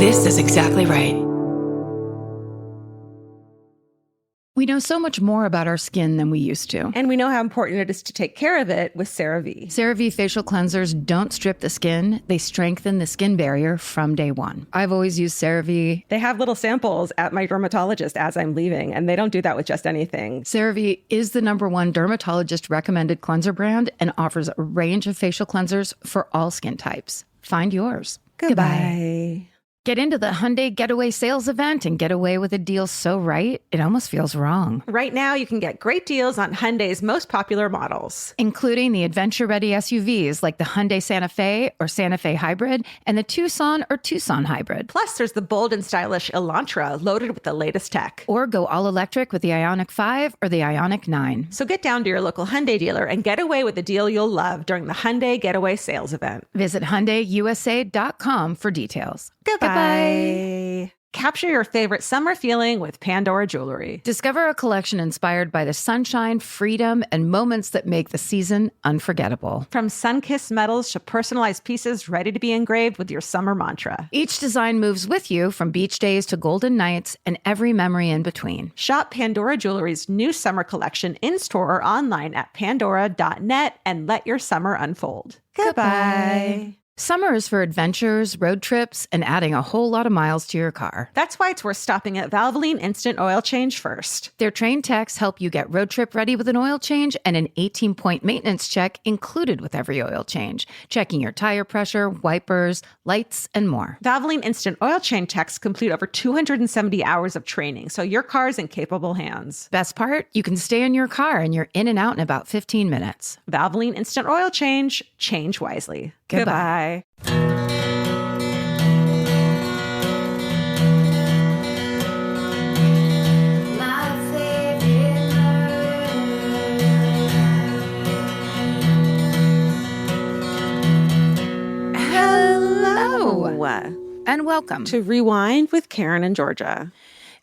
This is exactly right. We know so much more about our skin than we used to. And we know how important it is to take care of it with CeraVe. CeraVe facial cleansers don't strip the skin. They strengthen the skin barrier from day one. I've always used CeraVe. They have little samples at my dermatologist as I'm leaving, and they don't do that with just anything. CeraVe is the #1 dermatologist recommended cleanser brand and offers a range of facial cleansers for all skin types. Find yours. Goodbye. Get into the Hyundai Getaway Sales Event and get away with a deal so right, it almost feels wrong. Right now, you can get great deals on Hyundai's most popular models, including the adventure-ready SUVs like the Hyundai Santa Fe or Santa Fe Hybrid and the Tucson or Tucson Hybrid. Plus, there's the bold and stylish Elantra loaded with the latest tech. Or go all-electric with the Ioniq 5 or the Ioniq 9. So get down to your local Hyundai dealer and get away with a deal you'll love during the Hyundai Getaway Sales Event. Visit HyundaiUSA.com for details. Goodbye. Capture your favorite summer feeling with Pandora Jewelry. Discover a collection inspired by the sunshine, freedom, and moments that make the season unforgettable. From sun-kissed metals to personalized pieces ready to be engraved with your summer mantra. Each design moves with you from beach days to golden nights and every memory in between. Shop Pandora Jewelry's new summer collection in-store or online at pandora.net and let your summer unfold. Goodbye. Summer is for adventures, road trips, and adding a whole lot of miles to your car. That's why it's worth stopping at Valvoline Instant Oil Change first. Their trained techs help you get road trip ready with an oil change and an 18-point maintenance check included with every oil change, checking your tire pressure, wipers, lights, and more. Valvoline Instant Oil Change techs complete over 270 hours of training, so your car's in capable hands. Best part? You can stay in your car and you're in and out in about 15 minutes. Valvoline Instant Oil Change. Change wisely. Goodbye. Hello. And welcome to Rewind with Karen and Georgia.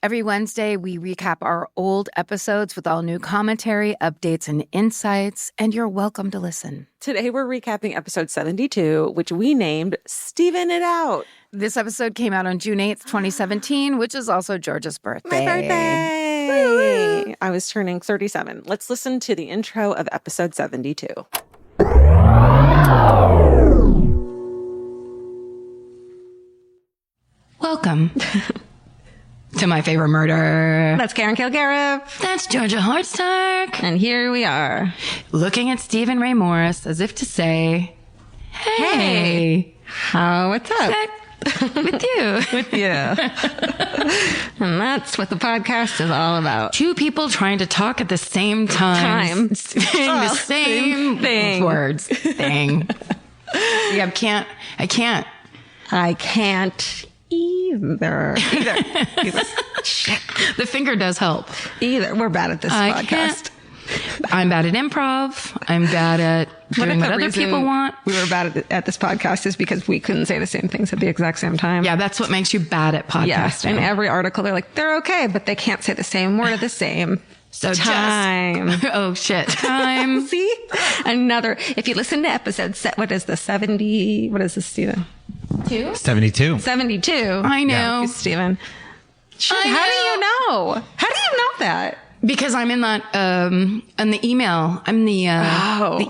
Every Wednesday, we recap our old episodes with all new commentary, updates, and insights, and you're welcome to listen. Today, we're recapping episode 72, which we named Steven It Out. This episode came out on June 8th, 2017, which is also Georgia's birthday. My birthday! Woo-woo. I was turning 37. Let's listen to the intro of episode 72. Welcome. To my favorite murder. That's Karen Kilgariff. That's Georgia Hardstark. And here we are. Looking at Stephen Ray Morris as if to say, hey. What's up? With you. With you. And that's what the podcast is all about. Two people trying to talk at the same time. Saying the same thing. Words. Thing. Yeah, I can't. I can't either. Shit. The finger does help. Either. We're bad at this podcast. I'm bad at improv. I'm bad at doing what other people want. We were bad at this podcast is because we couldn't say the same things at the exact same time. Yeah, that's what makes you bad at podcasting. Yes, in every article, they're like, they're okay, but they can't say the same word at the same time. Oh, shit. Time. See? Another. If you listen to episode, what is the 70? What is this, Stephen? 72. 72. I know. Yeah. Stephen. How do you know? How do you know that? Because I'm in that, in the email. I'm the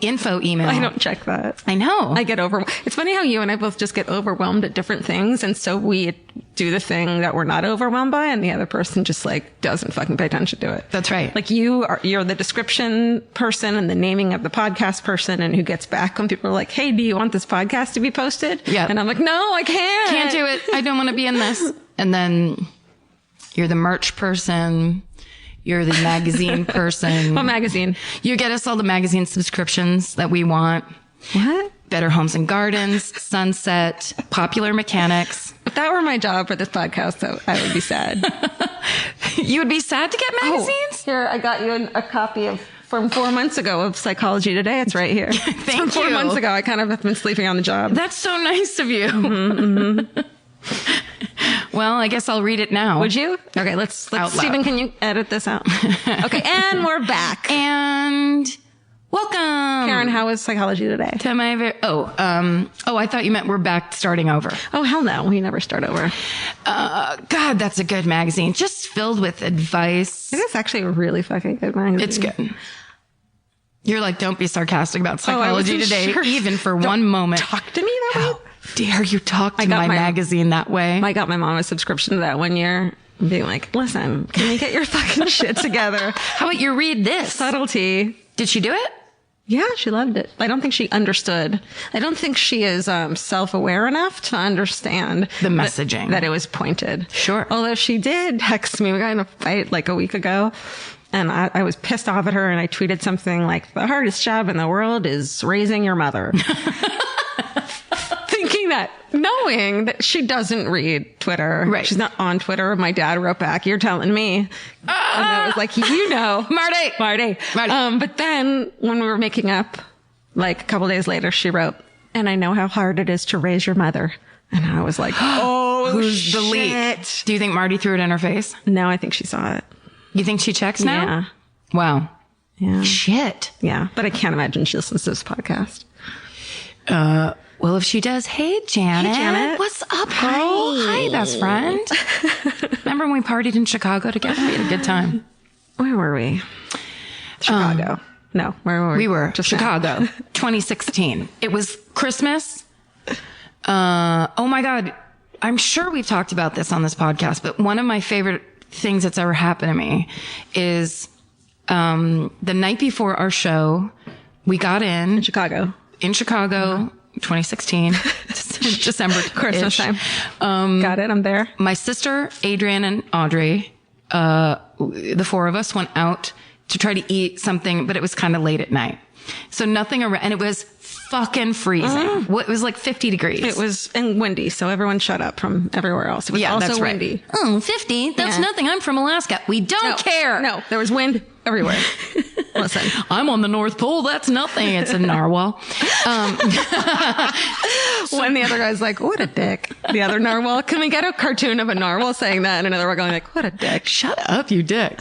info email. I don't check that. I know. I get overwhelmed. It's funny how you and I both just get overwhelmed at different things. And so we do the thing that we're not overwhelmed by, and the other person just like doesn't fucking pay attention to it. That's right. Like you're the description person and the naming of the podcast person, and who gets back when people are like, hey, do you want this podcast to be posted? Yeah. And I'm like, no, I can't. Can't do it. I don't want to be in this. And then you're the merch person. You're the magazine person. What magazine? You get us all the magazine subscriptions that we want. What? Better Homes and Gardens, Sunset, Popular Mechanics. If that were my job for this podcast, though, I would be sad. You would be sad to get magazines? Here, I got you a copy from 4 months ago of Psychology Today. It's right here. Thank from 4 you. months ago. I kind of have been sleeping on the job. That's so nice of you. Mm-hmm. Well, I guess I'll read it now. Would you? Okay, let's Out loud. Stephen, can you edit this out? Okay, and we're back. And Welcome, Karen, how was psychology today? to my I thought you meant we're back starting over. Oh, hell no. We never start over. God, that's a good magazine. Just filled with advice. It is actually a really fucking good magazine. It's good. You're like, don't be sarcastic about psychology today, sure. even for one moment. Talk to me that way. How dare you talk to my magazine that way? I got my mom a subscription to that one year. Being like, listen, can you get your fucking shit together? How about you read this? Subtlety. Did she do it? Yeah, she loved it. I don't think she understood. I don't think she is self-aware enough to understand the messaging that it was pointed. Sure. Although she did text me. We got in a fight like a week ago. And I was pissed off at her. And I tweeted something like, the hardest job in the world is raising your mother. Thinking that, knowing that she doesn't read Twitter. Right. She's not on Twitter. My dad wrote back, you're telling me. And I was like, you know. Marty. But then when we were making up, like a couple days later, she wrote, and I know how hard it is to raise your mother. And I was like, oh, who's the leak? Do you think Marty threw it in her face? No, I think she saw it. You think she checks now? Yeah. Wow. Yeah. Shit. Yeah. But I can't imagine she listens to this podcast. Well, if she does, hey, Janet. Hey, Janet. What's up, girl? Hi, best friend. Remember when we partied in Chicago together? We had a good time. Where were we? Chicago. No, where were we? We were just Chicago, 2016. It was Christmas. Oh my God. I'm sure we've talked about this on this podcast, but one of my favorite things that's ever happened to me is the night before our show, we got in Chicago. 2016, December, Christmas time. Got it. I'm there. My sister, Adrian, and Audrey, the four of us went out to try to eat something, but it was kind of late at night. So nothing around, and it was fucking freezing. It was like 50 degrees. It was and windy, so everyone shut up from everywhere else. It was also that's windy. Right. Oh, 50? That's nothing. I'm from Alaska. We don't care. No, there was wind everywhere. Listen, I'm on the North Pole. That's nothing. It's a narwhal. When the other guy's like, what a dick. The other narwhal. Can we get a cartoon of a narwhal saying that? And another one going like, what a dick. Shut up, you dick.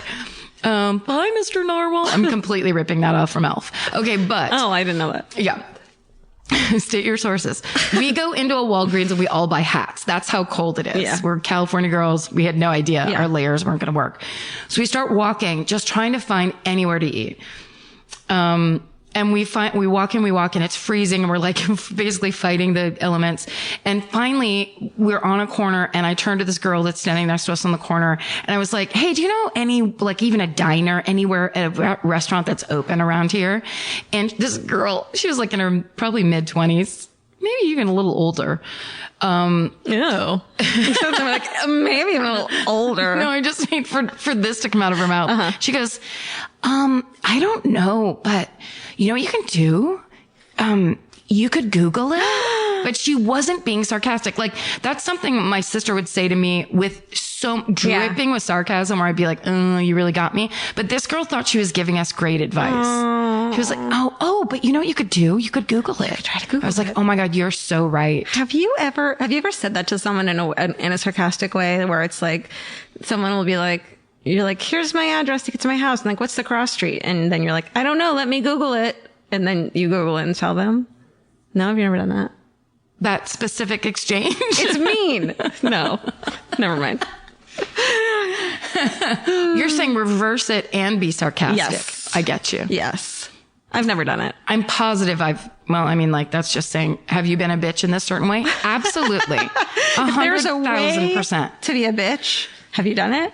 Bye, Mr. Narwhal. I'm completely ripping that off from Elf. Okay, but. Oh, I didn't know that. Yeah. State your sources. We go into a Walgreens and we all buy hats. That's how cold it is. Yeah. We're California girls. We had no idea our layers weren't going to work. So we start walking, just trying to find anywhere to eat. And we walk in, it's freezing and we're like basically fighting the elements. And finally we're on a corner and I turned to this girl that's standing next to us on the corner and I was like, hey, do you know any, like even a diner anywhere, a restaurant that's open around here? And this girl, she was like in her probably mid-20s, maybe even a little older. Ew. So I'm like, maybe a little older. No, I just need for this to come out of her mouth. She goes, I don't know, but you know what you can do? You could Google it. But she wasn't being sarcastic. Like, that's something my sister would say to me with so dripping with sarcasm where I'd be like, oh, you really got me. But this girl thought she was giving us great advice. She was like, oh, but you know what you could do? You could Google it. Try to Google it. I was like, oh my God, you're so right. Have you ever said that to someone in a sarcastic way where it's like, someone will be like, you're like, here's my address to get to my house. And like, what's the cross street? And then you're like, I don't know. Let me Google it. And then you Google it and tell them. No, have you never done that? That specific exchange? It's mean. No, never mind. You're saying reverse it and be sarcastic. Yes. I get you. Yes. I've never done it. I'm positive that's just saying, have you been a bitch in this certain way? Absolutely. 100,000%. To be a bitch. Have you done it?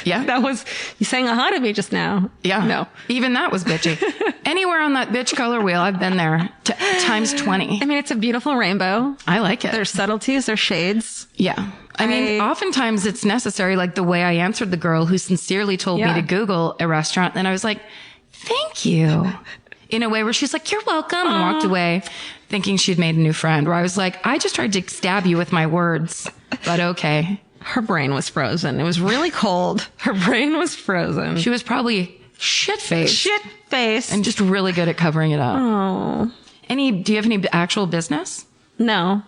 Yeah. That was, you saying to me just now. Yeah. No. Even that was bitchy. Anywhere on that bitch color wheel, I've been there times 20. I mean, it's a beautiful rainbow. I like it. There's subtleties, there's shades. Yeah. I mean, oftentimes it's necessary, like the way I answered the girl who sincerely told me to Google a restaurant. And I was like, thank you. In a way where she's like, you're welcome. And walked away thinking she'd made a new friend. Where I was like, I just tried to stab you with my words, but okay. Her brain was frozen. It was really cold. Her brain was frozen. She was probably shit-faced. And just really good at covering it up. Oh. Do you have any actual business? No.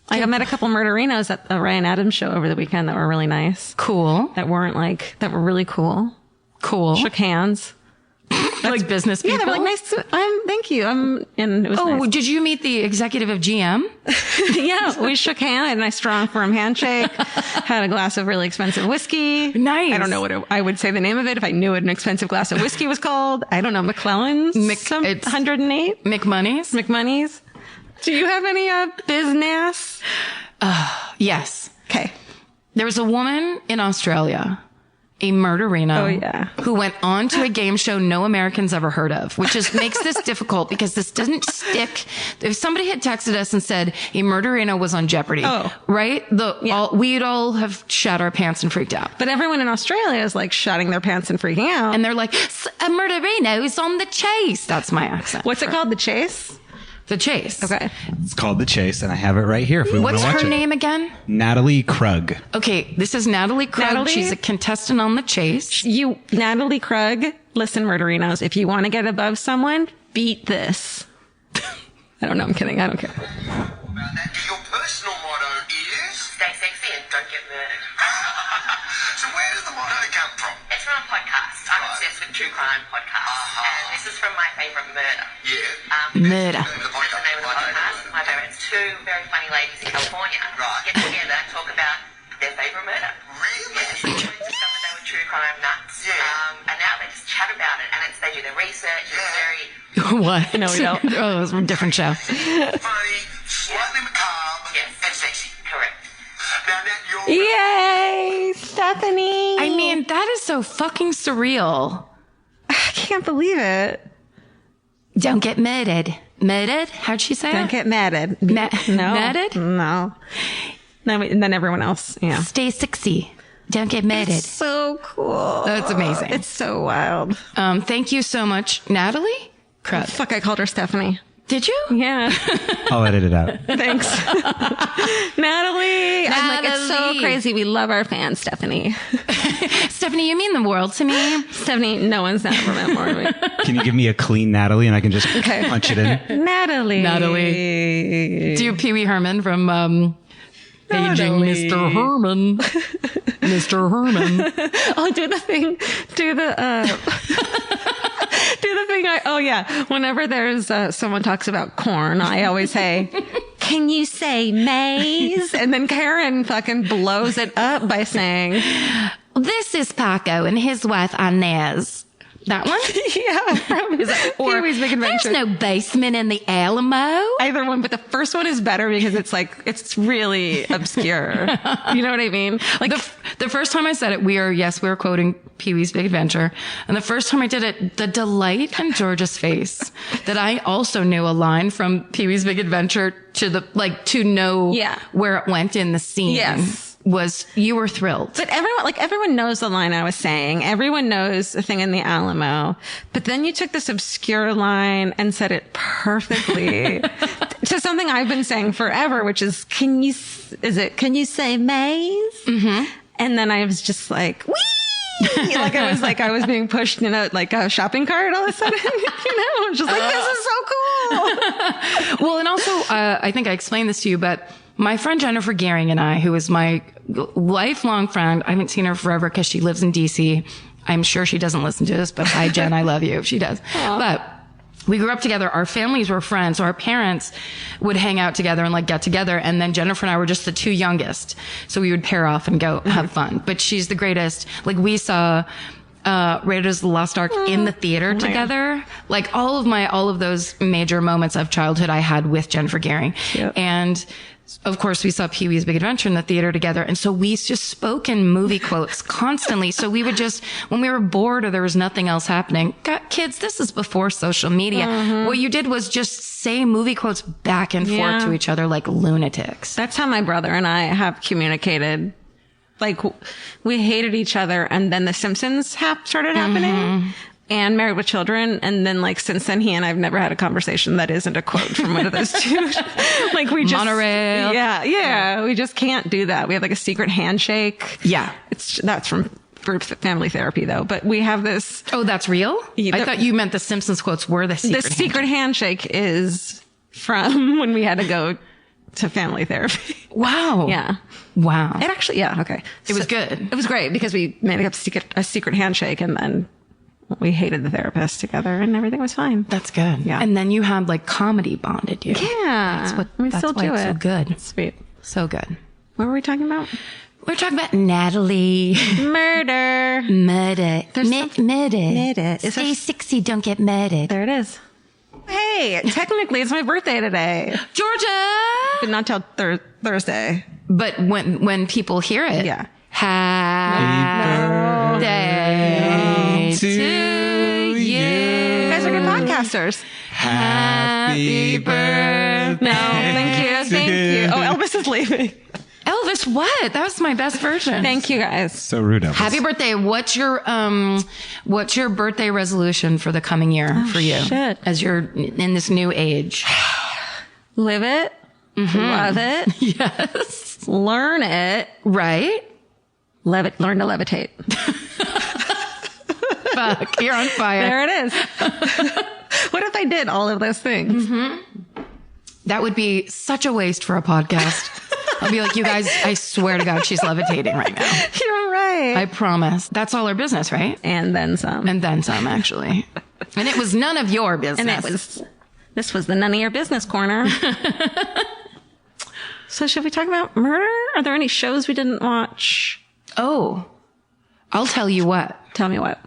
I met a couple murderinos at the Ryan Adams show over the weekend that were really nice. Cool. That were really cool. Cool. Shook hands. Like business people? Yeah, they were like, nice. Thank you. And it was nice. Did you meet the executive of GM? Yeah, we shook hands. I had a nice, strong, firm handshake. Had a glass of really expensive whiskey. Nice. I don't know what I would say the name of it if I knew what an expensive glass of whiskey was called. I don't know. McClellan's? 108? McMoney's. Do you have any business? Yes. Okay. There was a woman in Australia, a murderino, who went on to a game show no Americans ever heard of, which makes this difficult because this doesn't stick. If somebody had texted us and said a murderino was on Jeopardy, right? We'd all have shat our pants and freaked out. But everyone in Australia is like shitting their pants and freaking out. And they're like, a murderino is on The Chase. That's my accent. What's it called? The Chase? The Chase. Okay. It's called The Chase, and I have it right here if we want to watch it. What's her name again? Natalie Krug. Okay, this is Natalie Krug. Natalie? She's a contestant on The Chase. Natalie Krug, listen, murderinos, if you want to get above someone, beat this. I don't know, I'm kidding. I don't care. Your personal motto is... Stay sexy and don't get murdered. So where does the motto come from? It's from a podcast. I'm obsessed with true crime podcasts. And this is from my favourite murder. Yeah. Murder. That's the name of the podcast. My favourite. It's two very funny ladies in California. Right. Get together and talk about their favourite murder. Really? Yes. They discovered they were true crime nuts. Yeah. And now they just chat about it. And they do their research. Yeah. It's very... What? No, we don't. Oh, it was a different show. Funny, slightly macabre, Yes. and sexy. Correct. Now that you're... Yay, Stephanie. I mean, that is so fucking surreal. I can't believe it. Don't get murdered. Murdered? How'd she say Don't it? get madded. No. Madded? No. And then everyone else. Yeah. Stay sexy. Don't get murdered. It's so cool. That's amazing. It's so wild. Thank you so much, Natalie Krug. Fuck, I called her Stephanie. Did you? Yeah. I'll edit it out. Thanks. Natalie. I'm like, it's so Natalie. crazy. We love our fans, Stephanie. Stephanie, you mean the world to me. Stephanie, no one's ever meant more to me. Can you give me a clean Natalie and I can just punch it in? Natalie. Do you Pee Wee Herman from Paging Natalie. Mr. Herman? Mr. Herman. Oh, do the thing. Do the thing. Whenever there's someone talks about corn, I always say, "Can you say maize?" And then Karen fucking blows it up by saying, This is Paco and his wife Inez. That one? "Yeah, from Pee-wee's Big Adventure." There's no basement in the Alamo. Either one, but the first one is better because it's really obscure. You know what I mean? Like the first time I said it, we were quoting Pee-wee's Big Adventure. And the first time I did it, the delight in George's face that I also knew a line from Pee-wee's Big Adventure to know where it went in the scene. Yes. Was you were thrilled. But everyone knows the line I was saying. Everyone knows the thing in the Alamo. But then you took this obscure line and said it perfectly to something I've been saying forever, which is, can you say maize? Mm-hmm. And then I was just like, wee! Like I was being pushed in a shopping cart all of a sudden. I was just like, this is so cool. Well, and also, I think I explained this to you, but my friend Jennifer Gehring and I, who is my lifelong friend, I haven't seen her forever because she lives in DC. I'm sure she doesn't listen to this, but hi, Jen, I love you if she does. Aww. But we grew up together. Our families were friends. So our parents would hang out together and get together. And then Jennifer and I were just the two youngest. So we would pair off and go have fun. But she's the greatest. We saw Raiders of the Lost Ark in the theater together. All of those major moments of childhood I had with Jennifer Gehring. Yep. And of course, we saw Pee-wee's Big Adventure in the theater together. And so we just spoke in movie quotes constantly. So we would just, when we were bored or there was nothing else happening, kids, this is before social media. Mm-hmm. What you did was just say movie quotes back and forth to each other like lunatics. That's how my brother and I have communicated. We hated each other, and then The Simpsons started happening. Mm-hmm. And Married with Children. And then since then, he and I've never had a conversation that isn't a quote from one of those two. We just, Monorail. Yeah. We just can't do that. We have a secret handshake. Yeah. That's from group family therapy though. But we have this. Oh, that's real? I thought you meant the Simpsons quotes were the secret. The secret handshake is from when we had to go to family therapy. Wow. Yeah. Wow. It actually, okay. It was good. It was great because we made a secret handshake and then we hated the therapist together and everything was fine. That's good. Yeah. And then you had like comedy bonded you. Yeah. That's still why do it's it. so good. Sweet. So good. What were we talking about? We're talking about Natalie. Murder. Murder. Murder. Murder. Stay 60, don't get murdered. There it is. Hey, technically it's my birthday today. Georgia! But not till Thursday. But when people hear it. Yeah. Happy birthday to you. You guys are good podcasters. Happy birthday. No, thank you. Oh, Elvis is leaving. Elvis, what? That was my best version. Thank you guys. So rude, Elvis. Happy birthday. What's your birthday resolution for the coming year for you? Shit. As you're in this new age. Live it. Love it. Yes. Learn it. Right? Learn to levitate. Fuck, you're on fire. There it is. What if I did all of those things? That would be such a waste for a podcast. I'll be like, you guys, I swear to God, she's levitating right now. You're right. I promise. That's all our business, right? And then some. And then some, actually. And it was none of your business. And this was the none of your business corner. So should we talk about murder? Are there any shows we didn't watch? Oh, I'll tell you what. Tell me what.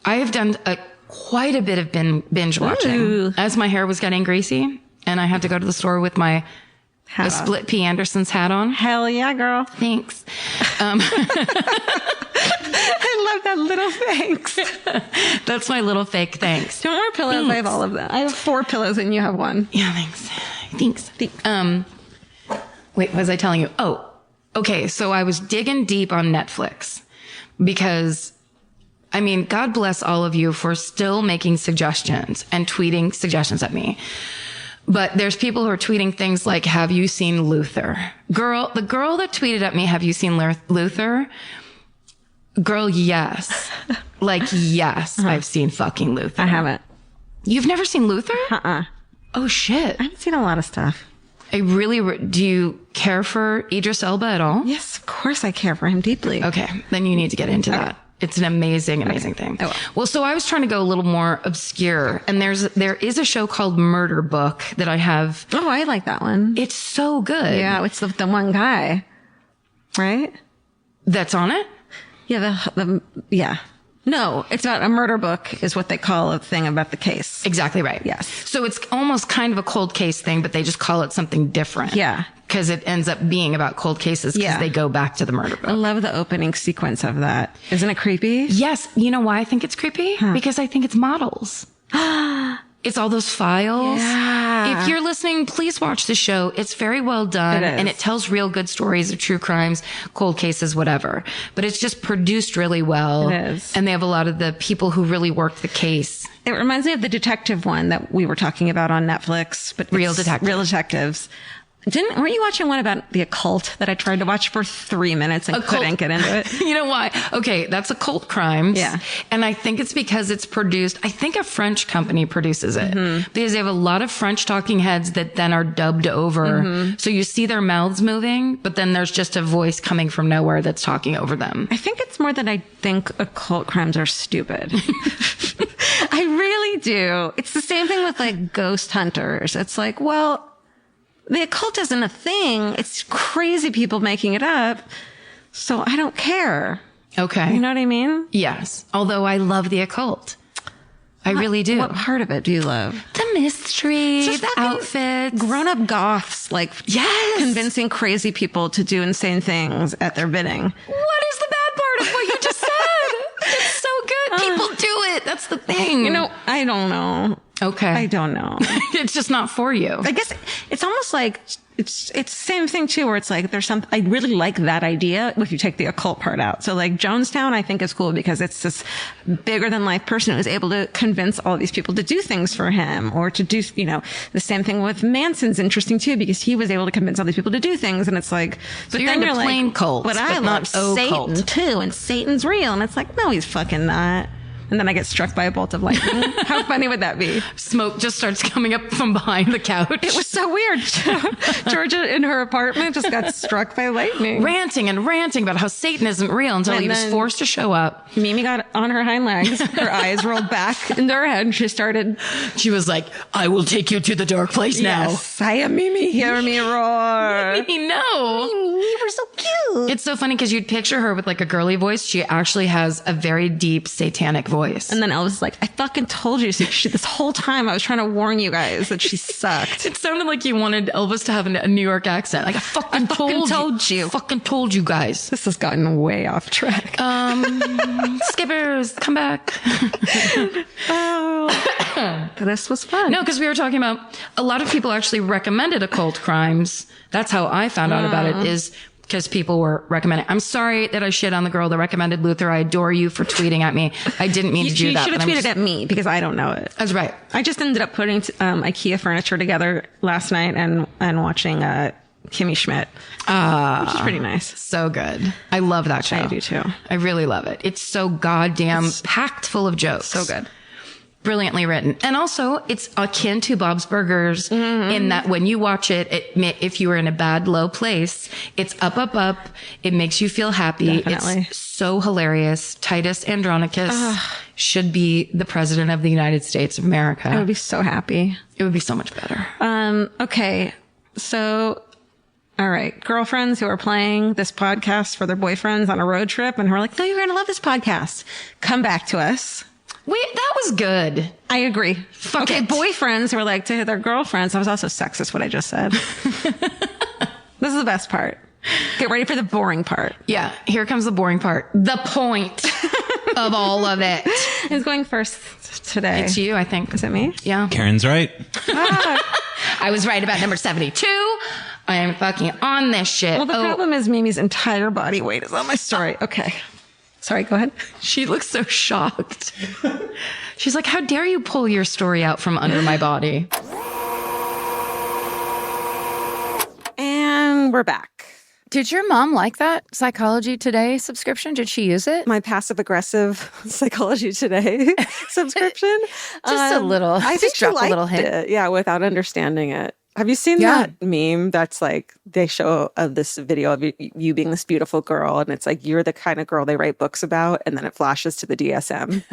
I have done quite a bit of binge watching. Ooh. As my hair was getting greasy and I had to go to the store with my split P. Anderson's hat on. Hell yeah, girl. Thanks. I love that little thanks. That's my little fake thanks. Do you want more pillows? Thanks. I have all of them. I have 4 pillows and you have 1. Yeah, thanks. Wait, what was I telling you? Oh, okay. So I was digging deep on Netflix because, I mean, God bless all of you for still making suggestions and tweeting suggestions at me. But there's people who are tweeting things like, have you seen Luther? The girl that tweeted at me, have you seen Luther? Girl, yes. Like, yes, I've seen fucking Luther. I haven't. You've never seen Luther? Oh, shit. I haven't seen a lot of stuff. Do you care for Idris Elba at all? Yes, of course I care for him deeply. Okay, then you need to get into that. It's an amazing thing. I will. Well, so I was trying to go a little more obscure, and there is a show called Murder Book that I have. Oh, I like that one. It's so good. Yeah, it's the one guy, right? That's on it? Yeah, yeah. No, it's about a murder book is what they call a thing about the case. Exactly right. Yes. So it's almost kind of a cold case thing, but they just call it something different. Yeah. Because it ends up being about cold cases because they go back to the murder book. I love the opening sequence of that. Isn't it creepy? Yes. You know why I think it's creepy? Because I think it's models. It's all those files. Yeah. If you're listening, please watch the show. It's very well done. And it tells real good stories of true crimes, cold cases, whatever. But it's just produced really well. It is. And they have a lot of the people who really worked the case. It reminds me of the detective one that we were talking about on Netflix. But Real Detectives. Real Detectives. Weren't you watching one about the occult that I tried to watch for 3 minutes and couldn't get into it? You know why? Okay, that's Occult Crimes. Yeah. And I think it's because it's produced, I think a French company produces it. Because they have a lot of French talking heads that then are dubbed over. So you see their mouths moving, but then there's just a voice coming from nowhere that's talking over them. I think it's more that I think occult crimes are stupid. I really do. It's the same thing with like ghost hunters. It's like, well, the occult isn't a thing. It's crazy people making it up. So I don't care. Okay. You know what I mean? Yes. Although I love the occult. I really do. What part of it do you love? The mystery, Just the outfits. Grown-up goths, like convincing crazy people to do insane things at their bidding. What is the bad part of what you just said? It's so good. People do it. That's the thing. You know, I don't know. Okay. I don't know. It's just not for you. I guess it's almost like it's the same thing too, where it's like there's I really like that idea if you take the occult part out. So like Jonestown, I think is cool because it's this bigger than life person who is able to convince all these people to do things for him or to do, you know, the same thing with Manson's interesting too because he was able to convince all these people to do things. And it's like, but then you're plain cults, but I love Satan too, and Satan's real. And it's like, no, he's fucking not. and then I get struck by a bolt of lightning. How funny would that be? Smoke just starts coming up from behind the couch. It was so weird. Georgia in her apartment just got struck by lightning. Ranting about how Satan isn't real until he was forced to show up. Mimi got on her hind legs. Her eyes rolled back into her head and she was like, I will take you to the dark place now. Yes, I am Mimi. Hear me roar. Mimi, no. Mimi, we're so cute. It's so funny because you'd picture her with like a girly voice. She actually has a very deep satanic voice. And then Elvis was like, I fucking told you. So this whole time I was trying to warn you guys that she sucked. It sounded like you wanted Elvis to have a New York accent. Like, I fucking told you. Fucking told you guys. This has gotten way off track. Skippers, come back. Oh, this was fun. No, because we were talking about a lot of people actually recommended occult crimes. That's how I found out about it, is because people were recommending. I'm sorry that I shit on the girl that recommended Luther. I adore you for tweeting at me. I didn't mean to do that. You should have tweeted at me because I don't know it. That's right. I just ended up putting IKEA furniture together last night and watching Kimmy Schmidt, which is pretty nice. So good. I love that show. I do too. I really love it. It's so goddamn packed full of jokes. So good. Brilliantly written. And also, it's akin to Bob's Burgers in that when you watch it, if you were in a bad, low place, it's up. It makes you feel happy. Definitely. It's so hilarious. Titus Andronicus should be the president of the United States of America. I would be so happy. It would be so much better. Okay. So, all right. Girlfriends who are playing this podcast for their boyfriends on a road trip and who are like, no, you're going to love this podcast. Come back to us. That was good. I agree. Fuck it. Boyfriends who are like to their girlfriends. That was also sexist, what I just said. This is the best part. Get ready for the boring part. Yeah. Here comes the boring part. The point of all of it. Who's going first today? It's you, I think. Is it me? Yeah. Karen's right. I was right about number 72. I am fucking on this shit. Well, the problem is Mimi's entire body weight is on my story. Okay. Sorry, go ahead. She looks so shocked. She's like, how dare you pull your story out from under my body? And we're back. Did your mom like that Psychology Today subscription? Did she use it? My passive-aggressive Psychology Today subscription? Just a little. I think she liked a little hint. it. Yeah, without understanding it. Have you seen that meme that's like, they show this video of you being this beautiful girl, and it's like, you're the kind of girl they write books about, and then it flashes to the DSM.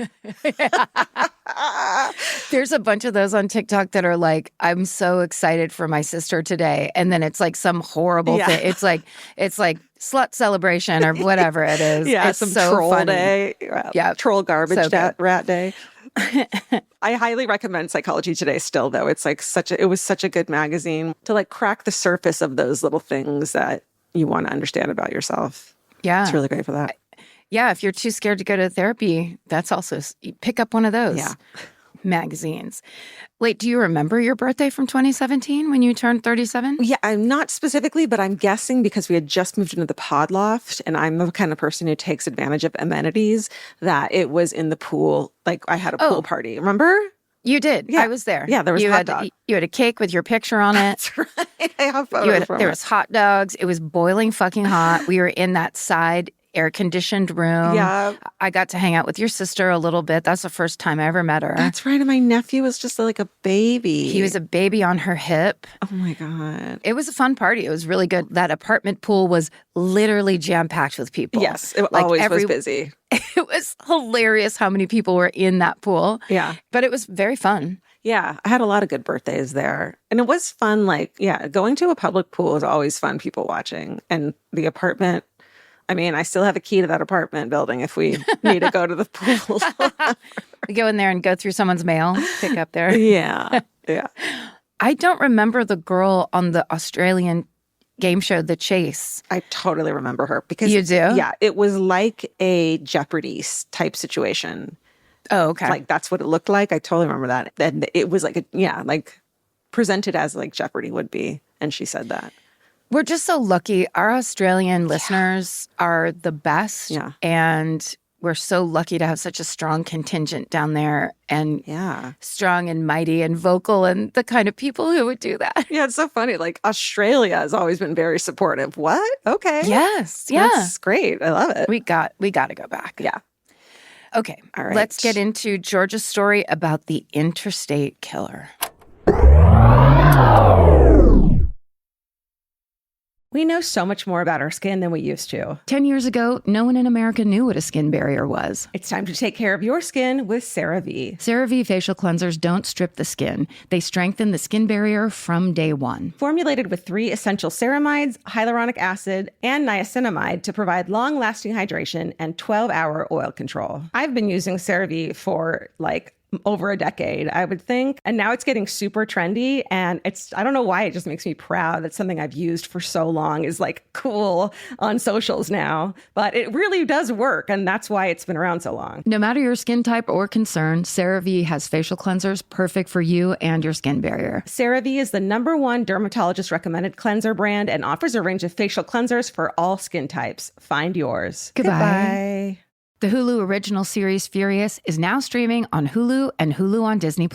There's a bunch of those on TikTok that are like, I'm so excited for my sister today. And then it's like some horrible thing. It's like slut celebration or whatever it is. Yeah, it's some so troll funny. day. Yeah. Troll garbage So rat day. I highly recommend Psychology Today still, though. It's like it was such a good magazine to like crack the surface of those little things that you want to understand about yourself. Yeah. It's really great for that. Yeah, if you're too scared to go to therapy, that's also, pick up one of those magazines. Wait, do you remember your birthday from 2017 when you turned 37? Yeah, I'm not specifically, but I'm guessing because we had just moved into the pod loft, and I'm the kind of person who takes advantage of amenities, that it was in the pool. Like I had a pool party, remember? You did. Yeah. I was there. Yeah, there was hot dog. You had a cake with your picture on it. That's right. I have photos from There it. was hot dogs. It was boiling fucking hot. We were in that side air-conditioned room. Yeah. I got to hang out with your sister a little bit. That's the first time I ever met her. That's right. And my nephew was just like a baby. He was a baby on her hip. Oh my God. It was a fun party. It was really good. That apartment pool was literally jam-packed with people. Yes, it always was busy. It was hilarious how many people were in that pool. Yeah. But it was very fun. Yeah, I had a lot of good birthdays there. And it was fun, going to a public pool is always fun, people watching. And the apartment, I mean, I still have a key to that apartment building if we need to go to the pool. We go in there and go through someone's mail, pick up there. Yeah. I don't remember the girl on the Australian game show, The Chase. I totally remember her. Because you do? Yeah, it was like a Jeopardy type situation. Oh, okay. Like, that's what it looked like. I totally remember that. And it was like, presented as like Jeopardy would be. And she said that. We're just so lucky. Our Australian listeners are the best. Yeah. And we're so lucky to have such a strong contingent down there, and strong and mighty and vocal, and the kind of people who would do that. Yeah, it's so funny. Like, Australia has always been very supportive. What? Okay. Yes. Yeah. That's great. I love it. We got to go back. Yeah. Okay, All right. let's get into Georgia's story about the interstate killer. We know so much more about our skin than we used to. 10 years ago, no one in America knew what a skin barrier was. It's time to take care of your skin with CeraVe. CeraVe facial cleansers don't strip the skin. They strengthen the skin barrier from day one. Formulated with 3 essential ceramides, hyaluronic acid, and niacinamide to provide long-lasting hydration and 12-hour oil control. I've been using CeraVe for over a decade, I would think. And now it's getting super trendy. And I don't know why, it just makes me proud that something I've used for so long is cool on socials now. But it really does work. And that's why it's been around so long. No matter your skin type or concern, CeraVe has facial cleansers perfect for you and your skin barrier. CeraVe is the #1 dermatologist recommended cleanser brand and offers a range of facial cleansers for all skin types. Find yours. Goodbye. The Hulu original series Furious is now streaming on Hulu and Hulu on Disney+.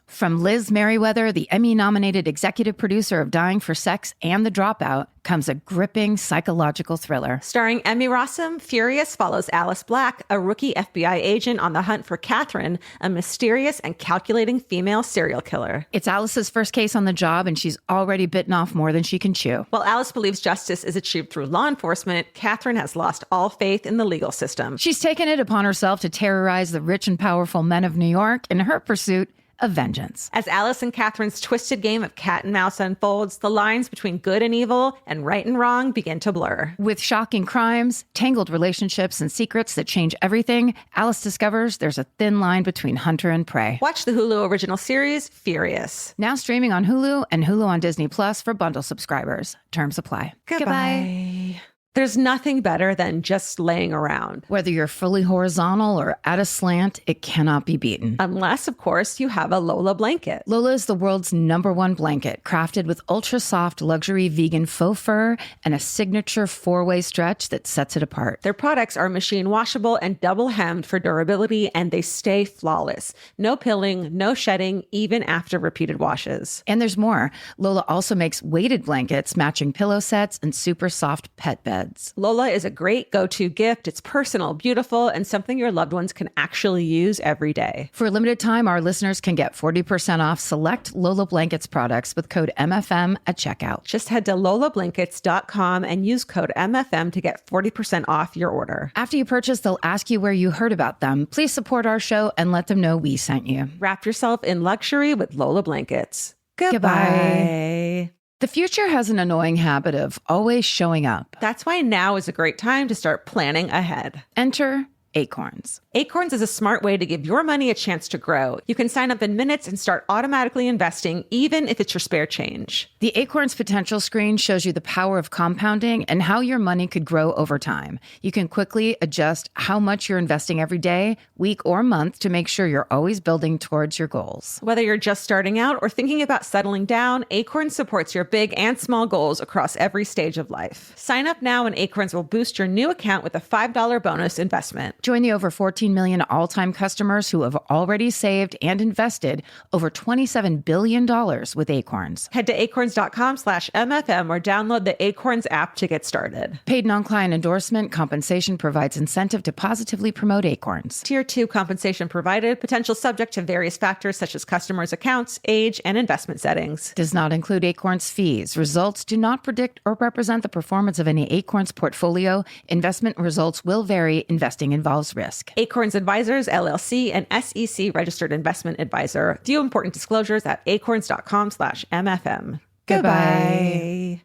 From Liz Merriweather, the Emmy-nominated executive producer of Dying for Sex and The Dropout, comes a gripping psychological thriller. Starring Emmy Rossum, Furious follows Alice Black, a rookie FBI agent on the hunt for Catherine, a mysterious and calculating female serial killer. It's Alice's first case on the job, and she's already bitten off more than she can chew. While Alice believes justice is achieved through law enforcement, Catherine has lost all faith in the legal system. She's taken it upon herself to terrorize the rich and powerful men of New York in her pursuit of vengeance. As Alice and Catherine's twisted game of cat and mouse unfolds, the lines between good and evil and right and wrong begin to blur. With shocking crimes, tangled relationships, and secrets that change everything, Alice discovers there's a thin line between hunter and prey. Watch the Hulu original series, Furious. Now streaming on Hulu and Hulu on Disney Plus for bundle subscribers. Terms apply. Goodbye. There's nothing better than just laying around. Whether you're fully horizontal or at a slant, it cannot be beaten. Unless, of course, you have a Lola blanket. Lola is the world's #1 blanket, crafted with ultra-soft luxury vegan faux fur and a signature 4-way stretch that sets it apart. Their products are machine washable and double hemmed for durability, and they stay flawless. No pilling, no shedding, even after repeated washes. And there's more. Lola also makes weighted blankets, matching pillow sets, and super soft pet beds. Lola is a great go-to gift. It's personal, beautiful, and something your loved ones can actually use every day. For a limited time, our listeners can get 40% off select Lola Blankets products with code MFM at checkout. Just head to lolablankets.com and use code MFM to get 40% off your order. After you purchase, they'll ask you where you heard about them. Please support our show and let them know we sent you. Wrap yourself in luxury with Lola Blankets. Goodbye. The future has an annoying habit of always showing up. That's why now is a great time to start planning ahead. Enter Acorns. Acorns is a smart way to give your money a chance to grow. You can sign up in minutes and start automatically investing, even if it's your spare change. The Acorns potential screen shows you the power of compounding and how your money could grow over time. You can quickly adjust how much you're investing every day, week, or month to make sure you're always building towards your goals. Whether you're just starting out or thinking about settling down, Acorns supports your big and small goals across every stage of life. Sign up now and Acorns will boost your new account with a $5 bonus investment. Join the over 14 million all-time customers who have already saved and invested over $27 billion with Acorns. Head to acorns.com/MFM or download the Acorns app to get started. Paid non-client endorsement compensation provides incentive to positively promote Acorns. Tier 2 compensation provided, potential subject to various factors such as customers' accounts, age, and investment settings. Does not include Acorns fees. Results do not predict or represent the performance of any Acorns portfolio. Investment results will vary. Investing involves risk. Acorns Advisors, LLC, an SEC registered investment advisor. View important disclosures at acorns.com/MFM. Goodbye.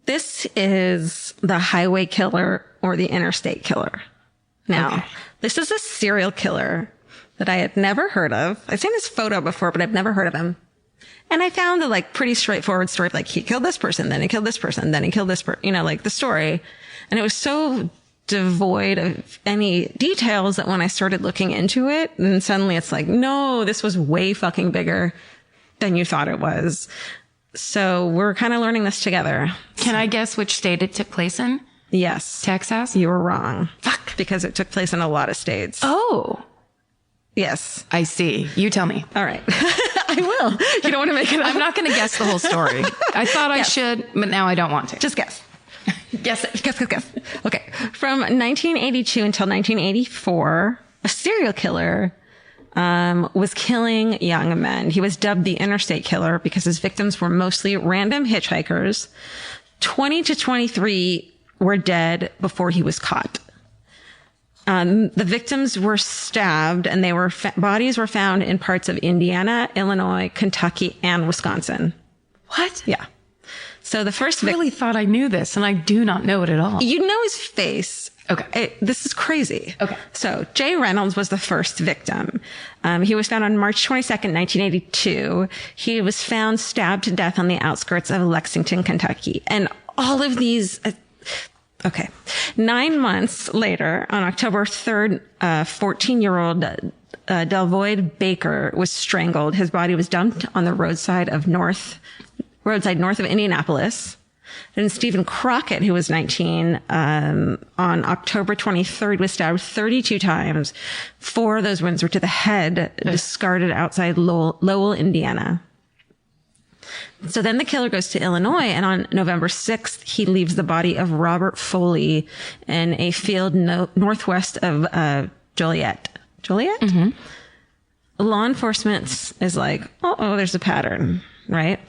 This is the highway killer or the interstate killer. Now, This is a serial killer that I had never heard of. I've seen his photo before, but I've never heard of him. And I found the pretty straightforward story of he killed this person, then he killed this person, then he killed this person, the story. And it was so devoid of any details that when I started looking into it, then suddenly it's no, this was way fucking bigger than you thought it was. So we're kind of learning this together. Can I guess which state it took place in? Yes. Texas? You were wrong. Fuck. Because it took place in a lot of states. Oh. Yes. I see. You tell me. All right. I will. You don't want to make it up? I'm not going to guess the whole story. I thought I should, but now I don't want to. Just guess. Guess. Okay. From 1982 until 1984, a serial killer was killing young men. He was dubbed the Interstate Killer because his victims were mostly random hitchhikers. 20 to 23 were dead before he was caught. The victims were stabbed, and bodies were found in parts of Indiana, Illinois, Kentucky, and Wisconsin. What? Yeah. So the first I really thought I knew this, and I do not know it at all. You know his face. Okay. This is crazy. Okay. So Jay Reynolds was the first victim. He was found on March 22nd, 1982. He was found stabbed to death on the outskirts of Lexington, Kentucky. And all of these... Okay. 9 months later, on October 3rd, 14-year-old Delvoyd Baker was strangled. His body was dumped on the roadside north of Indianapolis. Then Stephen Crockett, who was 19, on October 23rd, was stabbed 32 times. 4 of those wounds were to the head, discarded outside Lowell, Indiana. So then the killer goes to Illinois, and on November 6th, he leaves the body of Robert Foley in a field northwest of Joliet? Mm-hmm. Law enforcement is like, oh, there's a pattern, right?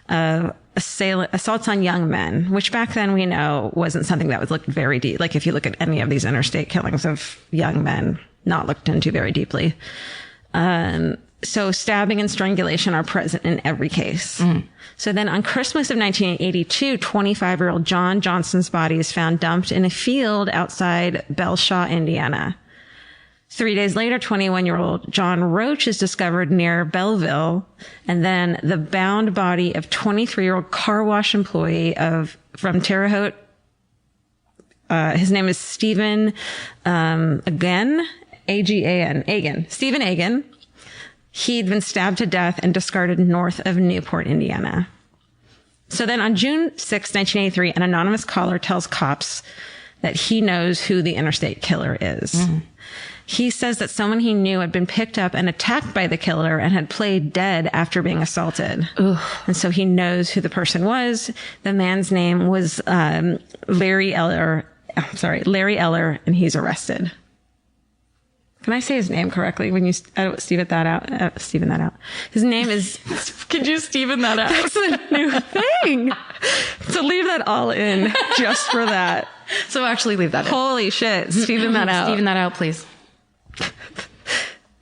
Assaults on young men, which back then we know wasn't something that was looked very deep. Like if you look at any of these interstate killings of young men, not looked into very deeply. So stabbing and strangulation are present in every case. Mm. So then on Christmas of 1982, 25-year-old John Johnson's body is found dumped in a field outside Belshaw, Indiana. 3 days later, 21-year-old John Roach is discovered near Belleville. And then the bound body of 23-year-old car wash employee from Terre Haute. His name is Stephen, Agan, A-G-A-N, Stephen Agan. He'd been stabbed to death and discarded north of Newport, Indiana. So then on June 6, 1983, an anonymous caller tells cops that he knows who the interstate killer is. Mm. He says that someone he knew had been picked up and attacked by the killer and had played dead after being assaulted. Ugh. And so he knows who the person was. The man's name was Larry Eyler, and he's arrested. Can I say his name correctly when you Steven that out? His name is... Could you Steven that out? That's a new thing. So leave that all in just for that. So actually leave that in. Holy shit. Steven that out. Steven that out, please.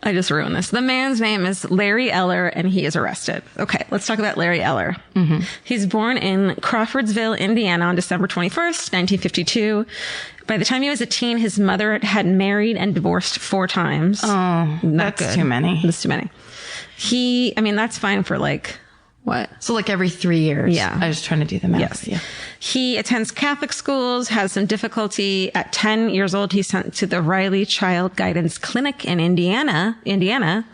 I just ruined this. The man's name is Larry Eyler, and he is arrested. Okay, let's talk about Larry Eyler. Mm-hmm. He's born in Crawfordsville, Indiana on December 21st, 1952. By the time he was a teen, his mother had married and divorced 4 times. Oh, that's too many. That's too many. That's fine for what? So every 3 years. Yeah. I was trying to do the math. Yes. Yeah. He attends Catholic schools, has some difficulty. At 10 years old, he's sent to the Riley Child Guidance Clinic in Indiana,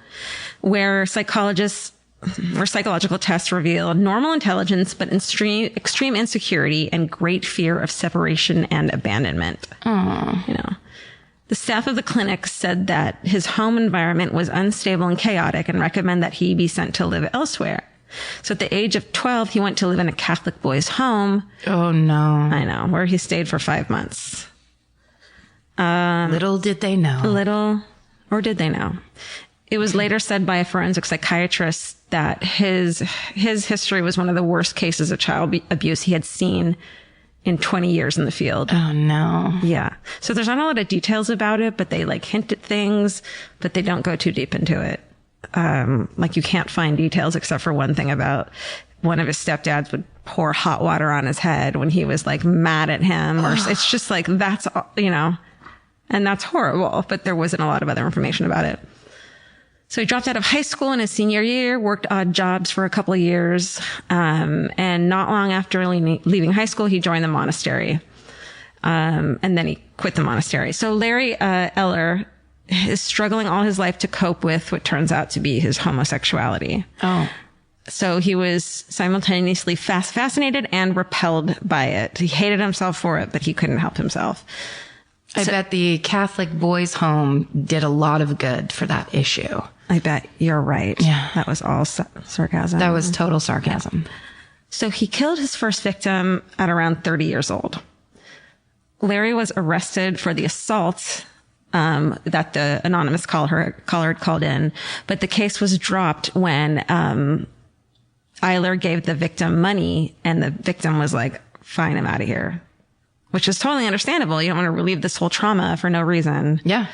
where psychological tests reveal normal intelligence, but extreme insecurity and great fear of separation and abandonment. Aww. The staff of the clinic said that his home environment was unstable and chaotic and recommend that he be sent to live elsewhere. So at the age of 12, he went to live in a Catholic boys' home. Oh, no. I know, where he stayed for 5 months. Little did they know. Did they know? It was later said by a forensic psychiatrist that his history was one of the worst cases of child abuse he had seen in 20 years in the field. Oh, no. Yeah. So there's not a lot of details about it, but they hint at things, but they don't go too deep into it. You can't find details except for one thing about one of his stepdads would pour hot water on his head when he was mad at him, or it's just that's, and that's horrible, but there wasn't a lot of other information about it. So he dropped out of high school in his senior year, worked odd jobs for a couple of years. And not long after leaving high school, he joined the monastery. And then he quit the monastery. So Larry Eyler is struggling all his life to cope with what turns out to be his homosexuality. Oh. So he was simultaneously fascinated and repelled by it. He hated himself for it, but he couldn't help himself. I bet the Catholic boys' home did a lot of good for that issue. I bet you're right. Yeah. That was all sarcasm. That was total sarcasm. Yeah. So he killed his first victim at around 30 years old. Larry was arrested for the assault that the anonymous caller had called in, but the case was dropped when Eyler gave the victim money, and the victim was like, fine, I'm out of here, which is totally understandable. You don't want to relieve this whole trauma for no reason. Yeah.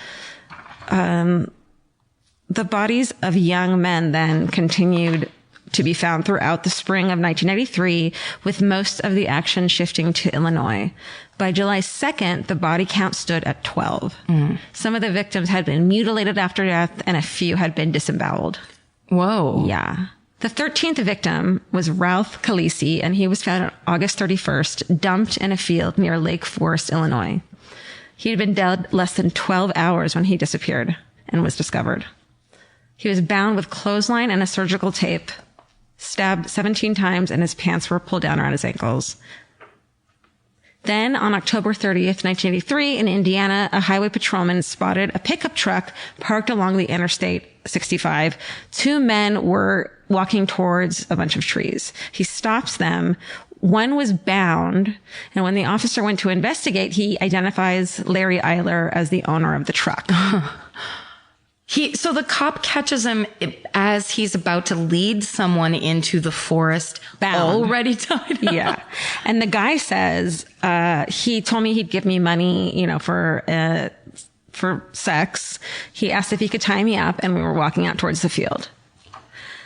The bodies of young men then continued to be found throughout the spring of 1993, with most of the action shifting to Illinois. By July 2nd, the body count stood at 12. Some of the victims had been mutilated after death, and a few had been disemboweled. Whoa. Yeah. The 13th victim was Ralph Khaleesi, and he was found on August 31st, dumped in a field near Lake Forest, Illinois. He had been dead less than 12 hours when he disappeared and was discovered. He was bound with clothesline and a surgical tape, stabbed 17 times, and his pants were pulled down around his ankles. Then, on October 30th, 1983, in Indiana, a highway patrolman spotted a pickup truck parked along the Interstate 65. Two men were walking towards a bunch of trees. He stops them. One was bound, and when the officer went to investigate, he identifies Larry Eyler as the owner of the truck. So the cop catches him as he's about to lead someone into the forest, bound. Already tied up. Yeah. And the guy says, he told me he'd give me money, you know, for sex. He asked if he could tie me up, and we were walking out towards the field.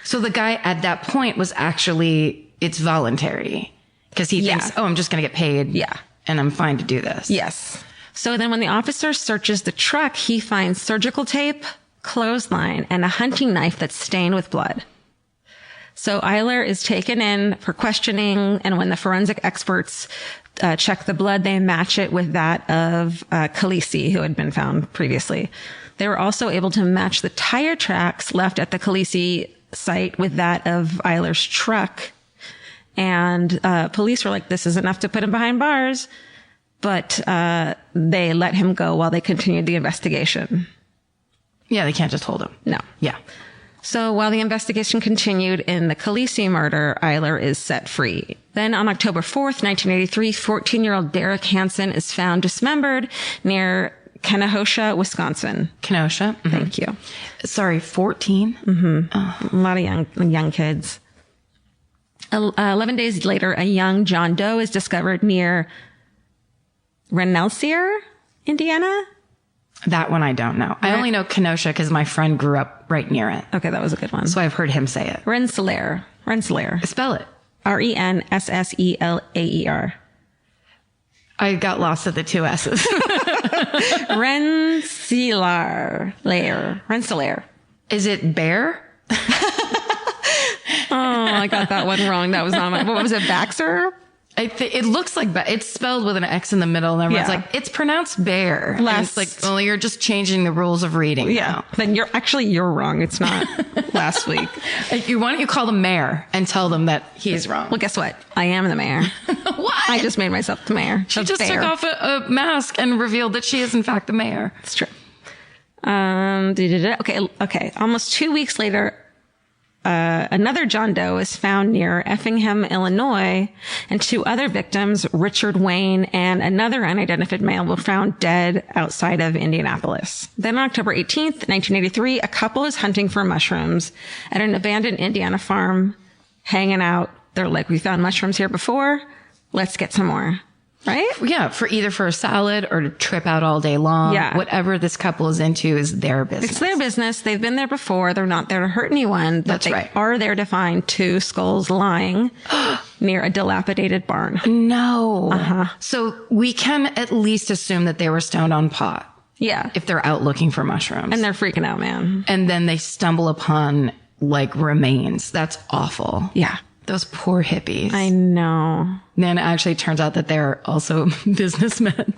So the guy at that point was actually, it's voluntary because he thinks, oh, I'm just going to get paid. Yeah. And I'm fine to do this. Yes. So then when the officer searches the truck, he finds surgical tape, clothesline, and a hunting knife that's stained with blood. So Eyler is taken in for questioning, and when the forensic experts check the blood, they match it with that of Khaleesi, who had been found previously. They were also able to match the tire tracks left at the Khaleesi site with that of Eyler's truck. And police were like, this is enough to put him behind bars. But they let him go while they continued the investigation. Yeah, they can't just hold him. No. Yeah. So while the investigation continued in the Khaleesi murder, Eyler is set free. Then on October 4th, 1983, 14-year-old Derek Hansen is found dismembered near Kenosha, Wisconsin. Kenosha. Mm-hmm. Thank you. Sorry, 14? Mm-hmm. Oh. A lot of young kids. 11 days later, a young John Doe is discovered near Rensselaer, Indiana. That one I don't know. I only know Kenosha because my friend grew up right near it. Okay, that was a good one. So I've heard him say it. Rensselaer. Spell it. Rensselaer. I got lost at the two S's. Rensselaer. Is it bear? Oh, I got that one wrong. That was not my. What was it? Baxter? It looks like it's spelled with an X in the middle, and everyone's like, it's pronounced bear. And it's like, well, you're just changing the rules of reading. Yeah. Now. Then you're wrong. It's not last week. Why don't you call the mayor and tell them that he's wrong? Well, guess what? I am the mayor. What? I just made myself the mayor. She just took off a mask and revealed that she is in fact the mayor. It's true. Okay. Almost 2 weeks later, another John Doe is found near Effingham, Illinois, and two other victims, Richard Wayne and another unidentified male, were found dead outside of Indianapolis. Then on October 18th, 1983, a couple is hunting for mushrooms at an abandoned Indiana farm, hanging out. They're like, we found mushrooms here before. Let's get some more. Right? Yeah, for a salad or to trip out all day long. Yeah. Whatever this couple is into is their business. It's their business. They've been there before. They're not there to hurt anyone. But That's right. They are there to find two skulls lying near a dilapidated barn. No. Uh-huh. So we can at least assume that they were stoned on pot. Yeah. If they're out looking for mushrooms. And they're freaking out, man. And then they stumble upon like remains. That's awful. Yeah. Those poor hippies. I know. Then it actually turns out that they're also businessmen.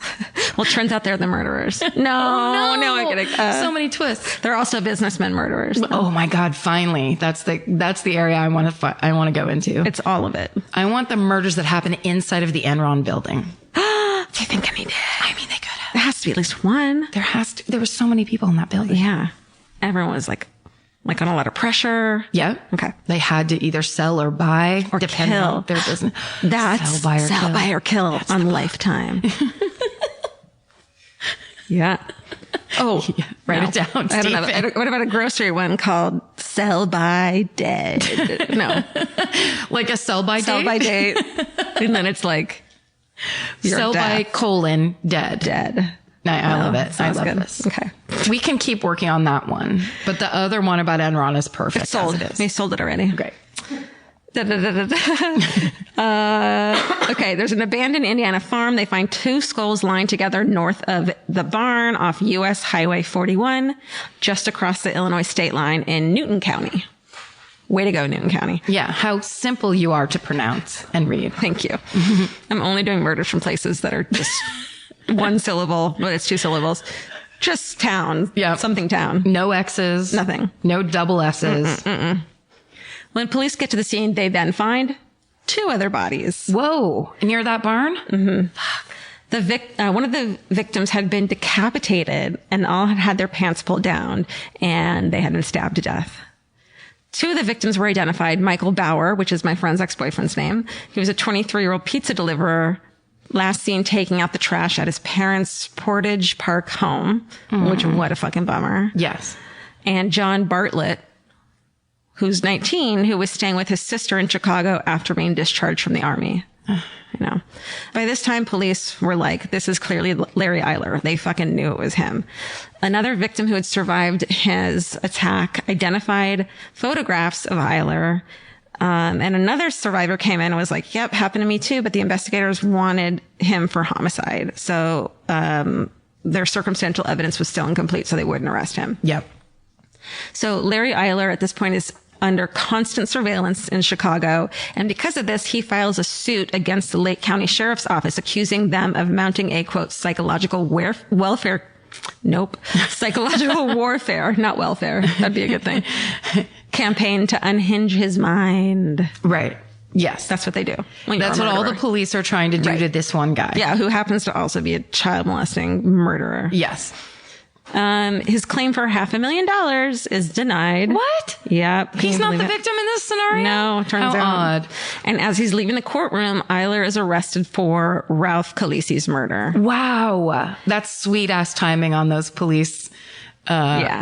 Well, it turns out they're the murderers. No, I get it. So many twists. They're also businessmen murderers. Oh my God! Finally, that's the area I want to go into. It's all of it. I want the murders that happen inside of the Enron building. Do you think any did? I mean, they could have. There has to be at least one. There were so many people in that building. Yeah, everyone was like on a lot of pressure. Yeah. Okay. They had to either sell or buy or depending kill on their business. That's sell, buy, or kill on the Lifetime. Yeah. Oh, Write it down. I don't know. What about a grocery one called Sell by Dead? No. Like a sell by date? Sell by date. And then it's like, sell by dead. Dead. No, I love it. I love this. Okay. We can keep working on that one. But the other one about Enron is perfect. It's sold. They sold it already. Great. Okay, there's an abandoned Indiana farm. They find 2 skulls lying together north of the barn off U.S. Highway 41, just across the Illinois state line in Newton County. Way to go, Newton County. Yeah, how simple you are to pronounce and read. Thank you. I'm only doing murders from places that are just one syllable, but it's 2 syllables. Just town. Yeah. Something town. No X's. Nothing. No double S's. When police get to the scene, they then find 2 other bodies. Whoa. Near that barn? Mm-hmm. One of the victims had been decapitated and all had their pants pulled down, and they had been stabbed to death. 2 of the victims were identified. Michael Bauer, which is my friend's ex-boyfriend's name. He was a 23-year-old pizza deliverer, last seen taking out the trash at his parents' Portage Park home, which, what a fucking bummer. Yes. And John Bartlett, who's 19, who was staying with his sister in Chicago after being discharged from the Army. You know, by this time, police were like, this is clearly Larry Eyler. They fucking knew it was him. Another victim who had survived his attack identified photographs of Eyler. And another survivor came in and was like, yep, happened to me too. But the investigators wanted him for homicide. So, their circumstantial evidence was still incomplete, so they wouldn't arrest him. Yep. So Larry Eyler at this point is under constant surveillance in Chicago. And because of this, he files a suit against the Lake County Sheriff's Office, accusing them of mounting a, quote, psychological warfare, not welfare. That'd be a good thing. Campaign to unhinge his mind. Right. Yes. That's what they do. That's what all the police are trying to do to this one guy. Yeah. Who happens to also be a child molesting murderer. Yes. His claim for $500,000 is denied. What? Yep. He's not the victim in this scenario? No, turns out. Odd. And as he's leaving the courtroom, Eyler is arrested for Ralph Calisi's murder. Wow. That's sweet ass timing on those police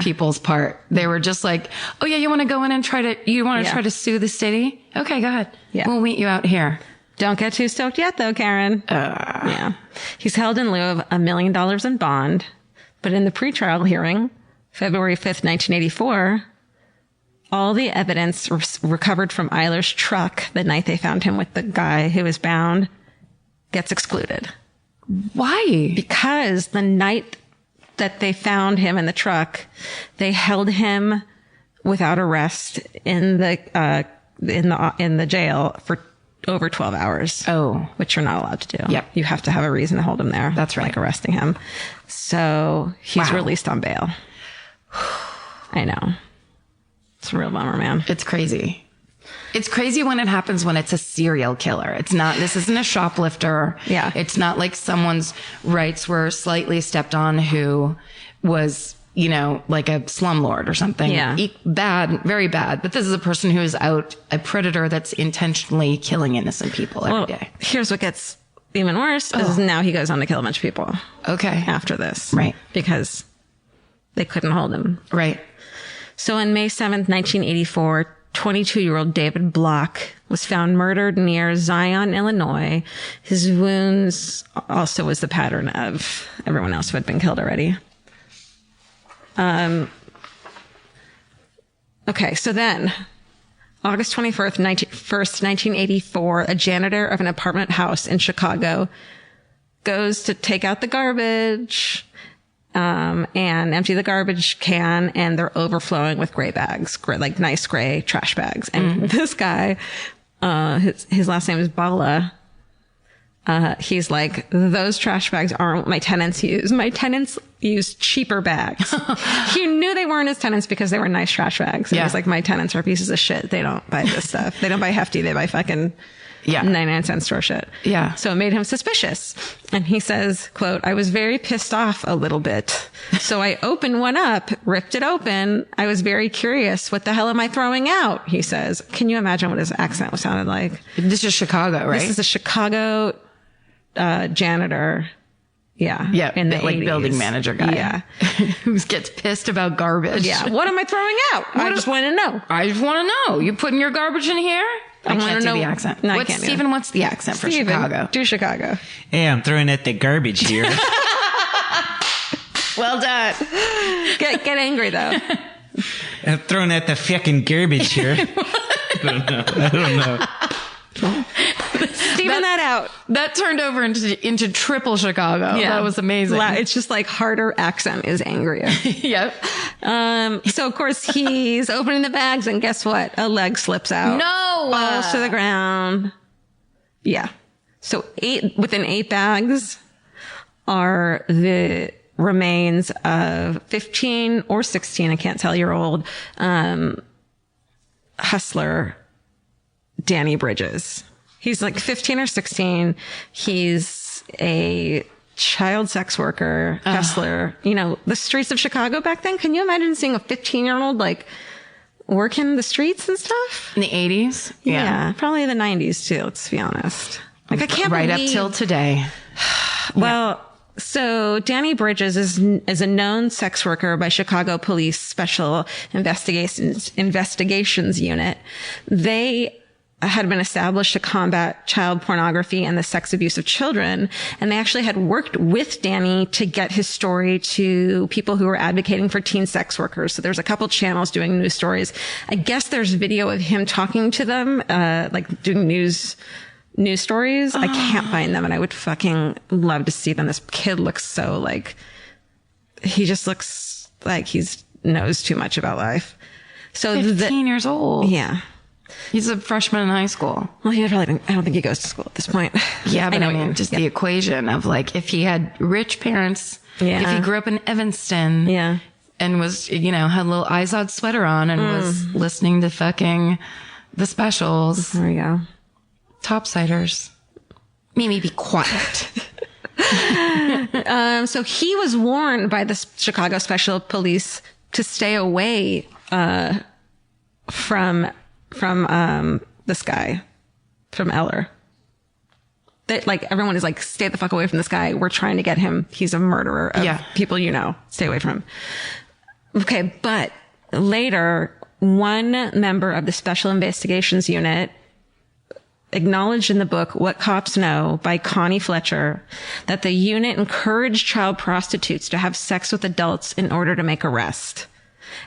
people's part. They were just like, oh yeah, you want to go in and try to sue the city? Okay, go ahead. Yeah. We'll meet you out here. Don't get too stoked yet though, Karen. Yeah. He's held in lieu of $1 million in bond. But in the pretrial hearing, February 5th, 1984, all the evidence recovered from Eyler's truck the night they found him with the guy who was bound gets excluded. Why? Because the night that they found him in the truck, they held him without arrest in the jail for over 12 hours. Oh. Which you're not allowed to do. Yep. You have to have a reason to hold him there. That's right. Like arresting him. So he's released on bail. I know. It's a real bummer, man. It's crazy. It's crazy when it happens when it's a serial killer. This isn't a shoplifter. Yeah. It's not like someone's rights were slightly stepped on who was, like a slumlord or something. Yeah. Bad, very bad. But this is a person who is out, a predator that's intentionally killing innocent people every day. Here's what gets even worse is now he goes on to kill a bunch of people. Okay. After this. Right. Because they couldn't hold him. Right. So on May 7th, 1984, 22-year-old David Block was found murdered near Zion, Illinois. His wounds also was the pattern of everyone else who had been killed already. Okay, so then August 21st, 1984, a janitor of an apartment house in Chicago goes to take out the garbage and empty the garbage can, and they're overflowing with gray bags, like nice gray trash bags. And this guy, his last name is Bala. He's like, those trash bags aren't what my tenants use. My tenants use cheaper bags. He knew they weren't his tenants because they were nice trash bags. And he's like, my tenants are pieces of shit. They don't buy this stuff. They don't buy Hefty. They buy fucking 99-cent store shit. Yeah. So it made him suspicious. And he says, quote, I was very pissed off a little bit. So I opened one up, ripped it open. I was very curious. What the hell am I throwing out? He says. Can you imagine what his accent sounded like? This is Chicago, right? This is a Chicago janitor. Yeah. Yeah. In the like 80s. building manager guy. Yeah. Who gets pissed about garbage. Yeah. What am I throwing out? I just want to know. I just want to know. You putting your garbage in here? I can't do the accent. No, I can't do Stephen, what's the accent for Chicago? Do Chicago. Hey, I'm throwing at the garbage here. Well done. Get angry, though. I'm throwing at the fucking garbage here. I don't know. Steven that out. That turned over into triple Chicago. Yeah. That was amazing. It's just like harder accent is angrier. Yep. So of course he's opening the bags and guess what? A leg slips out. No! Falls to the ground. Yeah. So within 8 bags are the remains of 15 or 16, I can't tell, year old, hustler Danny Bridges. He's like 15 or 16. He's a child sex worker, hustler. You know, the streets of Chicago back then. Can you imagine seeing a 15-year-old like working the streets and stuff? In the 80s? Yeah. Probably the 90s too, let's be honest. Like I can't right believe... up till today. Well, so Danny Bridges is a known sex worker by Chicago Police Special Investigations Unit. They had been established to combat child pornography and the sex abuse of children. And they actually had worked with Danny to get his story to people who were advocating for teen sex workers. So there's a couple channels doing news stories. I guess there's video of him talking to them, like doing news stories. I can't find them and I would fucking love to see them. This kid looks so like, he just looks like he's knows too much about life. So 15 years old. Yeah. He's a freshman in high school. Well, I don't think he goes to school at this point. Yeah, but I mean, just the equation of like, if he had rich parents, if he grew up in Evanston, and was, you know, had a little Izod sweater on and was listening to fucking the specials. There we go. Topsiders. Mimi, be quiet. So he was warned by the Chicago Special Police to stay away from this guy, from Eyler. That like everyone is like, stay the fuck away from this guy. We're trying to get him. He's a murderer of people you know. Stay away from him. Okay, but later, one member of the Special Investigations Unit acknowledged in the book What Cops Know by Connie Fletcher that the unit encouraged child prostitutes to have sex with adults in order to make arrest.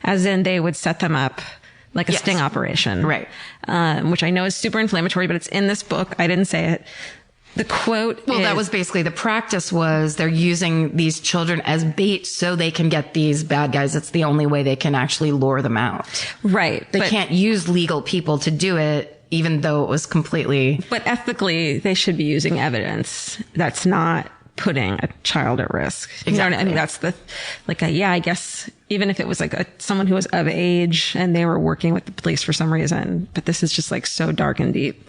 As in they would set them up like a sting operation. Right. Which I know is super inflammatory, but it's in this book. I didn't say it. The quote that was basically the practice was they're using these children as bait so they can get these bad guys. It's the only way they can actually lure them out. Right. They can't use legal people to do it, even though it was completely... But ethically, they should be using evidence that's not putting a child at risk. Exactly. You know what I mean? That's the, like, I guess, even if it was like someone who was of age and they were working with the police for some reason, but this is just like so dark and deep.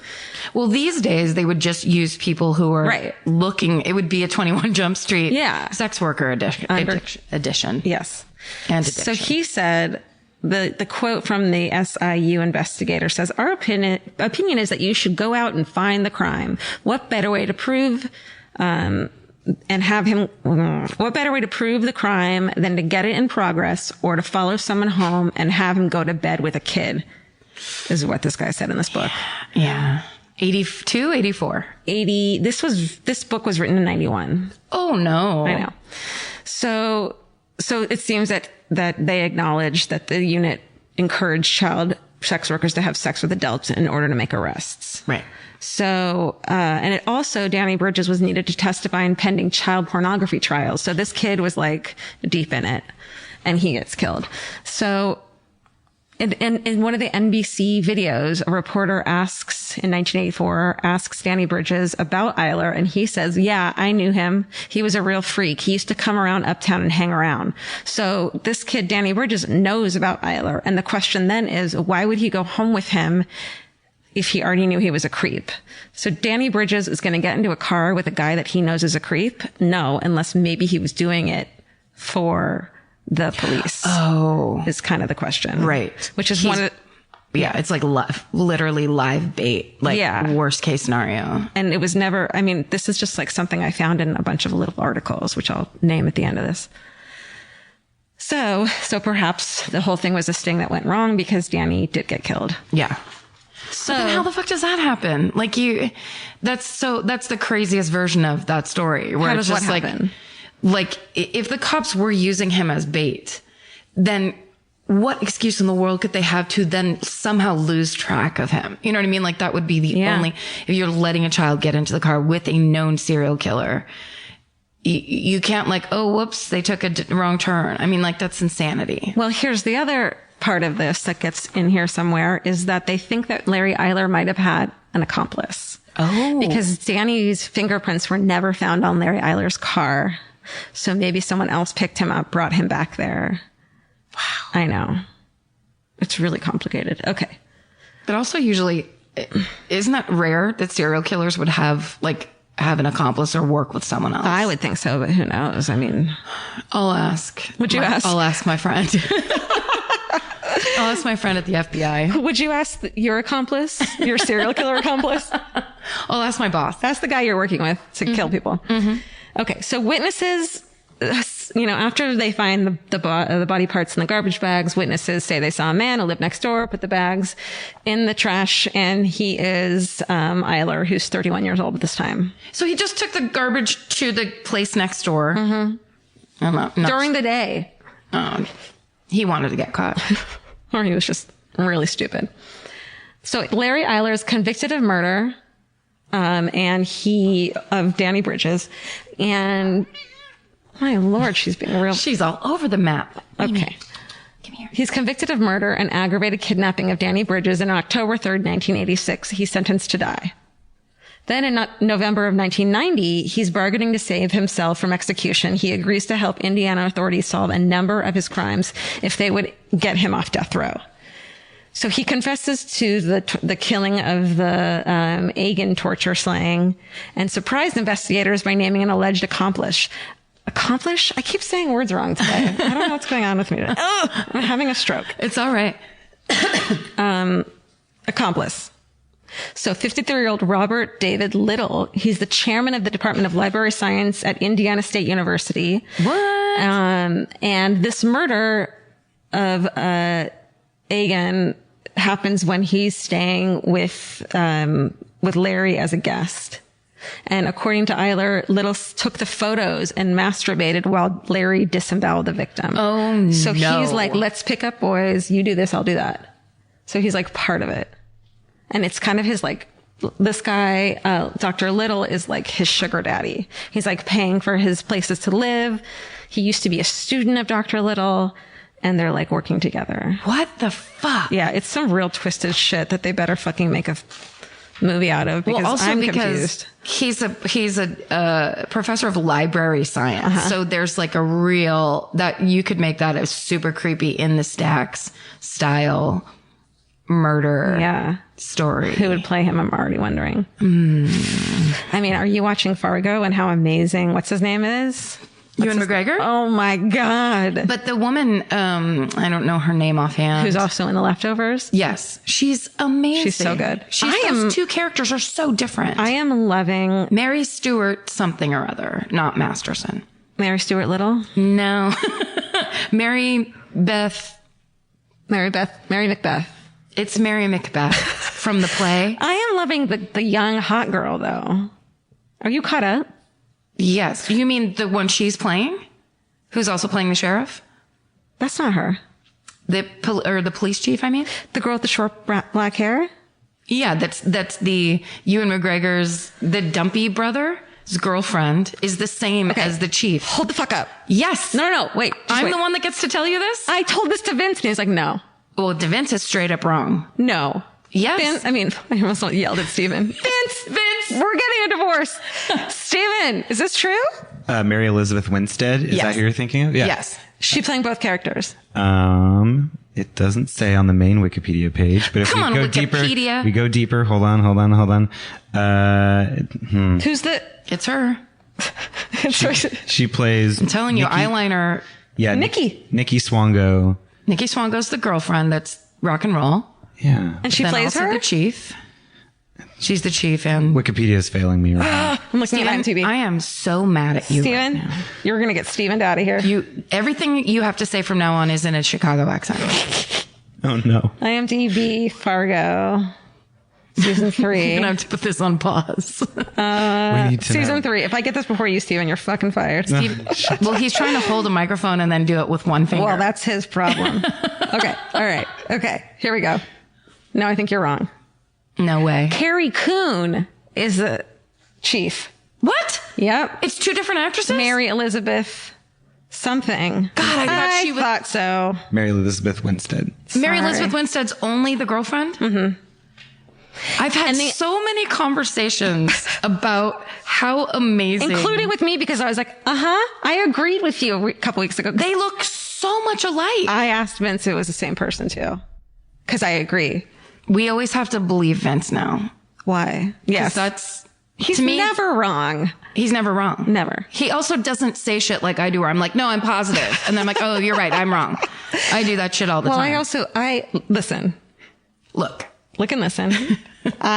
Well, these days they would just use people who were looking, it would be a 21 Jump Street sex worker edition. Yes. And addiction. So he said, the quote from the SIU investigator says, our opinion is that you should go out and find the crime. What better way to prove, what better way to prove the crime than to get it in progress or to follow someone home and have him go to bed with a kid, is what this guy said in this book. Yeah. 82, 84. 80. This book was written in 91. Oh no. I know. So it seems that they acknowledge that the unit encouraged child sex workers to have sex with adults in order to make arrests. Right. So, and it also, Danny Bridges was needed to testify in pending child pornography trials. So this kid was like deep in it and he gets killed. So in one of the NBC videos, a reporter in 1984, asks Danny Bridges about Eyler. And he says, yeah, I knew him. He was a real freak. He used to come around uptown and hang around. So this kid, Danny Bridges, knows about Eyler. And the question then is, why would he go home with him if he already knew he was a creep? So Danny Bridges is going to get into a car with a guy that he knows is a creep? No, unless maybe he was doing it for the police. Oh. Is kind of the question. Right. Which is one of Yeah, it's like literally live bait. Like worst case scenario. And it was never, I mean, this is just like something I found in a bunch of little articles, which I'll name at the end of this. So perhaps the whole thing was a sting that went wrong because Danny did get killed. Yeah. So how the fuck does that happen? Like that's the craziest version of that story where it's just like if the cops were using him as bait, then what excuse in the world could they have to then somehow lose track of him? You know what I mean? Like that would be the only, if you're letting a child get into the car with a known serial killer, you can't like, oh, whoops, they took a wrong turn. I mean, like that's insanity. Well, here's the other part of this that gets in here somewhere is that they think that Larry Eyler might have had an accomplice. Oh. Because Danny's fingerprints were never found on Larry Eyler's car. So maybe someone else picked him up, brought him back there. Wow. I know. It's really complicated. Okay. But also usually, isn't that rare that serial killers would have an accomplice or work with someone else? I would think so, but who knows? I mean, I'll ask. Would you ask? I'll ask my friend. I'll ask my friend at the FBI. Would you ask your accomplice, your serial killer accomplice? I'll ask my boss. Ask the guy you're working with to kill people. Mm-hmm. Okay. So witnesses, after they find the body parts in the garbage bags, witnesses say they saw a man who lived next door, put the bags in the trash, and he is Eyler, who's 31 years old at this time. So he just took the garbage to the place next door. Mm-hmm. During the day. He wanted to get caught. Or he was just really stupid. So Larry Eyler is convicted of murder, of Danny Bridges, and my Lord, she's all over the map. Okay. Come here. He's convicted of murder and aggravated kidnapping of Danny Bridges, and on October 3rd, 1986, he's sentenced to die. Then in November of 1990, he's bargaining to save himself from execution. He agrees to help Indiana authorities solve a number of his crimes if they would get him off death row. So he confesses to the killing of the Egan torture slaying and surprised investigators by naming an alleged accomplice. Accomplish? I keep saying words wrong today. I don't know what's going on with me today. I'm having a stroke. It's all right. Accomplice. So 53-year-old Robert David Little, he's the chairman of the Department of Library Science at Indiana State University. What? And this murder of Egan happens when he's staying with Larry as a guest. And according to Eyler, Little took the photos and masturbated while Larry disemboweled the victim. Oh, no. So he's like, let's pick up boys. You do this, I'll do that. So he's like part of it. And it's kind of his like, this guy, Dr. Little is like his sugar daddy. He's like paying for his places to live. He used to be a student of Dr. Little and they're like working together. What the fuck? Yeah. It's some real twisted shit that they better fucking make a movie out of because I'm confused. He's a professor of library science. So there's like a real, that you could make that a super creepy in the stacks style murder story. Who would play him? I'm already wondering. I mean, are you watching Fargo and how amazing what's his name is? Ewan McGregor? Oh my God. But the woman, I don't know her name offhand. Who's also in The Leftovers? Yes. She's amazing. She's so good. Those two characters are so different. I am loving Mary Stuart something or other, not Masterson. Mary Stuart Little? No. Mary Macbeth. It's Mary Macbeth from the play. I am loving the young hot girl though. Are you caught up? Yes. You mean the one she's playing? Who's also playing the sheriff? That's not her. The police chief, I mean? The girl with the short black hair? Yeah, that's the Ewan McGregor's, the dumpy brother. His girlfriend is the same as the chief. Hold the fuck up. Yes. No, wait. I'm the one that gets to tell you this? I told this to Vince and he's like, no. Well, Vince is straight up wrong. No. Yes. Vince, I almost yelled at Steven. Vince, we're getting a divorce. Steven, is this true? Mary Elizabeth Winstead. Is that who you're thinking of? Yeah. Yes. She playing both characters. It doesn't say on the main Wikipedia page, but if we go deeper, hold on. Who's the? It's her. She plays. I'm telling you, eyeliner. Yeah. Nikki Swango. Nikki Swango's the girlfriend that's rock and roll. Yeah. And she Then plays also her? the chief. She's the chief, and Wikipedia is failing me right now. I'm looking at IMDb. I am so mad at you. Steven, right now. you're going to get Stevened out of here. Everything you have to say from now on is in a Chicago accent. Oh, no. IMDb, Fargo, season 3. You're gonna have to put this on pause. We need to Season know. 3. If I get this before you, Steven, you're fucking fired. Well, he's trying to hold a microphone and then do it with one finger. Well, that's his problem. Okay. All right. Okay. Here we go. No, I think you're wrong. no way. Carrie Coon is the chief. What? Yep. It's two different actresses? Mary Elizabeth something. God, I thought she was... thought so. Mary Elizabeth Winstead. Mary Sorry. Elizabeth Winstead's only the girlfriend? Mm-hmm. I've had so many conversations about how amazing... Including with me, because I was like, I agreed with you a couple weeks ago. They look so much alike. I asked Vince if it was the same person too. Because I agree. We always have to believe Vince now. Why? 'Cause Yes. that's... He's to me, never wrong. He's never wrong. Never. He also doesn't say shit like I do, where I'm like, no, I'm positive. And then I'm like, oh, you're right. I'm wrong. I do that shit all the time. Listen. Look. Look and listen.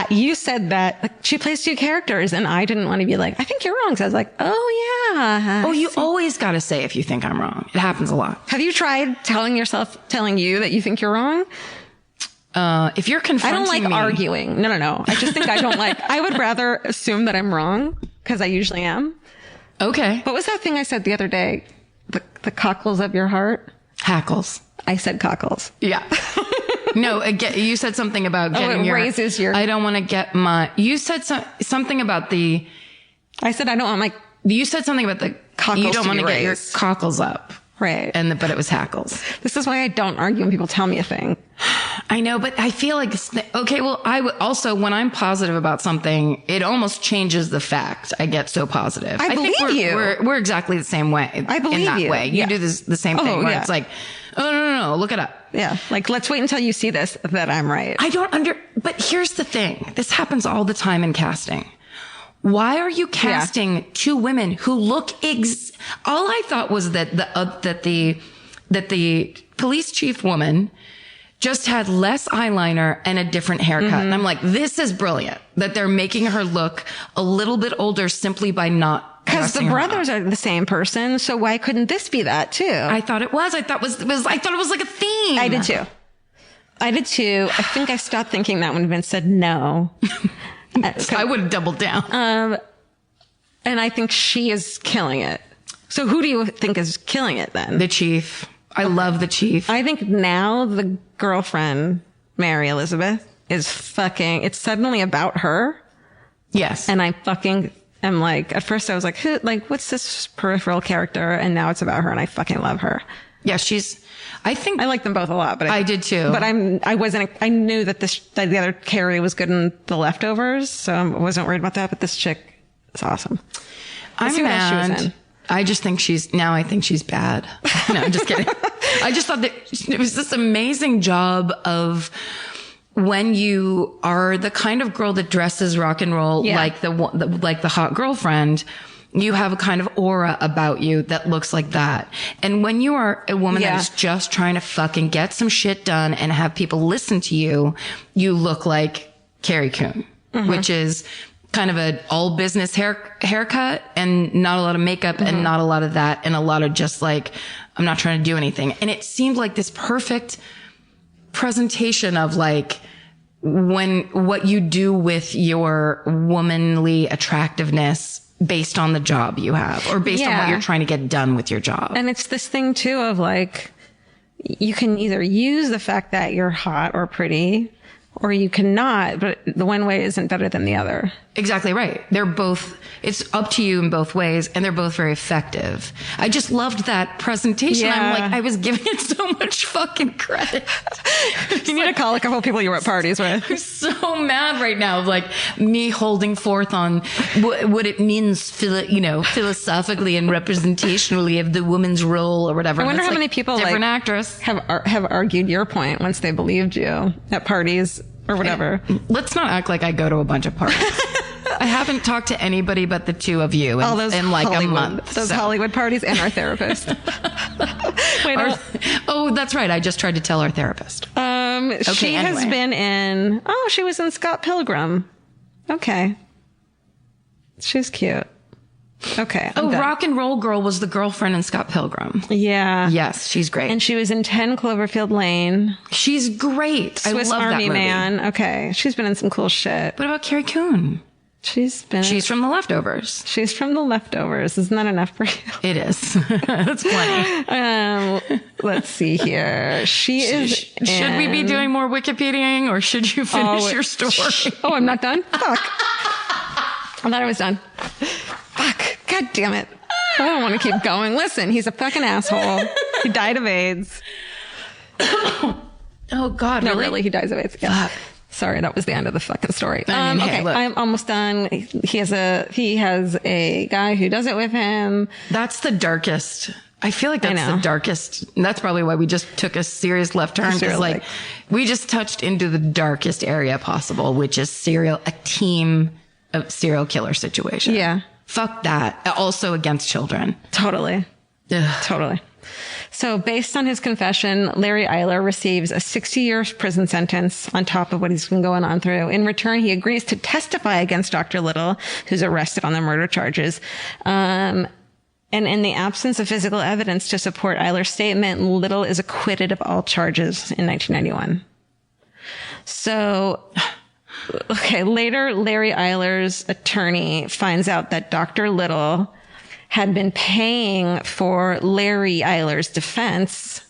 You said that she plays two characters, and I didn't want to be like, I think you're wrong. So I was like, oh yeah. Oh, you always got to say if you think I'm wrong. It happens a lot. Have you tried telling you that you think you're wrong? If you're confronting I don't like me, arguing. No. I just think I don't like, I would rather assume that I'm wrong, because I usually am. Okay. What was that thing I said the other day? The cockles of your heart? Hackles. I said cockles. Yeah. No, again, you said something about getting raises your... I don't want to get my... You said something about the... I said I don't want my... You said something about the... Cockles you don't to want be to get your raised. cockles up. Right. But it was hackles. This is why I don't argue when people tell me a thing. I know, but I feel like... Okay, well, I would also, when I'm positive about something, it almost changes the fact I get so positive. I believe think you. We're exactly the same way. I believe in that you. way. You Yeah. do the same thing where it's like, oh, no, look it up. Yeah. Like, let's wait until you see this, that I'm right. I don't but here's the thing. This happens all the time in casting. Why are you casting two women who look all I thought was that the police chief woman just had less eyeliner and a different haircut. Mm-hmm. And I'm like, this is brilliant that they're making her look a little bit older simply by not Because the dressing her brothers up. are the same person, so why couldn't this be that too? I thought it was. I thought it was like a theme. I did too. I think I stopped thinking that when Vince said no. I would have doubled down. And I think she is killing it. So who do you think is killing it then? The chief. I love the chief. I think now the girlfriend, Mary Elizabeth, is it's suddenly about her. Yes. And I fucking am like, at first I was like, what's this peripheral character? And now it's about her, and I fucking love her. Yeah, I like them both a lot, but I did too. But I knew that that the other Carrie was good in The Leftovers, so I wasn't worried about that. But this chick is awesome. I'm see what else she was mad. in. I think she's bad. No, I'm just kidding. I just thought that it was this amazing job of when you are the kind of girl that dresses rock and roll, like the hot girlfriend, you have a kind of aura about you that looks like that. And when you are a woman that is just trying to fucking get some shit done and have people listen to you, you look like Carrie Coon, which is kind of an all business haircut and not a lot of makeup and not a lot of that and a lot of just like, I'm not trying to do anything. And it seemed like this perfect presentation of like what you do with your womanly attractiveness based on the job you have or based on what you're trying to get done with your job. And it's this thing too of like, you can either use the fact that you're hot or pretty, or you cannot, but the one way isn't better than the other. Exactly right. They're both, it's up to you in both ways, and they're both very effective. I just loved that presentation. Yeah. I'm like, I was giving it so much fucking credit. You need to call a couple of people you were at parties with. I'm so mad right now of like me holding forth on what it means, philosophically and representationally of the woman's role or whatever. I wonder It's how like many people different actress have argued your point once they believed you at parties or whatever. Let's not act like I go to a bunch of parties. I haven't talked to anybody but the two of you in like a month. Those so. Hollywood parties and our therapist. Wait, Oh, that's right. I just tried to tell our therapist. She has been in. Oh, she was in Scott Pilgrim. Okay, she's cute. Okay. Rock and Roll Girl was the girlfriend in Scott Pilgrim. Yeah. Yes, she's great. And she was in 10 Cloverfield Lane. She's great. Swiss I love Army that movie. Man. Okay. She's been in some cool shit. What about Carrie Coon? She's from The Leftovers. She's from The Leftovers. Isn't that enough for you? It is. That's plenty. Let's see here. Should we be doing more Wikipediaing, or should you finish your story? Oh, I'm not done? Fuck. I thought I was done. Fuck. God damn it. I don't want to keep going. Listen, he's a fucking asshole. He died of AIDS. Oh, God. No, really, he dies of AIDS. Yeah. Fuck. Sorry, that was the end of the fucking story. I mean, hey, okay, look. I'm almost done. He has a guy who does it with him. That's the darkest. I feel like that's the darkest. And that's probably why we just took a serious left turn. Because like we just touched into the darkest area possible, which is a team of serial killer situation. Yeah. Fuck that. Also against children. Totally. Ugh. Totally. So based on his confession, Larry Eyler receives a 60-year prison sentence on top of what he's been going on through. In return, he agrees to testify against Dr. Little, who's arrested on the murder charges. And in the absence of physical evidence to support Eyler's statement, Little is acquitted of all charges in 1991. So, okay, later, Larry Eyler's attorney finds out that Dr. Little had been paying for Larry Eyler's defense.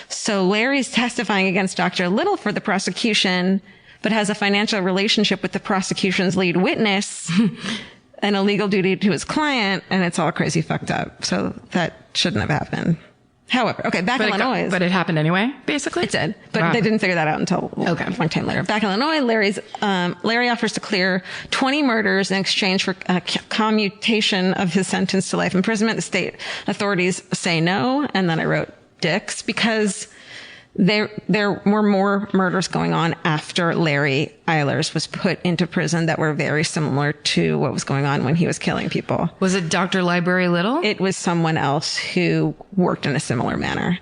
So Larry's testifying against Dr. Little for the prosecution, but has a financial relationship with the prosecution's lead witness and a legal duty to his client, and it's all crazy fucked up. So that shouldn't have happened. However, okay, back in Illinois. But it happened anyway, basically? It did. But they didn't figure that out until a long time later. Back in Illinois, Larry offers to clear 20 murders in exchange for commutation of his sentence to life imprisonment. The state authorities say no. And then I wrote dicks because there were more murders going on after Larry Eyler's was put into prison that were very similar to what was going on when he was killing people. Was it Dr. Library Little? It was someone else who worked in a similar manner.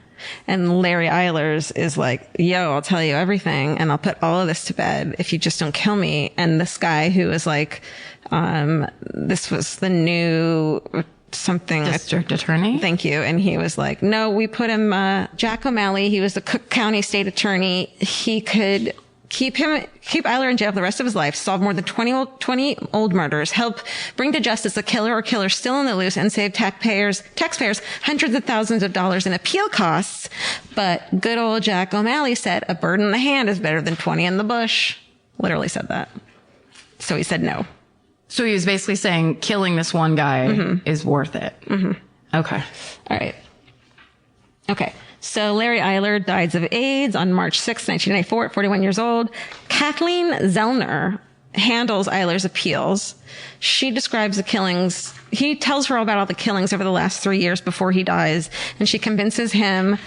And Larry Eyler's is like, yo, I'll tell you everything and I'll put all of this to bed if you just don't kill me. And this guy who was like, this was the new something district attorney. Thank you. And he was like, no, we put him, Jack O'Malley. He was the Cook County state attorney. He could keep Eyler in jail for the rest of his life, solve more than 20 old murders, help bring to justice a killer or killers still on the loose, and save taxpayers hundreds of thousands of dollars in appeal costs. But good old Jack O'Malley said, a bird in the hand is better than 20 in the bush. Literally said that. So he said no. So he was basically saying killing this one guy is worth it. Mm-hmm. Okay. All right. Okay. So Larry Eyler dies of AIDS on March 6, 1994 at 41 years old. Kathleen Zellner handles Eyler's appeals. She describes the killings. He tells her all about all the killings over the last 3 years before he dies. And she convinces him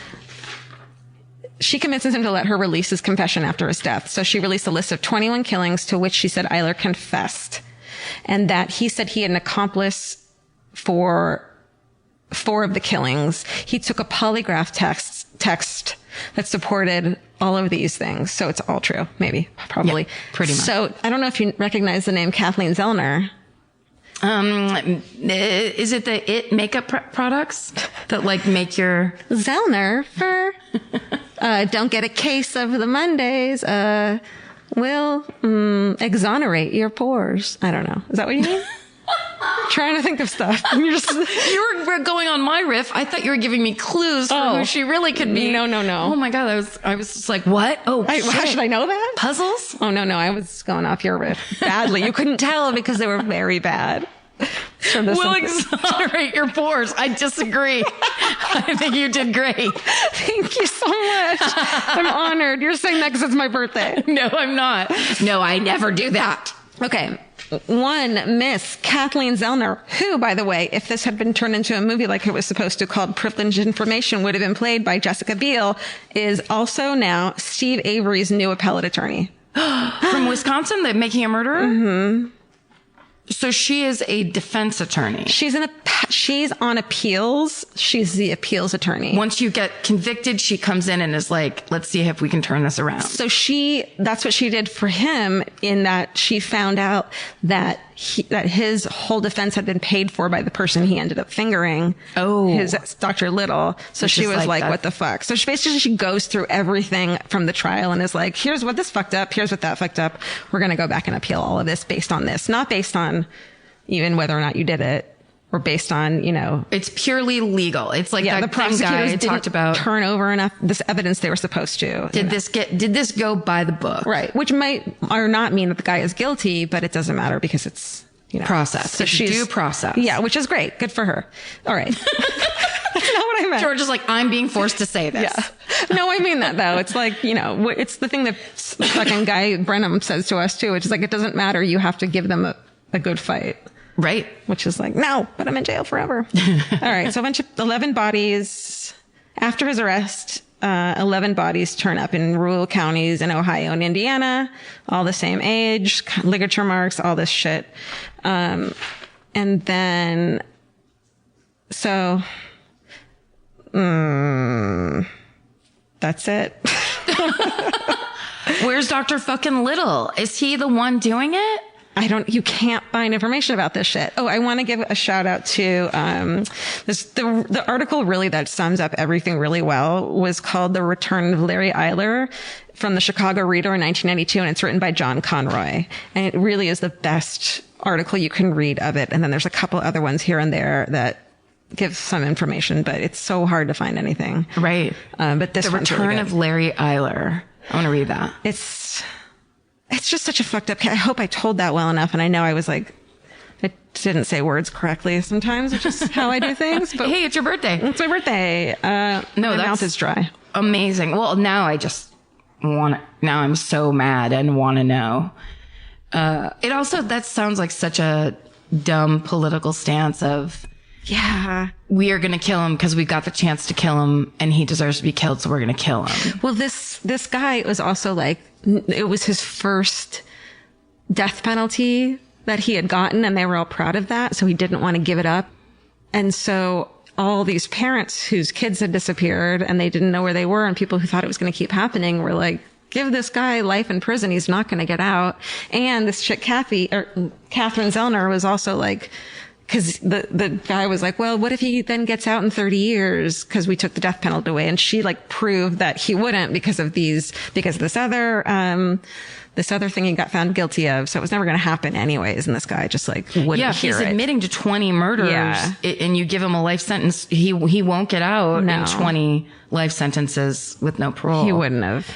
to let her release his confession after his death. So she released a list of 21 killings to which she said Eyler confessed. And that he said he had an accomplice for 4 of the killings. He took a polygraph text that supported all of these things. So it's all true. Maybe. Probably. Yeah, pretty much. So I don't know if you recognize the name Kathleen Zellner. Is it the It makeup products that like make your Zellner for don't get a case of the Mondays. Will exonerate your pores. I don't know. Is that what you mean? Trying to think of stuff. You were going on my riff. I thought you were giving me clues for who she really could be. No. Oh my God. I was just like, what? Oh, how should I know that? Puzzles? Oh, no. I was going off your riff badly. You couldn't tell because they were very bad. Will exonerate your pores. I disagree. I think you did great. Thank you so much. I'm honored. You're saying that because it's my birthday. No, I'm not. No, I never do that. Okay. One, Miss Kathleen Zellner, who, by the way, if this had been turned into a movie like it was supposed to, called Privileged Information, would have been played by Jessica Biel, is also now Steve Avery's new appellate attorney. From Wisconsin, the Making a Murderer? Mm-hmm. So she is a defense attorney. She's on appeals. She's the appeals attorney. Once you get convicted, she comes in and is like, let's see if we can turn this around. So that's what she did for him, in that she found out that his whole defense had been paid for by the person he ended up fingering. Oh. His Dr. Little. So she was like, what the fuck? So she goes through everything from the trial and is like, here's what this fucked up. Here's what that fucked up. We're going to go back and appeal all of this based on this. Not based on even whether or not you did it, or based on, it's purely legal. It's like the prosecutors didn't talked about, turn over enough this evidence they were supposed to. Did this go by the book? Right. Which might or not mean that the guy is guilty, but it doesn't matter because it's, process. So she's due process. Yeah, which is great. Good for her. All right. That's not what I meant. George is like, I'm being forced to say this. Yeah. No, I mean that though. It's like, it's the thing that fucking Guy Brenham says to us too, which is like, it doesn't matter. You have to give them a good fight. Right. Which is like, no, but I'm in jail forever. All right. So 11 bodies after his arrest. 11 bodies turn up in rural counties in Ohio and Indiana, all the same age, ligature marks, all this shit. And then, so, that's it. Where's Dr. fucking Little? Is he the one doing it? You can't find information about this shit. Oh, I want to give a shout out to, the article really that sums up everything really well was called The Return of Larry Eyler from the Chicago Reader in 1992. And it's written by John Conroy. And it really is the best article you can read of it. And then there's a couple other ones here and there that give some information, but it's so hard to find anything. Right. But this The Return really of Larry Eyler. I want to read that. It's just such a fucked up. I hope I told that well enough. And I know I was like, I didn't say words correctly sometimes, which is how I do things. But hey, it's your birthday. It's my birthday. My mouth is dry. Amazing. Well, now I just now I'm so mad and want to know. It also, that sounds like such a dumb political stance of, yeah, we are going to kill him because we got the chance to kill him and he deserves to be killed. So we're going to kill him. Well, this guy was also like, it was his first death penalty that he had gotten, and they were all proud of that. So he didn't want to give it up. And so all these parents whose kids had disappeared and they didn't know where they were, and people who thought it was going to keep happening were like, give this guy life in prison. He's not going to get out. And this chick, Catherine Zellner, was also like, because the guy was like, well, what if he then gets out in 30 years? Because we took the death penalty away. And she like proved that he wouldn't because of this other thing he got found guilty of. So it was never going to happen anyways. And this guy just like wouldn't hear it. He's admitting to 20 murders. Yeah. And you give him a life sentence. He won't get out in 20 life sentences with no parole. He wouldn't have.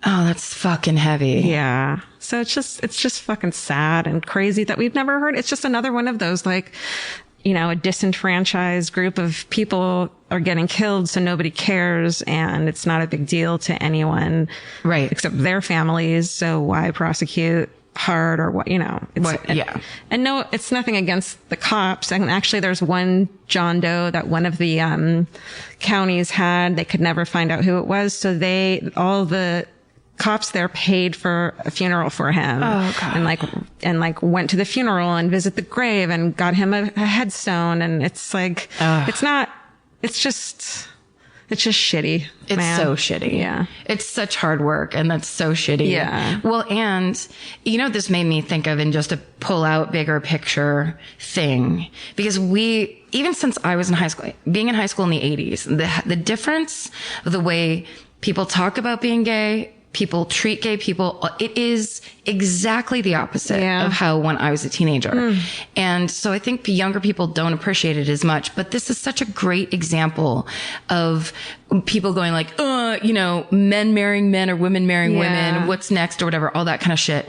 Oh, that's fucking heavy. Yeah. So it's just fucking sad and crazy that we've never heard. It's just another one of those, like, a disenfranchised group of people are getting killed, so nobody cares, and it's not a big deal to anyone. Right. Except their families. So why prosecute hard or what, yeah. And no, it's nothing against the cops. And actually there's one John Doe that one of the, counties had. They could never find out who it was. So all the cops there paid for a funeral for him. Oh, God. And went to the funeral and visit the grave and got him a headstone. And it's like, it's just shitty. It's so shitty. Yeah. It's such hard work, and that's so shitty. Yeah. Well, and this made me think of, in just a pull out bigger picture thing, because even since I was in high school, being in high school in the 80s, the difference of the way people talk about being gay, people treat gay people, it is exactly the opposite of how when I was a teenager. And so I think younger people don't appreciate it as much, but this is such a great example of people going like, men marrying men or women marrying women, what's next or whatever, all that kind of shit.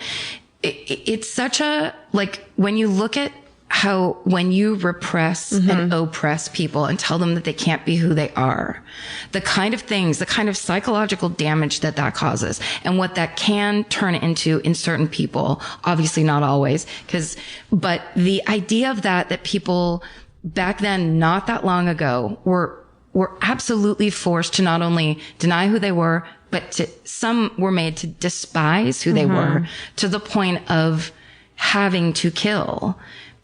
It's such a, like, when you look at how when you repress and oppress people and tell them that they can't be who they are, the kind of things, the kind of psychological damage that causes and what that can turn into in certain people, obviously not always, but the idea of that people back then, not that long ago, were absolutely forced to not only deny who they were, but some were made to despise who they were, to the point of having to kill.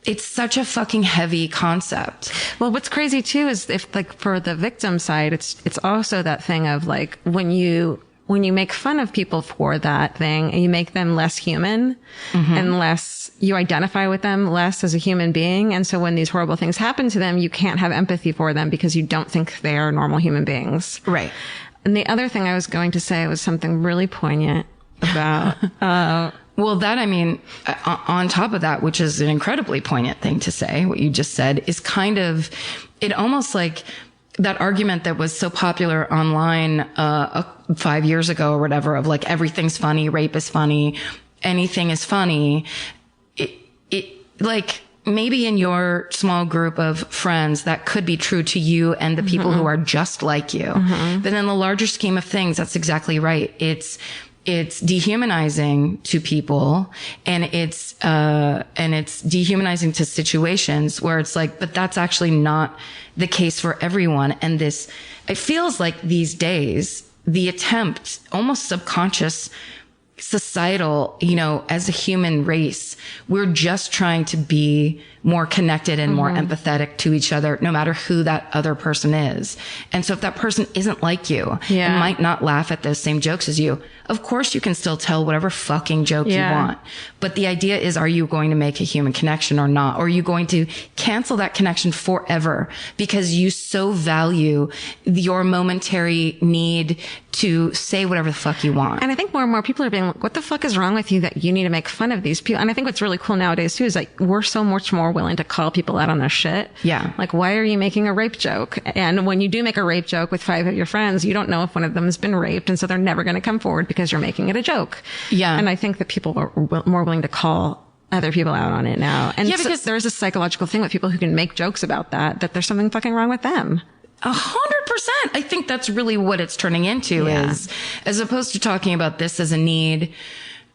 it's such a fucking heavy concept. Well, what's crazy too is if like for the victim side, it's also that thing of like when you make fun of people for that thing and you make them less human and less, you identify with them less as a human being. And so when these horrible things happen to them, you can't have empathy for them because you don't think they are normal human beings. Right. And the other thing I was going to say was something really poignant about, well, that, I mean, on top of that, which is an incredibly poignant thing to say, what you just said is kind of, it almost like that argument that was so popular online 5 years ago or whatever of like everything's funny, rape is funny, anything is funny. It like maybe in your small group of friends that could be true to you and the people who are just like you. But in the larger scheme of things, that's exactly right. It's dehumanizing to people and it's dehumanizing to situations where it's like, but that's actually not the case for everyone. And it feels like these days, the attempt, almost subconscious, societal, as a human race, we're just trying to be more connected and more empathetic to each other, no matter who that other person is. And so if that person isn't like you and might not laugh at those same jokes as you, of course you can still tell whatever fucking joke you want. But the idea is, are you going to make a human connection or not? Or are you going to cancel that connection forever because you so value your momentary need to say whatever the fuck you want? and I think more and more people are being like, what the fuck is wrong with you that you need to make fun of these people? And I think what's really cool nowadays too is like, we're so much more willing to call people out on their shit. Yeah. Like, why are you making a rape joke? And when you do make a rape joke with 5 of your friends, you don't know if one of them has been raped. And so they're never going to come forward because you're making it a joke. Yeah. And I think that people are more willing to call other people out on it now. And because there's a psychological thing with people who can make jokes about that there's something fucking wrong with them. 100%. I think that's really what it's turning into is, as opposed to talking about this as a need,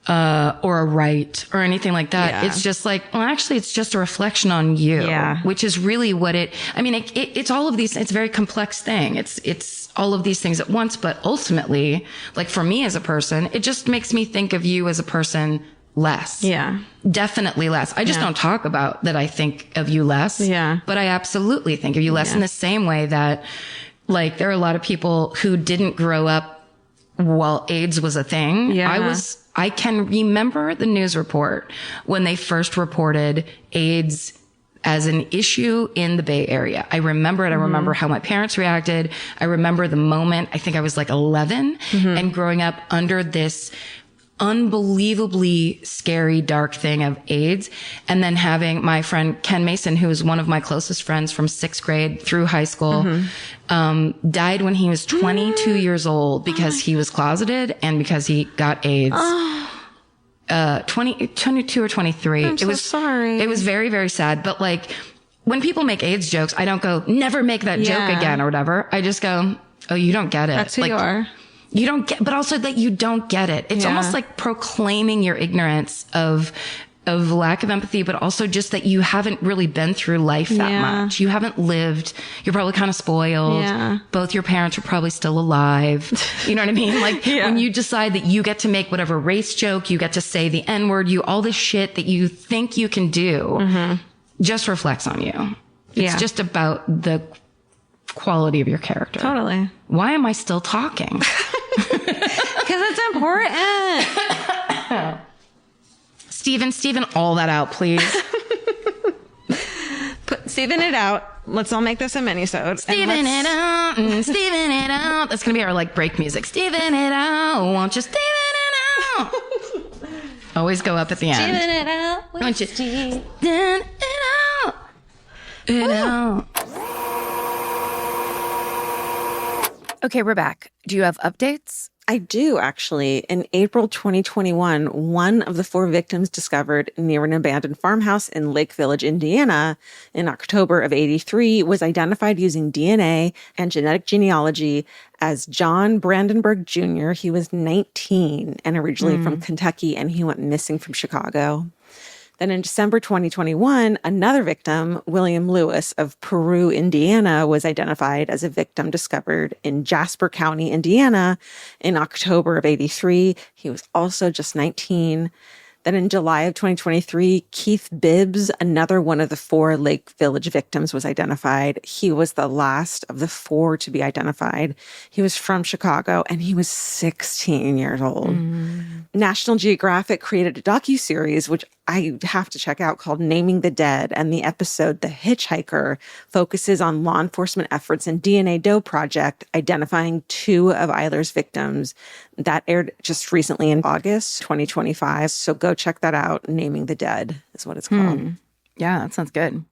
or a right or anything like that. It's just like, well, actually it's just a reflection on you, which is really what it's all of these, it's a very complex thing. It's all of these things at once, but ultimately, like for me as a person, it just makes me think of you as a person less. Yeah. Definitely less. I just don't talk about that I think of you less. Yeah. But I absolutely think of you less in the same way that like there are a lot of people who didn't grow up while AIDS was a thing. Yeah. I can remember the news report when they first reported AIDS as an issue in the Bay Area. I remember it. I remember how my parents reacted. I remember the moment. I think I was like 11 and growing up under this unbelievably scary, dark thing of AIDS. And then having my friend Ken Mason, who was one of my closest friends from 6th grade through high school, died when he was 22 years old because he was closeted and because he got AIDS. 22 or 23. I'm so sorry. It was very, very sad. But like when people make AIDS jokes, I don't go, never make that joke again or whatever. I just go, oh, you don't get it. That's who like, you are. You don't get, but also that you don't get it. It's almost like proclaiming your ignorance of lack of empathy, but also just that you haven't really been through life that much. You haven't lived. You're probably kind of spoiled. Yeah. Both your parents are probably still alive. You know what I mean? Like when you decide that you get to make whatever race joke, you get to say the N-word, all this shit that you think you can do just reflects on you. It's just about the quality of your character. Totally. Why am I still talking? Because it's important. Steven, all that out, please. Steven it out. Let's all make this a mini-sode. Steven it out. Steven it out. That's going to be our like break music. Steven it out. Won't you Steven it out? Always go up at the end. Steven it out. Won't you Steven it out? It out. Okay, we're back. Do you have updates? I do, actually. In April 2021, one of the 4 victims discovered near an abandoned farmhouse in Lake Village, Indiana, in October of '83 was identified using DNA and genetic genealogy as John Brandenburg Jr. He was 19 and originally from Kentucky, and he went missing from Chicago. Then in December 2021, another victim, William Lewis of Peru, Indiana, was identified as a victim discovered in Jasper County, Indiana in October of '83. He was also just 19. that in July of 2023, Keith Bibbs, another one of the 4 Lake Village victims, was identified. He was the last of the 4 to be identified. He was from Chicago, and he was 16 years old. National Geographic created a docuseries, which I have to check out, called Naming the Dead, and the episode The Hitchhiker focuses on law enforcement efforts and DNA Doe Project identifying 2 of Eyler's victims. That aired just recently in August 2025. So go check that out. Naming the Dead is what it's called. Yeah, that sounds good.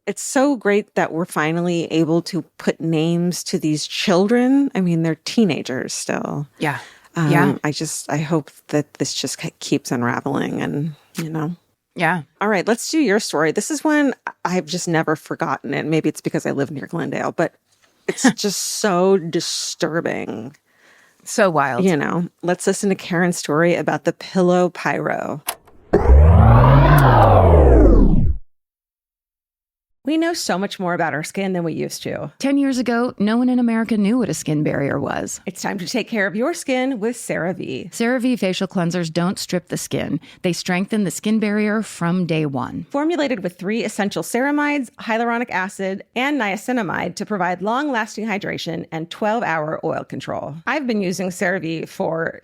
It's so great that we're finally able to put names to these children. I mean, they're teenagers still. Yeah. I hope that this just keeps unraveling and, Yeah. All right, let's do your story. This is one I've just never forgotten it. Maybe it's because I live near Glendale, but it's just so disturbing. So wild. Let's listen to Karen's story about the Pillow Pyro. We know so much more about our skin than we used to. 10 years ago, no one in America knew what a skin barrier was. It's time to take care of your skin with CeraVe. CeraVe facial cleansers don't strip the skin. They strengthen the skin barrier from day one. Formulated with 3 essential ceramides, hyaluronic acid, and niacinamide to provide long-lasting hydration and 12-hour oil control. I've been using CeraVe for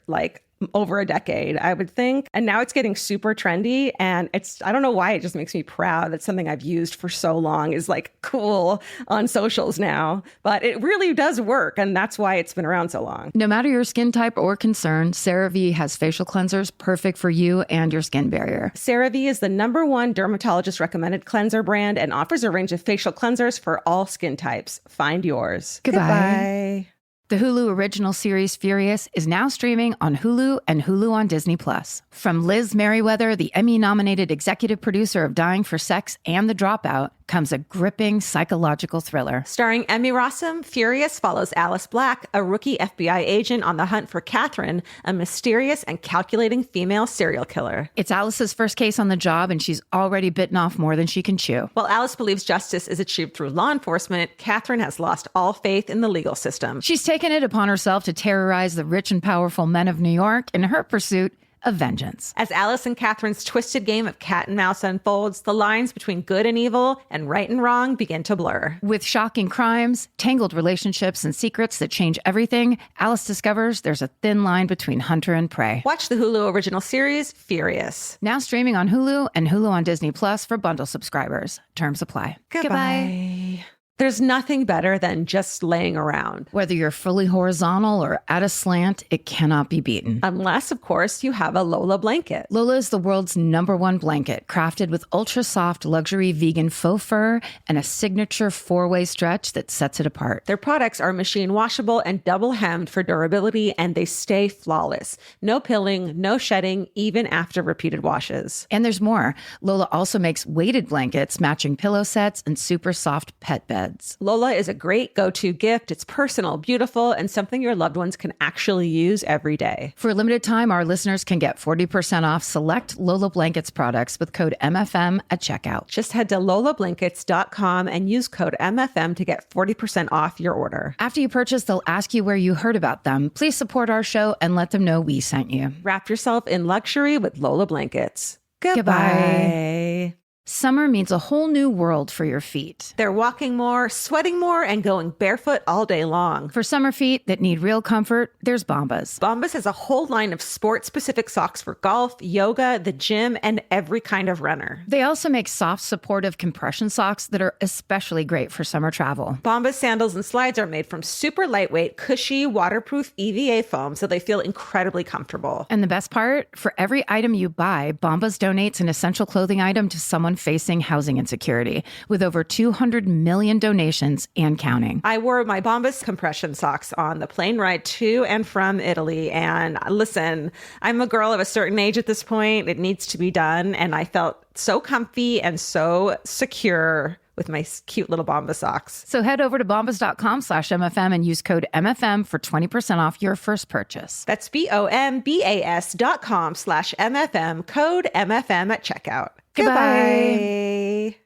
over a decade, I would think. And now it's getting super trendy. And I don't know why, it just makes me proud that something I've used for so long is cool on socials now. But it really does work. And that's why it's been around so long. No matter your skin type or concern, CeraVe has facial cleansers perfect for you and your skin barrier. CeraVe is the #1 dermatologist recommended cleanser brand and offers a range of facial cleansers for all skin types. Find yours. Goodbye. The Hulu original series Furious is now streaming on Hulu and Hulu on Disney Plus. From Liz Merriweather, the Emmy-nominated executive producer of Dying for Sex and The Dropout, comes a gripping psychological thriller. Starring Emmy Rossum, Furious follows Alice Black, a rookie FBI agent on the hunt for Catherine, a mysterious and calculating female serial killer. It's Alice's first case on the job, and she's already bitten off more than she can chew. While Alice believes justice is achieved through law enforcement, Catherine has lost all faith in the legal system. She's taken it upon herself to terrorize the rich and powerful men of New York in her pursuit of vengeance. As Alice and Catherine's twisted game of cat and mouse unfolds, the lines between good and evil and right and wrong begin to blur. With shocking crimes, tangled relationships, and secrets that change everything, Alice discovers there's a thin line between hunter and prey. Watch the Hulu original series, Furious. Now streaming on Hulu and Hulu on Disney Plus for bundle subscribers. Terms apply. Goodbye. There's nothing better than just laying around. Whether you're fully horizontal or at a slant, it cannot be beaten. Unless, of course, you have a Lola blanket. Lola is the world's #1 blanket, crafted with ultra-soft luxury vegan faux fur and a signature 4-way stretch that sets it apart. Their products are machine washable and double hemmed for durability, and they stay flawless. No pilling, no shedding, even after repeated washes. And there's more. Lola also makes weighted blankets, matching pillow sets, and super soft pet beds. Lola is a great go-to gift. It's personal, beautiful, and something your loved ones can actually use every day. For a limited time, our listeners can get 40% off select Lola Blankets products with code MFM at checkout. Just head to lolablankets.com and use code MFM to get 40% off your order. After you purchase, they'll ask you where you heard about them. Please support our show and let them know we sent you. Wrap yourself in luxury with Lola Blankets. Goodbye. Summer means a whole new world for your feet. They're walking more, sweating more, and going barefoot all day long. For summer feet that need real comfort, there's Bombas. Bombas has a whole line of sport-specific socks for golf, yoga, the gym, and every kind of runner. They also make soft, supportive compression socks that are especially great for summer travel. Bombas sandals and slides are made from super lightweight, cushy, waterproof EVA foam, so they feel incredibly comfortable. And the best part? For every item you buy, Bombas donates an essential clothing item to someone facing housing insecurity, with over 200 million donations and counting. I wore my Bombas compression socks on the plane ride to and from Italy. And listen, I'm a girl of a certain age at this point. It needs to be done. And I felt so comfy and so secure with my cute little Bombas socks. So head over to bombas.com/MFM and use code MFM for 20% off your first purchase. That's BOMBAS.com/MFM, code MFM at checkout. Goodbye.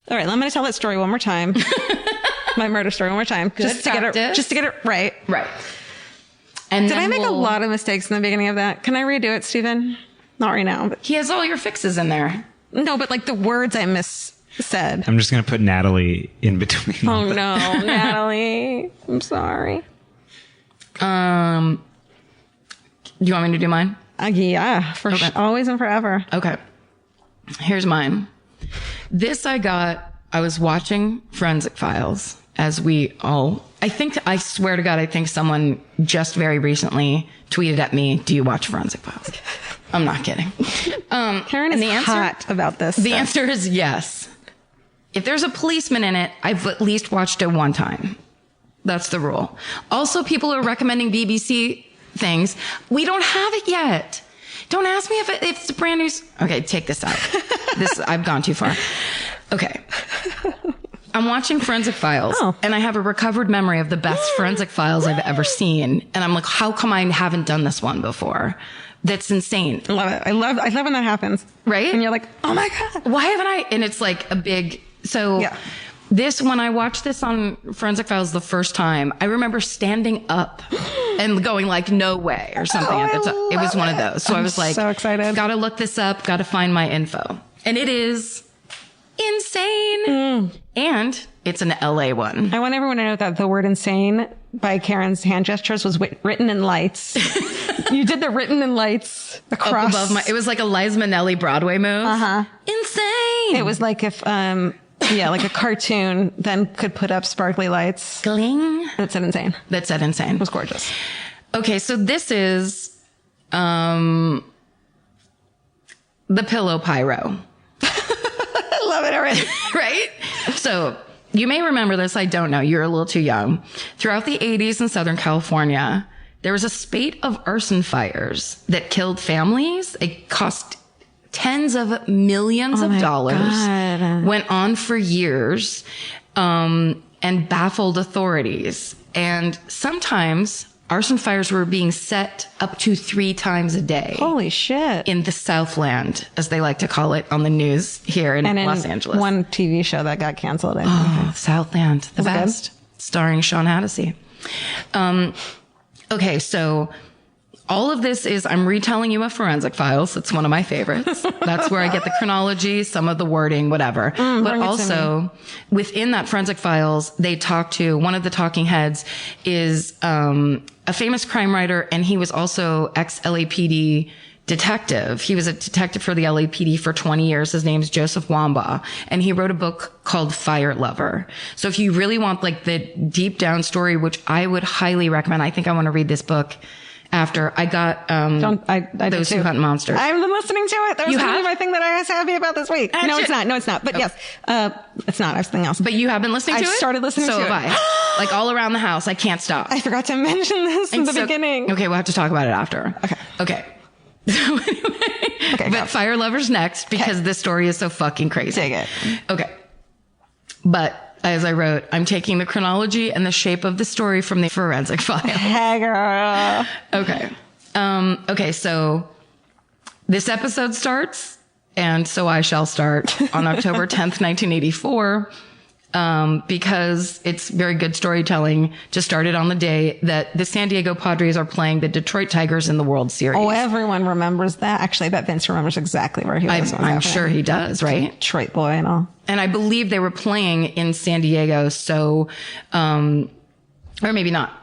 All right, I'm going to tell that story one more time. My murder story one more time. Just to get it right. Right. And did I make a lot of mistakes in the beginning of that? Can I redo it, Stephen? Not right now. But He has all your fixes in there. no, but like the words I missaid. I'm just going to put Natalie in between. Oh no, Natalie. I'm sorry. Do you want me to do mine? Yeah, always and forever. Okay. Here's mine. This I was watching Forensic Files, as we all, I swear to God, I think someone just very recently tweeted at me, do you watch Forensic Files? I'm not kidding. Karen is hot about this. The answer is yes. If there's a policeman in it, I've at least watched it one time. That's the rule. Also, people are recommending BBC things. We don't have it yet. Don't ask me if it's brand new. Okay, take this out. I've gone too far. Okay. I'm watching Forensic Files, and I have a recovered memory of the best Forensic Files I've ever seen. And I'm like, how come I haven't done this one before? That's insane. I love it. I love when that happens. Right? And you're like, oh my God. Why haven't I? And it's like a big, when I watched this on Forensic Files the first time, I remember standing up and going like, no way or something. It was one of those. So I was like, so excited. Gotta look this up. Gotta find my info. And it is insane. And it's an LA one. I want everyone to know that the word insane by Karen's hand gestures was written in lights. You did the written in lights across. Up above it was like a Liza Minnelli Broadway move. Insane. It was like if, like a cartoon then could put up sparkly lights. Gling. That said insane. It was gorgeous. Okay, so this is the Pillow Pyro. I love it already. Right? So you may remember this. I don't know. You're a little too young. Throughout the 80s in Southern California, there was a spate of arson fires that killed families. It cost tens of millions of dollars. God. Went on for years, and baffled authorities. And sometimes arson fires were being set up to 3 times a day. Holy shit. In the Southland, as they like to call it on the news here in Los Angeles. One TV show that got canceled. Southland. The best. Starring Sean Hannity. Okay, so all of this is, I'm retelling you a Forensic Files. It's one of my favorites. That's where I get the chronology, some of the wording, whatever. But also within that Forensic Files, they talk to, one of the talking heads is a famous crime writer, and he was also ex-LAPD detective. He was a detective for the LAPD for 20 years. His name's Joseph Wamba, and he wrote a book called Fire Lover. So if you really want like the deep down story, which I would highly recommend, I think I want to read this book after I got Those Who Hunt Monsters. I've been listening to it. That was really my thing that I was happy about this week. No, it's not. But yes, it's not. I was something else. But you have been listening to it? I started listening to it. So have I. Like all around the house. I can't stop. I forgot to mention this in the beginning. Okay, we'll have to talk about it after. Okay. So anyway, but Fire Lover's next because this story is so fucking crazy. Dig it. Okay. But as I wrote, I'm taking the chronology and the shape of the story from the Forensic Files. Hey, girl. Okay. Okay, so this episode starts, and so I shall start on October 10th, 1984. Because it's very good storytelling to start it on the day that the San Diego Padres are playing the Detroit Tigers in the World Series. Oh, everyone remembers that. Actually, I bet Vince remembers exactly where he was. I'm sure he does, right? Detroit boy and all. And I believe they were playing in San Diego, so, or maybe not.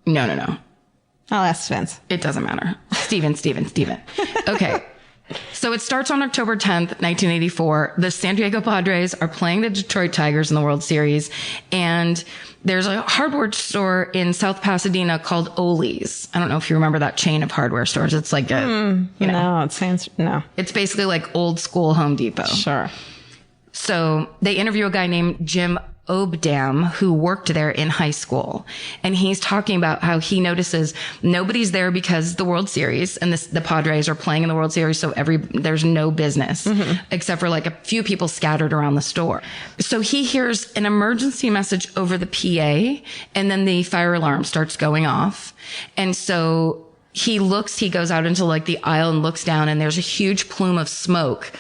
No. I'll ask Vince. It doesn't matter. Steven. Okay. So it starts on October 10th, 1984. The San Diego Padres are playing the Detroit Tigers in the World Series. And there's a hardware store in South Pasadena called Ole's. I don't know if you remember that chain of hardware stores. It's like no. It's basically like old school Home Depot. Sure. So they interview a guy named Jim Obdam who worked there in high school. And he's talking about how he notices nobody's there because the World Series and the Padres are playing in the World Series. So there's no business except for like a few people scattered around the store. So he hears an emergency message over the PA, and then the fire alarm starts going off. And so he goes out into like the aisle and looks down, and there's a huge plume of smoke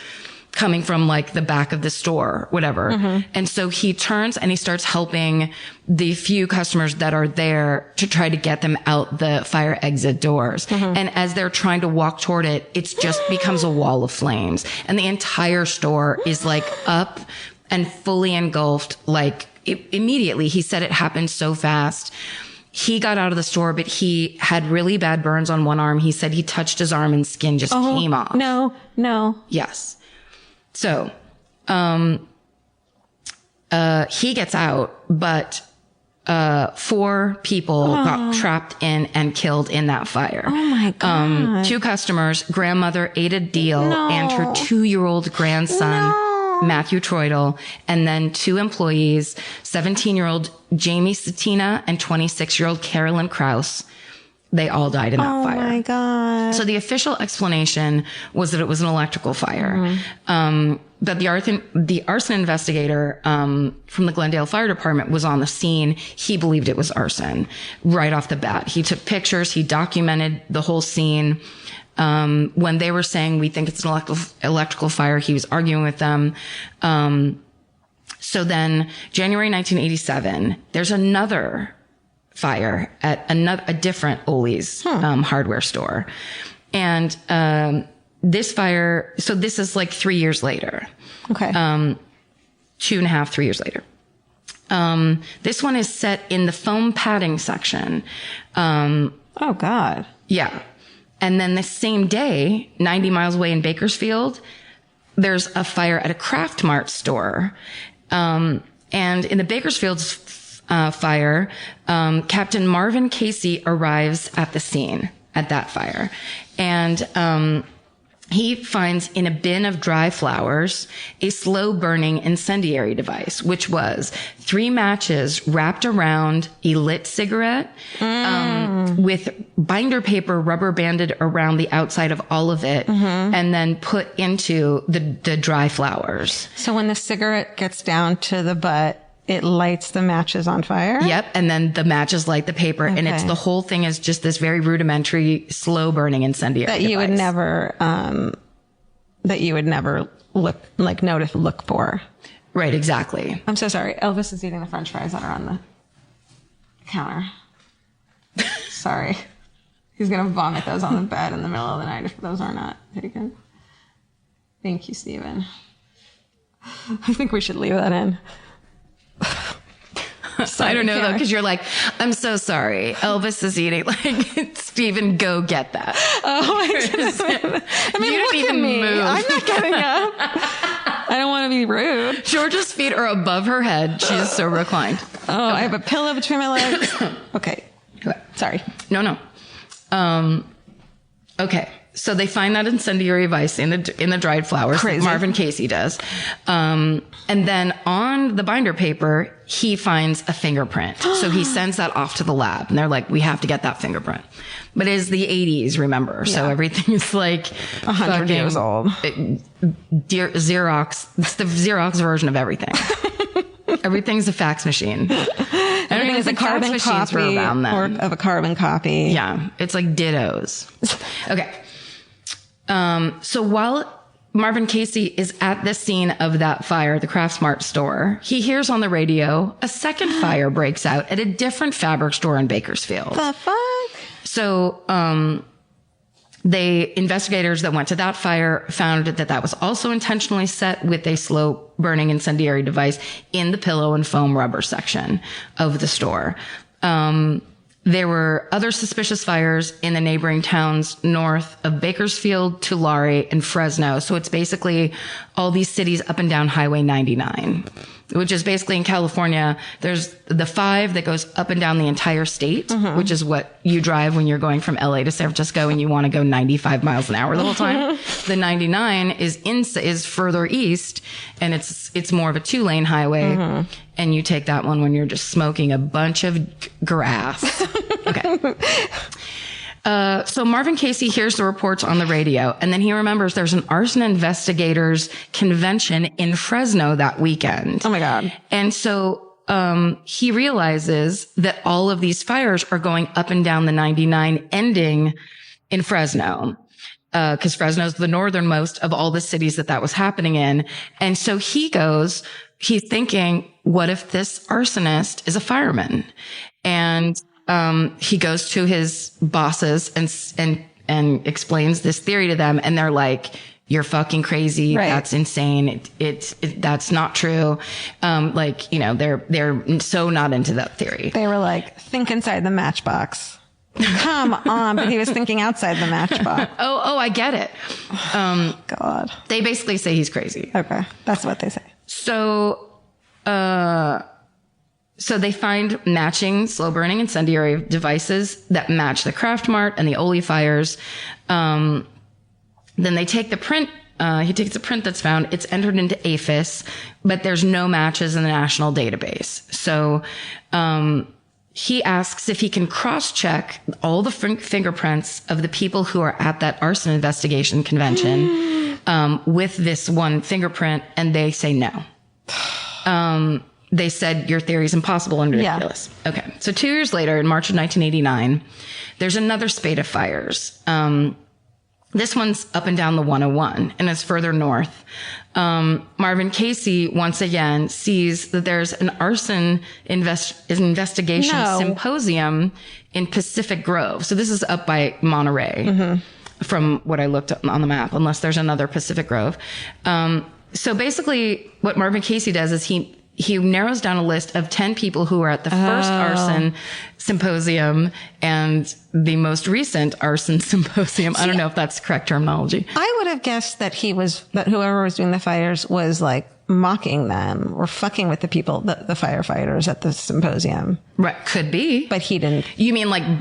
coming from like the back of the store, whatever. And so he turns and he starts helping the few customers that are there to try to get them out the fire exit doors. And as they're trying to walk toward it, it's just becomes a wall of flames. And the entire store is like up and fully engulfed. Like immediately, he said it happened so fast. He got out of the store, but he had really bad burns on one arm. He said he touched his arm and skin just came off. No. Yes. So, he gets out, but, 4 people got trapped in and killed in that fire. Oh my God. 2 customers, grandmother Ada Deal and her 2-year-old grandson, Matthew Troidel, and then 2 employees, 17-year-old Jamie Satina and 26-year-old Carolyn Krause. They all died in that fire. Oh my God. So the official explanation was that it was an electrical fire. But the arson investigator, from the Glendale Fire Department was on the scene. He believed it was arson right off the bat. He took pictures. He documented the whole scene. When they were saying, we think it's an electrical fire, he was arguing with them. So then January 1987, there's another fire at a different Ole's hardware store. And this fire, so this is like 3 years later. Okay. 2.5, 3 years later. This one is set in the foam padding section. Oh God. Yeah. And then the same day, 90 miles away in Bakersfield, there's a fire at a Craft Mart store. And in the Bakersfield fire, Captain Marvin Casey arrives at the scene at that fire. And he finds in a bin of dry flowers a slow burning incendiary device, which was 3 matches wrapped around a lit cigarette, with binder paper rubber banded around the outside of all of it, and then put into the dry flowers. So when the cigarette gets down to the butt, it lights the matches on fire? Yep. And then the matches light the paper. Okay. And it's the whole thing is just this very rudimentary, slow burning incendiary that device. You would never look for. Right. Exactly. I'm so sorry. Elvis is eating the French fries that are on the counter. Sorry. He's going to vomit those on the bed in the middle of the night if those are not taken. Thank you, Steven. I think we should leave that in. I don't know though, because you're like, I'm so sorry. Elvis is eating. Like, Steven, go get that. Oh, I mean, you didn't even move. I'm not getting up. I don't want to be rude. Georgia's feet are above her head. She's so reclined. Oh, I have a pillow between my legs. Okay. Sorry. No. Okay. So they find that incendiary device in the dried flowers. Crazy. Like Marvin Casey does. And then on the binder paper, he finds a fingerprint. So he sends that off to the lab and they're like, we have to get that fingerprint. But it is the 80s, remember? Yeah. So everything is like 100 years old. Xerox. It's the Xerox version of everything. Everything's a fax machine. Everything is a carbon copy of a carbon copy. Yeah. It's like dittos. Okay. So while Marvin Casey is at the scene of that fire, the Craftsmart store, he hears on the radio a second fire breaks out at a different fabric store in Bakersfield. The fuck? So, investigators that went to that fire found that was also intentionally set with a slow burning incendiary device in the pillow and foam rubber section of the store. There were other suspicious fires in the neighboring towns north of Bakersfield, Tulare, and Fresno. So it's basically all these cities up and down Highway 99, which is basically in California. There's the 5 that goes up and down the entire state, which is what you drive when you're going from LA to San Francisco and you want to go 95 miles an hour the whole time. The 99 is further east and it's more of a 2-lane highway. And you take that one when you're just smoking a bunch of grass. Okay. So Marvin Casey hears the reports on the radio, and then he remembers there's an arson investigators convention in Fresno that weekend. Oh my God. And so, he realizes that all of these fires are going up and down the 99, ending in Fresno. because Fresno's the northernmost of all the cities that was happening in. And so he's thinking, what if this arsonist is a fireman? And he goes to his bosses and explains this theory to them. And they're like, you're fucking crazy. Right. That's insane. That's not true. They're so not into that theory. They were like, think inside the matchbox. Come on. But he was thinking outside the matchbox. Oh, I get it. God. They basically say he's crazy. Okay. That's what they say. So they find matching slow burning incendiary devices that match the Craft Mart and the Oli fires. Then they take the print. He takes a print that's found. It's entered into APHIS, but there's no matches in the national database. So, he asks if he can cross-check all the fingerprints of the people who are at that arson investigation convention with this one fingerprint, and they say no. They said, your theory is impossible and ridiculous. Yeah. Okay. So 2 years later, in March of 1989, there's another spate of fires. This one's up and down the 101 and it's further north. Marvin Casey once again sees that there's an arson investigation symposium in Pacific Grove. So this is up by Monterey from what I looked up on the map, unless there's another Pacific Grove. So basically what Marvin Casey does is he narrows down a list of 10 people who were at the first arson symposium and the most recent arson symposium. I don't know if that's correct terminology. I would have guessed that whoever was doing the fires was like mocking them or fucking with the people, the firefighters at the symposium. Right. Could be. But he didn't. You mean like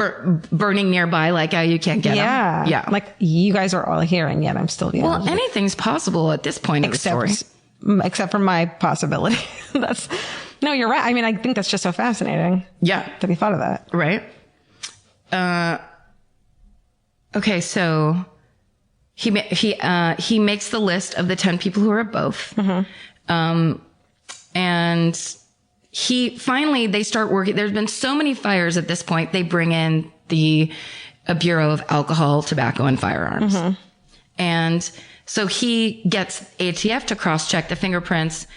burning nearby, like how you can't get them? Yeah. Like you guys are all here and yet I'm still being Well, anything's possible at this point in the story. Except for my possibility. No, you're right. I mean, I think that's just so fascinating. Yeah. That he thought of that. Right. Okay. So he makes the list of the 10 people who are at both. And they start working. There's been so many fires at this point. They bring in a Bureau of Alcohol, Tobacco, and Firearms. And so he gets ATF to cross-check the fingerprints.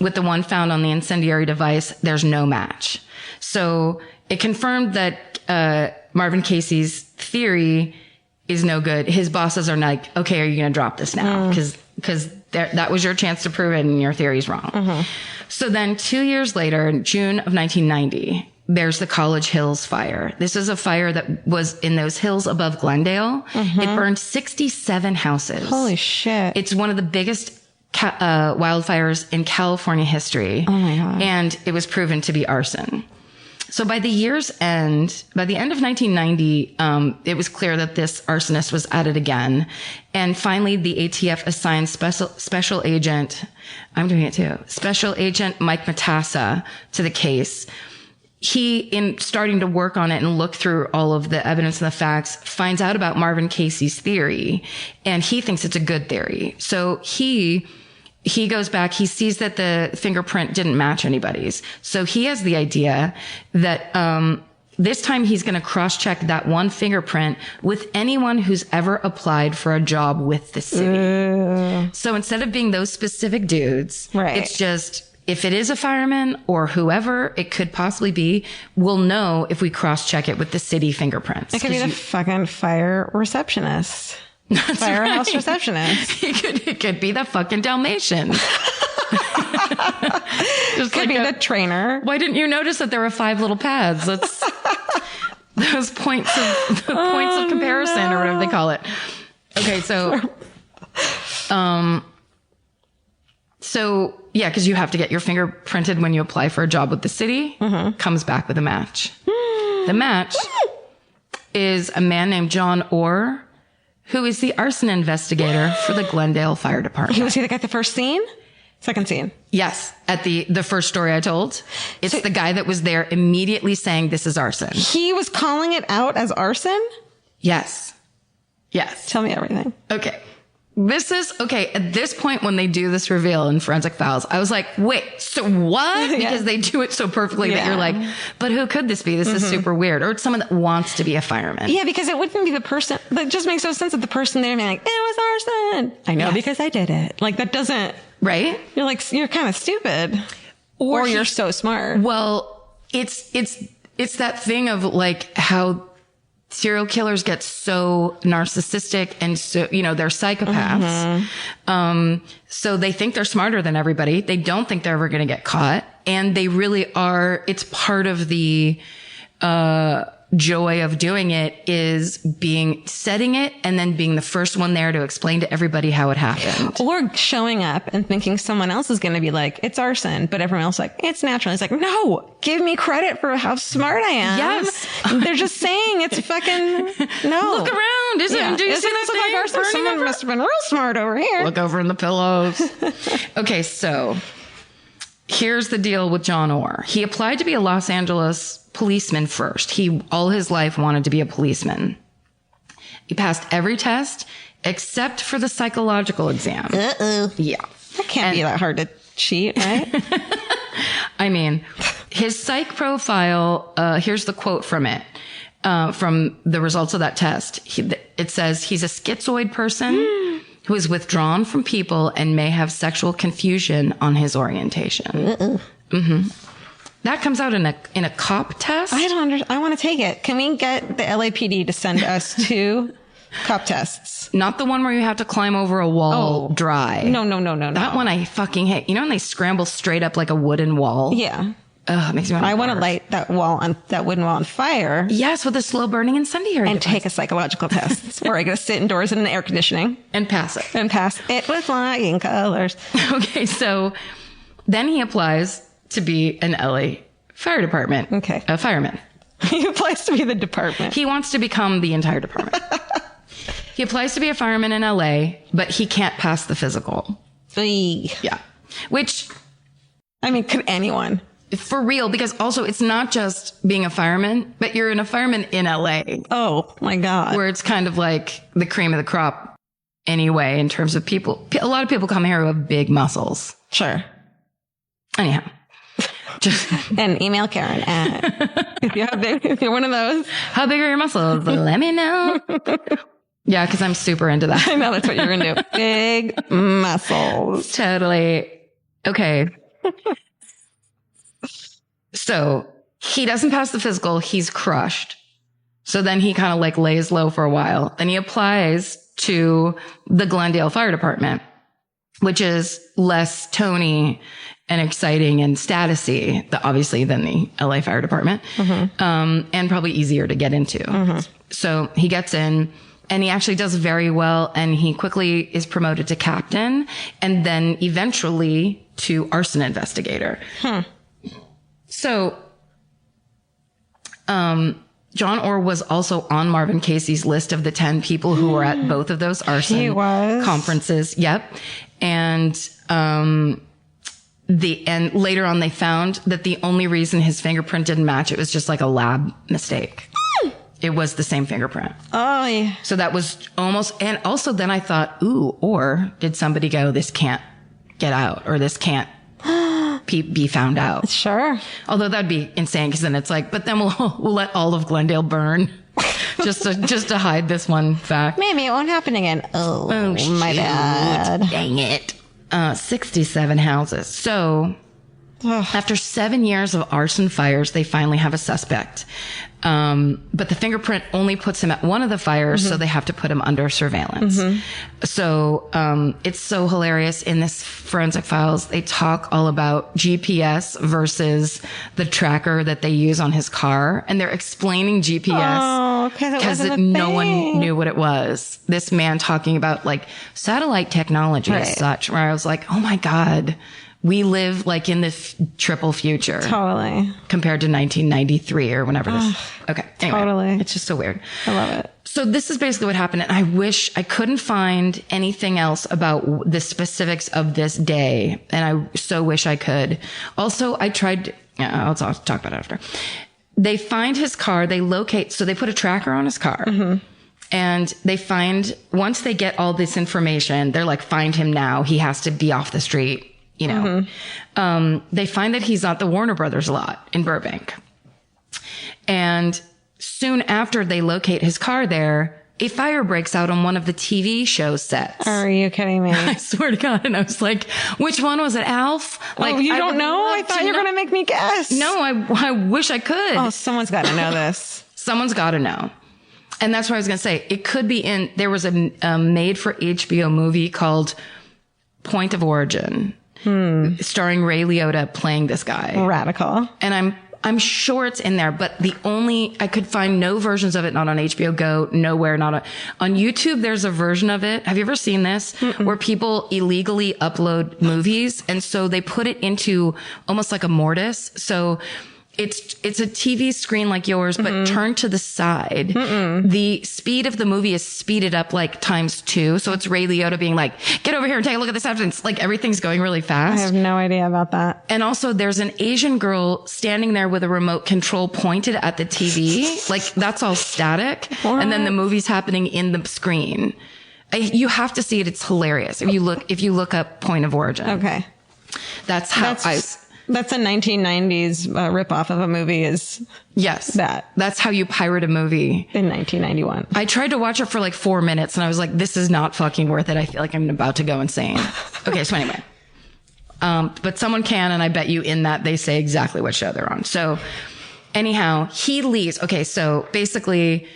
With the one found on the incendiary device, there's no match. So it confirmed that Marvin Casey's theory is no good. His bosses are like, okay, are you going to drop this now? Because that was your chance to prove it and your theory's wrong. So then 2 years later, in June of 1990, there's the College Hills fire. This is a fire that was in those hills above Glendale. It burned 67 houses. Holy shit. It's one of the biggest wildfires in California history. Oh my God. And it was proven to be arson. So by the end of 1990, it was clear that this arsonist was at it again. And finally, the ATF assigned Special Agent Mike Matassa to the case. He, in starting to work on it and look through all of the evidence and the facts, finds out about Marvin Casey's theory, and he thinks it's a good theory. So he goes back, he sees that the fingerprint didn't match anybody's. So he has the idea that this time he's going to cross-check that one fingerprint with anyone who's ever applied for a job with the city. So instead of being those specific dudes, it's just... if it is a fireman or whoever it could possibly be, we'll know if we cross-check it with the city fingerprints. It could be the fucking fire receptionist. Firehouse receptionist. It could be the fucking Dalmatian. Could be the trainer. Why didn't you notice that there were 5 little pads? That's those points of comparison or whatever they call it. Okay, so yeah, because you have to get your finger printed when you apply for a job with the city. Comes back with a match. The match is a man named John Orr, who is the arson investigator for the Glendale Fire Department. Was he the guy at the first scene? Second scene? Yes. At the first story I told. It's the guy that was there immediately saying this is arson. He was calling it out as arson? Yes. Tell me everything. Okay. This is okay. At this point, when they do this reveal in Forensic Files, I was like, wait, so what? Because they do it so perfectly that you're like, but who could this be? This is super weird. Or it's someone that wants to be a fireman. Yeah, because it wouldn't be the person. That just makes no sense that the person there being like, it was arson. I know because I did it. Like, that doesn't. Right? You're like, you're kind of stupid. Or you're so smart. Well, it's that thing of like how serial killers get so narcissistic and so, they're psychopaths. So they think they're smarter than everybody. They don't think they're ever going to get caught. And they really are. It's part of the, joy of doing it is setting it and then being the first one there to explain to everybody how it happened. Or showing up and thinking someone else is going to be like, it's arson, but everyone else is like, it's natural. It's like, no, give me credit for how smart I am. Yes. They're just saying it's fucking, no. Look around. Do you see this look like arson? Someone must have been real smart over here. Look over in the pillows. Okay, so here's the deal with John Orr. He applied to be a Los Angeles policeman first. He all his life wanted to be a policeman. He passed every test except for the psychological exam. Yeah. That can't be that hard to cheat, right? I mean, his psych profile, here's the quote from it, from the results of that test. It says he's a schizoid person who is withdrawn from people and may have sexual confusion on his orientation. That comes out in a cop test. I don't understand. I want to take it. Can we get the LAPD to send us 2 cop tests? Not the one where you have to climb over a wall dry. No. That one I fucking hate. You know when they scramble straight up like a wooden wall? Yeah. Ugh, it makes me want to I want to light that wooden wall on fire. Yes, with a slow burning incendiary and device. take a psychological test where I go sit indoors in an air conditioning and pass it. And pass it with flying colors. Okay, so then he applies to be an LA fire department. Okay. A fireman. He applies to be the department. He wants to become the entire department. He applies to be a fireman in LA, but he can't pass the physical. Yeah. Which, I mean, could anyone? For real, because also it's not just being a fireman, but you're a fireman in LA. Oh my God. Where it's kind of like the cream of the crop anyway, in terms of people. A lot of people come here who have big muscles. Sure. Anyhow. And email Karen if you're one of those. How big are your muscles? Let me know. Yeah, because I'm super into that. I know that's what you're into. Big muscles. Totally. Okay. So he doesn't pass the physical. He's crushed. So then he kind of like lays low for a while. Then he applies to the Glendale Fire Department, which is less Tony and exciting and statusy, obviously, than the LA Fire Department, and probably easier to get into. So he gets in and he actually does very well. And he quickly is promoted to captain and then eventually to arson investigator. So, John Orr was also on Marvin Casey's list of the 10 people who were at both of those arson conferences. Yep. And later on they found that the only reason his fingerprint didn't match, it was just like a lab mistake. It was the same fingerprint. Oh, yeah. So that was almost, and also then I thought, or did somebody go, this can't get out, or this can't be found out? Sure. Although that'd be insane, because then it's like, but then we'll let all of Glendale burn just to hide this one fact. Maybe it won't happen again. Oh my bad. Dang it. 67 houses. So after 7 years of arson fires, they finally have a suspect. But the fingerprint only puts him at one of the fires, so they have to put him under surveillance. So it's so hilarious. In this Forensic Files, they talk all about GPS versus the tracker that they use on his car. And they're explaining GPS because no one knew what it was. This man talking about like satellite technology as such, where I was like, oh my God. We live like in the triple future. Totally. Compared to 1993 or whenever this. Okay. Anyway, totally. It's just so weird. I love it. So this is basically what happened. And I wish I couldn't find anything else about the specifics of this day. And I so wish I could. Also, I tried. I'll talk about it after. They find his car. They locate. So they put a tracker on his car. And they once they get all this information, they're like, find him now. He has to be off the street, you know. They find that he's at the Warner Brothers lot in Burbank. And soon after they locate his car there, a fire breaks out on one of the TV show sets. Are you kidding me? I swear to God. And I was like, which one was it, Alf? Like, you don't know? I thought you were going to make me guess. No, I wish I could. Oh, someone's got to know this. Someone's got to know. And that's what I was going to say. It could be there was a made for HBO movie called Point of Origin, starring Ray Liotta playing this guy. Radical. And I'm sure it's in there, but I could find no versions of it, not on HBO Go, nowhere, on YouTube. There's a version of it. Have you ever seen this? Where people illegally upload movies. And so they put it into almost like a mortise. So it's a TV screen like yours, but turned to the side. The speed of the movie is speeded up like ×2. So it's Ray Liotta being like, get over here and take a look at this evidence. Like everything's going really fast. I have no idea about that. And also there's an Asian girl standing there with a remote control pointed at the TV. Like that's all static. What? And then the movie's happening in the screen. You have to see it. It's hilarious. If you look up Point of Origin. Okay. That's a 1990s ripoff of a movie That's how you pirate a movie. In 1991. I tried to watch it for like 4 minutes and I was like, this is not fucking worth it. I feel like I'm about to go insane. Okay. So anyway, but someone can, and I bet you in that they say exactly what show they're on. So anyhow, he leaves. Okay. So basically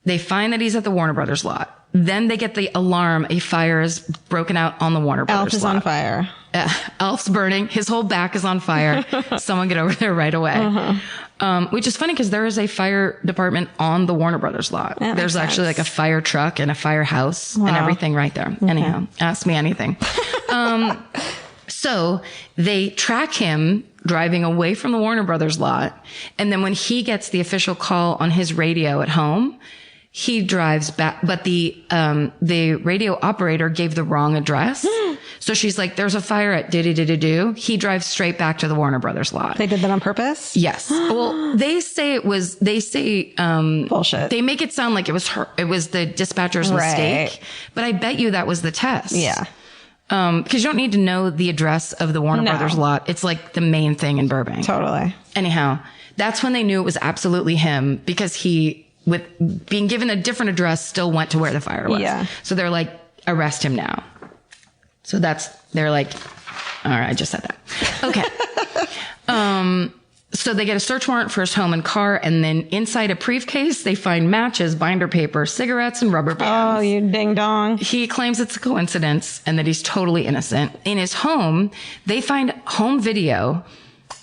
they find that he's at the Warner Brothers lot. Then they get the alarm. A fire is broken out on the Warner Brothers Alf is lot. on fire. Alf's burning. His whole back is on fire. Someone get over there right away. Which is funny because there is a fire department on the Warner Brothers lot. There's actually like a fire truck and a firehouse and everything right there. Okay. Anyhow, ask me anything. So they track him driving away from the Warner Brothers lot. And then when he gets the official call on his radio at home, he drives back, but the radio operator gave the wrong address. So she's like, there's a fire at do. He drives straight back to the Warner Brothers lot. They did that on purpose? Yes. Well, they say bullshit. They make it sound like it was the dispatcher's mistake, but I bet you that was the test. Yeah. Because you don't need to know the address of the Warner Brothers lot. It's like the main thing in Burbank. Totally. Anyhow, that's when they knew it was absolutely him because he, with being given a different address, still went to where the fire was. Yeah. So they're like, arrest him now. So they're like, all right, I just said that. Okay. So they get a search warrant for his home and car. And then inside a briefcase, they find matches, binder paper, cigarettes, and rubber bands. Oh, you ding dong. He claims it's a coincidence and that he's totally innocent. In his home, they find home video,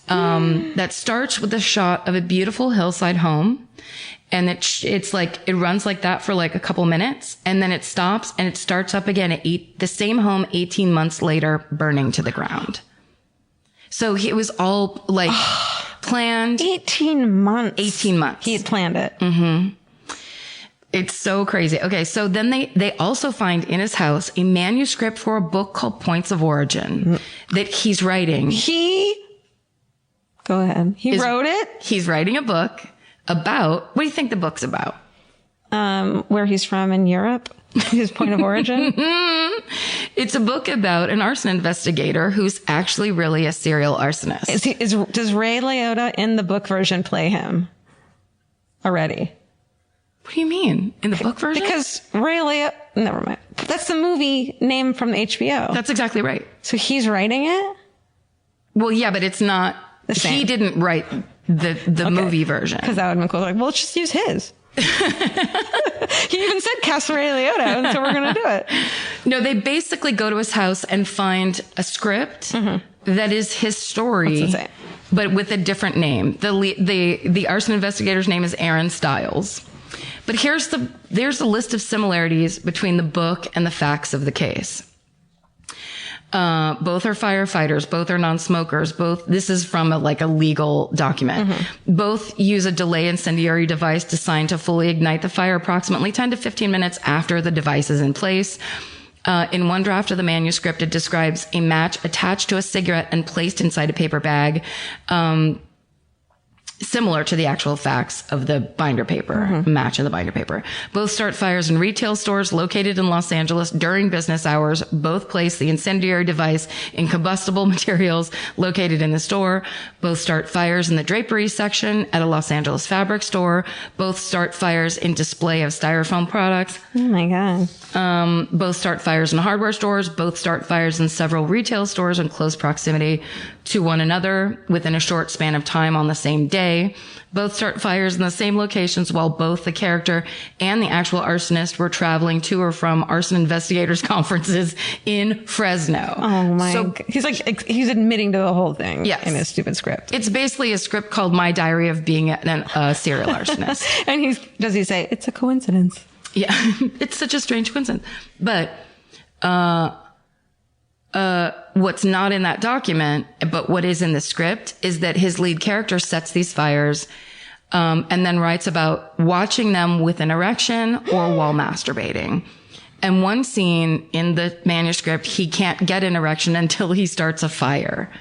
that starts with a shot of a beautiful hillside home. And it's like, it runs like that for like a couple minutes and then it stops and it starts up again at the same home 18 months later, burning to the ground. So it was all like planned. 18 months. 18 months. He had planned it. Mm-hmm. It's so crazy. Okay. So then they also find in his house a manuscript for a book called Points of Origin that he's writing. Go ahead. He wrote it? He's writing a book about, what do you think the book's about? Where he's from in Europe, his point of origin. It's a book about an arson investigator who's actually really a serial arsonist. Does Ray Liotta in the book version play him already? What do you mean? In the book version? Because Ray Liotta, never mind. That's the movie name from the HBO. That's exactly right. So he's writing it? Well, yeah, but it's not, he didn't write the movie version. Because that would have been cool. Like, well, let's just use his. He even said cast Ray Liotta, and so we're going to do it. No, they basically go to his house and find a script that is his story, but with a different name. The arson investigator's name is Aaron Stiles. But there's a list of similarities between the book and the facts of the case. Both are firefighters. Both are non-smokers. This is from a legal document. Both use a delay incendiary device designed to fully ignite the fire approximately 10 to 15 minutes after the device is in place. In one draft of the manuscript, it describes a match attached to a cigarette and placed inside a paper bag. similar to the actual facts of the binder paper, match in the binder paper. Both start fires in retail stores located in Los Angeles during business hours. Both place the incendiary device in combustible materials located in the store. Both start fires in the drapery section at a Los Angeles fabric store. Both start fires in display of styrofoam products. Oh my God. Both start fires in hardware stores. Both start fires in several retail stores in close proximity to one another within a short span of time on the same day. Both start fires in the same locations while both the character and the actual arsonist were traveling to or from arson investigators conferences in Fresno. Oh my God. He's admitting to the whole thing in his stupid script. It's basically a script called My Diary of Being a Serial Arsonist. And does he say it's a coincidence? Yeah. It's such a strange coincidence. But, what's not in that document, but what is in the script is that his lead character sets these fires, and then writes about watching them with an erection or while masturbating. And one scene in the manuscript, he can't get an erection until he starts a fire.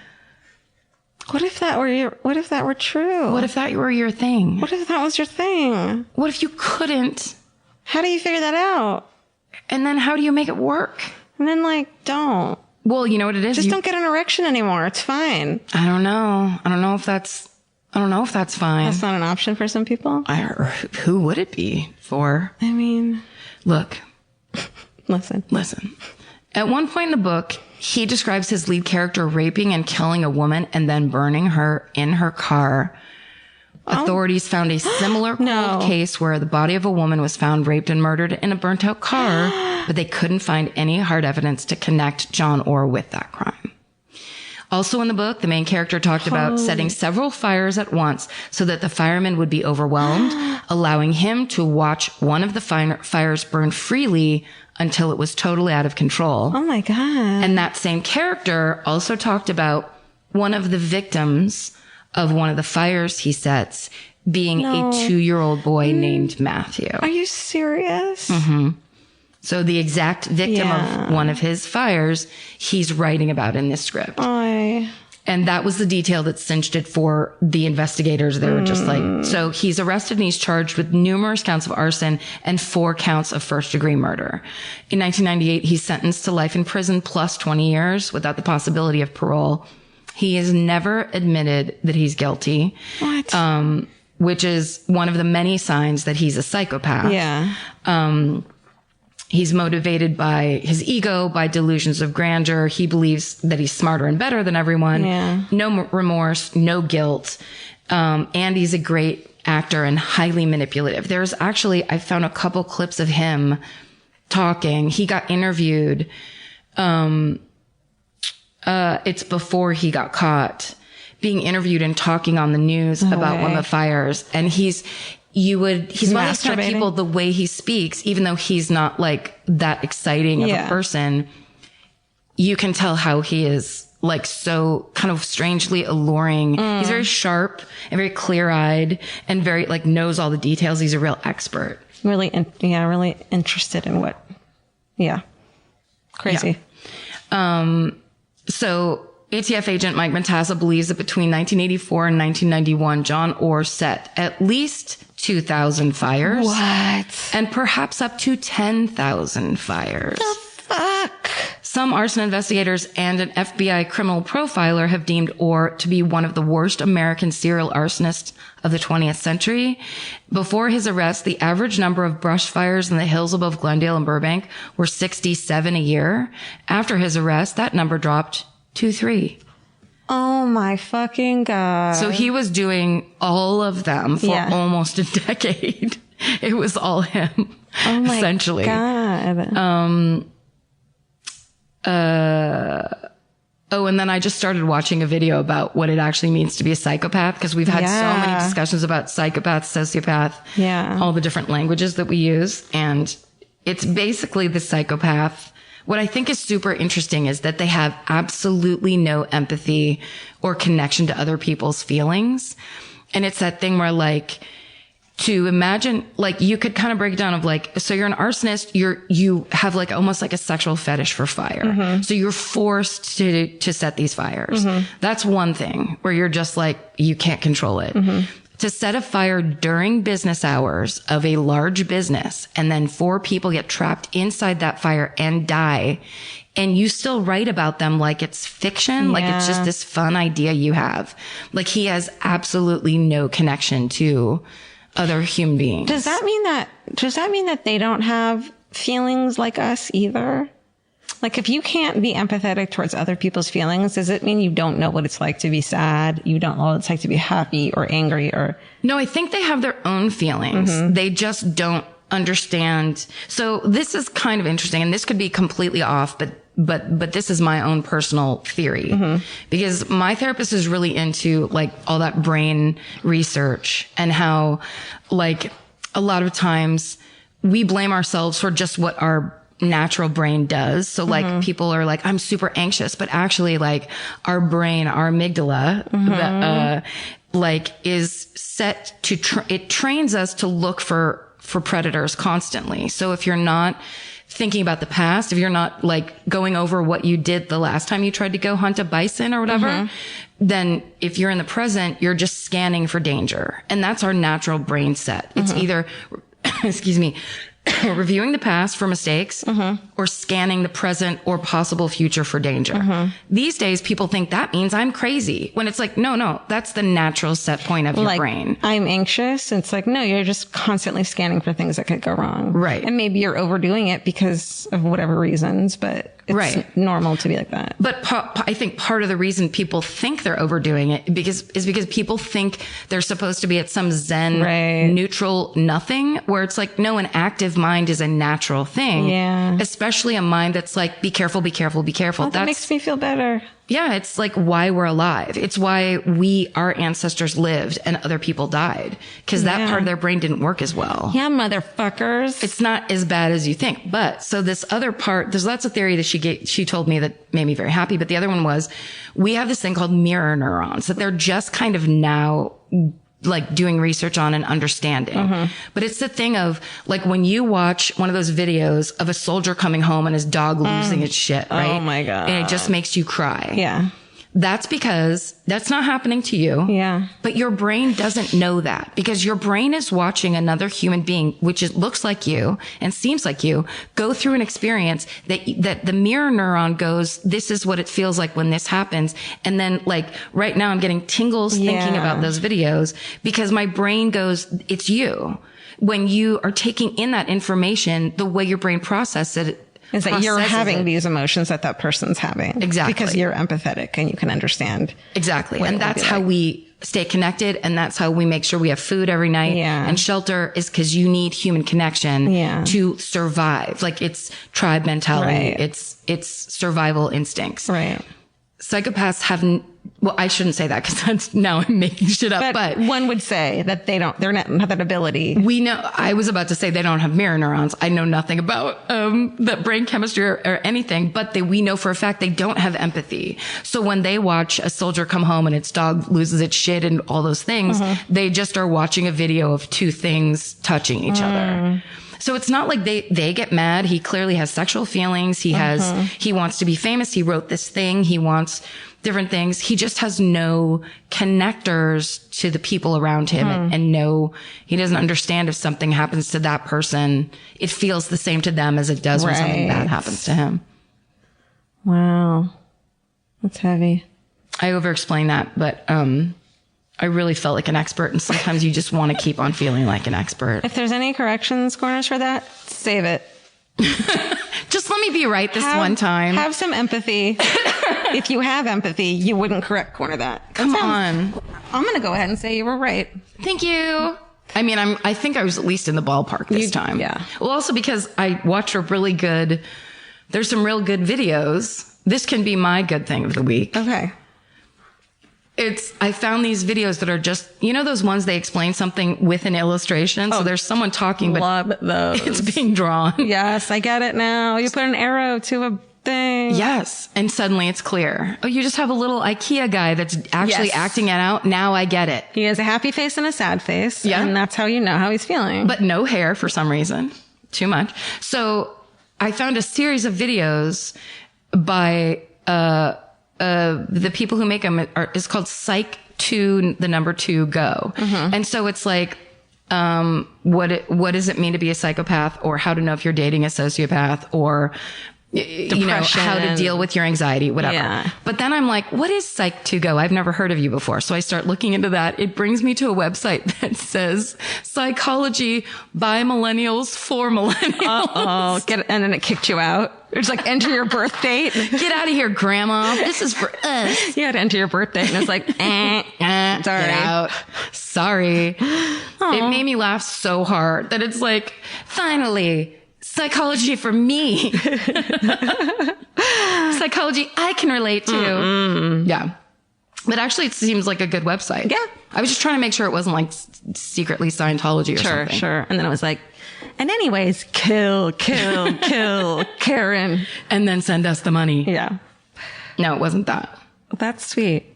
What if that were true? What if that were your thing? What if that was your thing? What if you couldn't? How do you figure that out? And then how do you make it work? And then don't. Well, you know what it is? Just don't get an erection anymore. It's fine. I don't know. I don't know if that's fine. That's not an option for some people. Who would it be for? I mean, look, listen. At one point in the book, he describes his lead character raping and killing a woman and then burning her in her car. Authorities found a similar cold case where the body of a woman was found raped and murdered in a burnt out car, but they couldn't find any hard evidence to connect John Orr with that crime. Also in the book, the main character talked about setting several fires at once so that the fireman would be overwhelmed, allowing him to watch one of the fires burn freely until it was totally out of control. Oh my God. And that same character also talked about one of the victims of one of the fires he sets being a 2-year-old boy named Matthew. Are you serious? Mm-hmm. So the exact victim of one of his fires, he's writing about in this script. And that was the detail that cinched it for the investigators. They were just like, so he's arrested and he's charged with numerous counts of arson and 4 counts of first-degree murder. In 1998, he's sentenced to life in prison plus 20 years without the possibility of parole. He has never admitted that he's guilty. What? Which is one of the many signs that he's a psychopath. Yeah. He's motivated by his ego, by delusions of grandeur. He believes that he's smarter and better than everyone. Yeah. No remorse, no guilt. And he's a great actor and highly manipulative. There's actually, I found a couple clips of him talking. He got interviewed. It's before he got caught, being interviewed and talking on the news about one of the fires. And he's one of those type of people, the way he speaks, even though he's not like that exciting of a person, you can tell how he is like so kind of strangely alluring. He's very sharp and very clear eyed and very like knows all the details. He's a real expert. Really interested in what. Yeah. Crazy. Yeah. So ATF agent Mike Matassa believes that between 1984 and 1991, John Orr set at least 2,000 fires. What? And perhaps up to 10,000 fires. The fuck? Some arson investigators and an FBI criminal profiler have deemed Orr to be one of the worst American serial arsonists of the 20th century. Before his arrest, the average number of brush fires in the hills above Glendale and Burbank were 67 a year. After his arrest, that number dropped to 3. Oh my fucking God. So he was doing all of them for almost a decade. It was all him, essentially. God. And then I just started watching a video about what it actually means to be a psychopath, because we've had so many discussions about psychopath, sociopath, all the different languages that we use. And it's basically the psychopath. What I think is super interesting is that they have absolutely no empathy or connection to other people's feelings. And it's that thing where like, to imagine, like, you could kind of break it down of like, so you're an arsonist, you have like almost like a sexual fetish for fire. Mm-hmm. So you're forced to set these fires. Mm-hmm. That's one thing where you're just like, you can't control it. Mm-hmm. to set a fire during business hours of a large business, and then 4 people get trapped inside that fire and die, and you still write about them like it's fiction, like it's just this fun idea you have. Like, he has absolutely no connection to other human beings. Does that mean that they don't have feelings like us either? Like, if you can't be empathetic towards other people's feelings, does it mean you don't know what it's like to be sad? You don't know what it's like to be happy or angry or... No, I think they have their own feelings. They just don't understand. So this is kind of interesting, and this could be completely off, but this is my own personal theory, because my therapist is really into like all that brain research and how like a lot of times we blame ourselves for just what our natural brain does. So like people are like, I'm super anxious, but actually like our brain, our amygdala, like is set to, it trains us to look for predators constantly. So if you're not thinking about the past, if you're not like going over what you did the last time you tried to go hunt a bison or whatever, then if you're in the present, you're just scanning for danger. And that's our natural brain set. It's either, excuse me, reviewing the past for mistakes or scanning the present or possible future for danger. These days, people think that means I'm crazy, when it's like, no, that's the natural set point of your brain. I'm anxious. It's like, no, you're just constantly scanning for things that could go wrong. Right. And maybe you're overdoing it because of whatever reasons, but it's normal to be like that. But I think part of the reason people think they're overdoing it is because people think they're supposed to be at some zen neutral nothing, where it's like, no, an active mind is a natural thing. Yeah. Especially a mind that's like, be careful, be careful, be careful. Oh, that makes me feel better. Yeah. It's like why we're alive. It's why our ancestors lived and other people died, because that part of their brain didn't work as well. Yeah, motherfuckers. It's not as bad as you think. But so this other part, there's lots of theory that she told me that made me very happy. But the other one was, we have this thing called mirror neurons that they're just kind of now like doing research on and understanding. But it's the thing of like, when you watch one of those videos of a soldier coming home and his dog losing its shit, right? Oh my God. And it just makes you cry. Yeah. That's because that's not happening to you. Yeah. But your brain doesn't know that, because your brain is watching another human being, which looks like you and seems like you, go through an experience that the mirror neuron goes, this is what it feels like when this happens. And then like right now I'm getting tingles thinking about those videos, because my brain goes, it's you. When you are taking in that information, the way your brain processes it, is that you're having these emotions that person's having. Exactly. Because you're empathetic and you can understand. Exactly. And that's how we stay connected. And that's how we make sure we have food every night. Yeah. And shelter is because you need human connection to survive. Like, it's tribe mentality. It's survival instincts. Right. Psychopaths have, well, I shouldn't say that, because that's, now I'm making shit up. But one would say that they're not have that ability. We know, I was about to say they don't have mirror neurons. I know nothing about the brain chemistry or anything, but we know for a fact they don't have empathy. So when they watch a soldier come home and its dog loses its shit and all those things, they just are watching a video of two things touching each other. So it's not like they get mad. He clearly has sexual feelings. He wants to be famous. He wrote this thing. He wants different things. He just has no connectors to the people around him, and he doesn't understand if something happens to that person, it feels the same to them as it does when something bad happens to him. Wow. That's heavy. I over-explain that, but, I really felt like an expert, and sometimes you just want to keep on feeling like an expert. If there's any corrections corners for that, save it. Just let me be right this one time. Have some empathy. If you have empathy, you wouldn't corner that. Come on. I'm going to go ahead and say you were right. Thank you. I mean, I think I was at least in the ballpark this time. Yeah. Well, also because I watched there's some real good videos. This can be my good thing of the week. Okay. I found these videos that are just, those ones they explain something with an illustration. So there's someone talking, but love those. It's being drawn. Yes, I get it now. You put an arrow to a thing. Yes. And suddenly it's clear. Oh, you just have a little IKEA guy that's actually acting it out. Now I get it. He has a happy face and a sad face. Yeah. And that's how you know how he's feeling. But no hair for some reason. Too much. So I found a series of videos by, the people who make them is called Psych the number 2 go. And so it's like, what does it mean to be a psychopath, or how to know if you're dating a sociopath, or you know, how to deal with your anxiety, whatever. Yeah. But then I'm like, what is Psych2Go? I've never heard of you before. So I start looking into that. It brings me to a website that says psychology by millennials for millennials. And then it kicked you out. It's like, enter your birth date. Get out of here, grandma. This is for us. You had to enter your birth date, and it's like, sorry. Get out. Sorry. It made me laugh so hard that it's like, finally, psychology for me. Psychology I can relate to. Yeah. But actually, it seems like a good website. Yeah. I was just trying to make sure it wasn't like secretly Scientology or something. Sure. And then it was like, and anyways, kill, Karen. And then send us the money. Yeah. No, it wasn't that. That's sweet.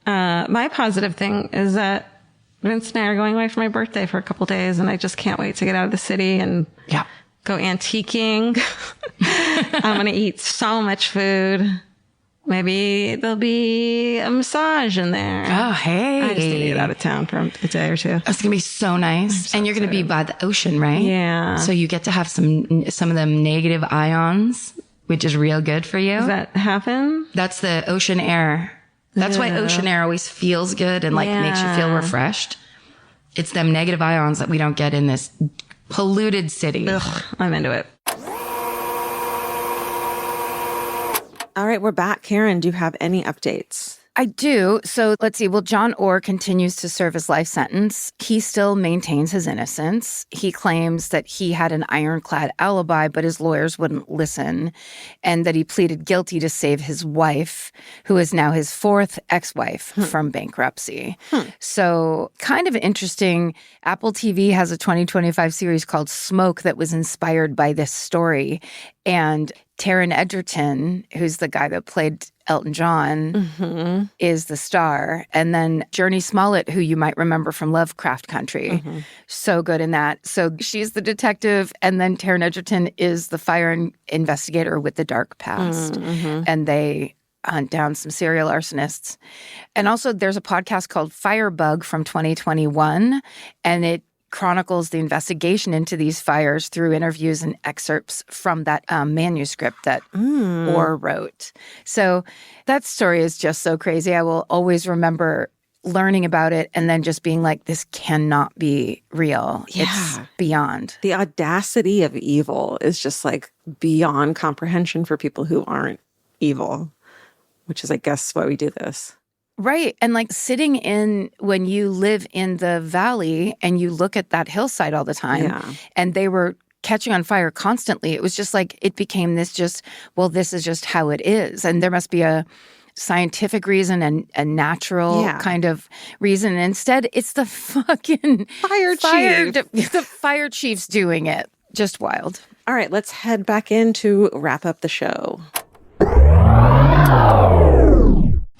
My positive thing is that Vince and I are going away for my birthday for a couple days, and I just can't wait to get out of the city and go antiquing. I'm going to eat so much food. Maybe there'll be a massage in there. Oh, hey. I just need to get out of town for a day or two. It's going to be so nice. And you're going to be by the ocean, right? Yeah. So you get to have some of them negative ions, which is real good for you. Does that happen? That's the ocean air. That's why ocean air always feels good and like makes you feel refreshed. It's them negative ions that we don't get in this polluted city. Ugh, I'm into it. All right, we're back. Karen, do you have any updates? I do. So let's see. Well, John Orr continues to serve his life sentence. He still maintains his innocence. He claims that he had an ironclad alibi, but his lawyers wouldn't listen, and that he pleaded guilty to save his wife, who is now his 4th ex-wife from bankruptcy. So kind of interesting. Apple TV has a 2025 series called Smoke that was inspired by this story. And Taron Egerton, who's the guy that played Elton John, is the star. And then Journey Smollett, who you might remember from Lovecraft Country. So good in that. So she's the detective. And then Taron Egerton is the fire investigator with the dark past. And they hunt down some serial arsonists. And also there's a podcast called Firebug from 2021. And it chronicles the investigation into these fires through interviews and excerpts from that manuscript that Orr wrote. So that story is just so crazy. I will always remember learning about it and then just being like, this cannot be real. Yeah. It's beyond. The audacity of evil is just like beyond comprehension for people who aren't evil, which is, I guess, why we do this. Right. And like sitting in when you live in the valley and you look at that hillside all the time and they were catching on fire constantly. It was just like it became this just, well, this is just how it is. And there must be a scientific reason and a natural kind of reason. And instead, it's the fucking fire chief. The fire chief's doing it. Just wild. All right, let's head back in to wrap up the show.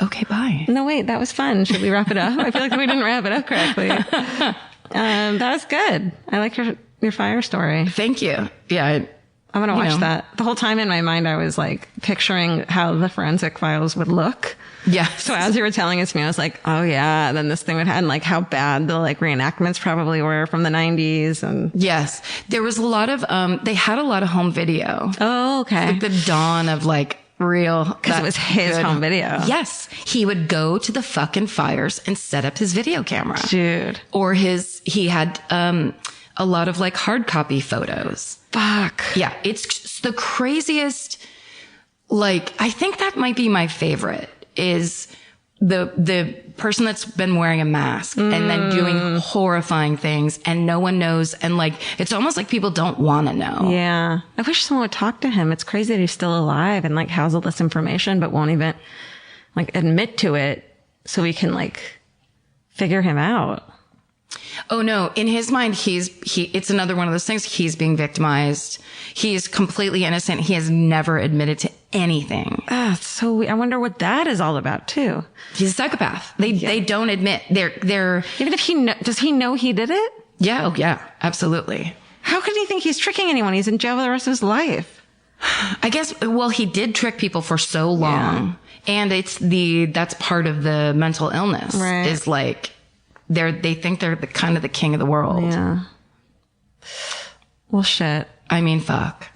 Okay, bye. No, wait, that was fun. Should we wrap it up? I feel like we didn't wrap it up correctly. That was good. I like your fire story. Thank you. Yeah. I'm going to watch that. The whole time in my mind, I was like picturing how the forensic files would look. Yeah. So as you were telling it to me, I was like, oh yeah, then this thing would have, and like how bad the like reenactments probably were from the 90s. And yes, there was a lot of, they had a lot of home video. Oh, okay. Like the dawn of like, real. Because it was his home video. Yes. He would go to the fucking fires and set up his video camera. Dude. Or he had a lot of like hard copy photos. Fuck. Yeah. It's the craziest. Like, I think that might be my favorite is the person that's been wearing a mask and then doing horrifying things and no one knows. And like, it's almost like people don't want to know. Yeah. I wish someone would talk to him. It's crazy that he's still alive and like has all this information, but won't even like admit to it so we can like figure him out. Oh no. In his mind, it's another one of those things. He's being victimized. He is completely innocent. He has never admitted to anything. So weird. I wonder what that is all about too. He's a psychopath. They don't admit they're even if does he know he did it? Yeah. Oh yeah, absolutely. How could he think he's tricking anyone? He's in jail for the rest of his life. I guess, well, he did trick people for so long. And that's part of the mental illness is like, they think they're the king of the world. Yeah. Well, shit. I mean, fuck.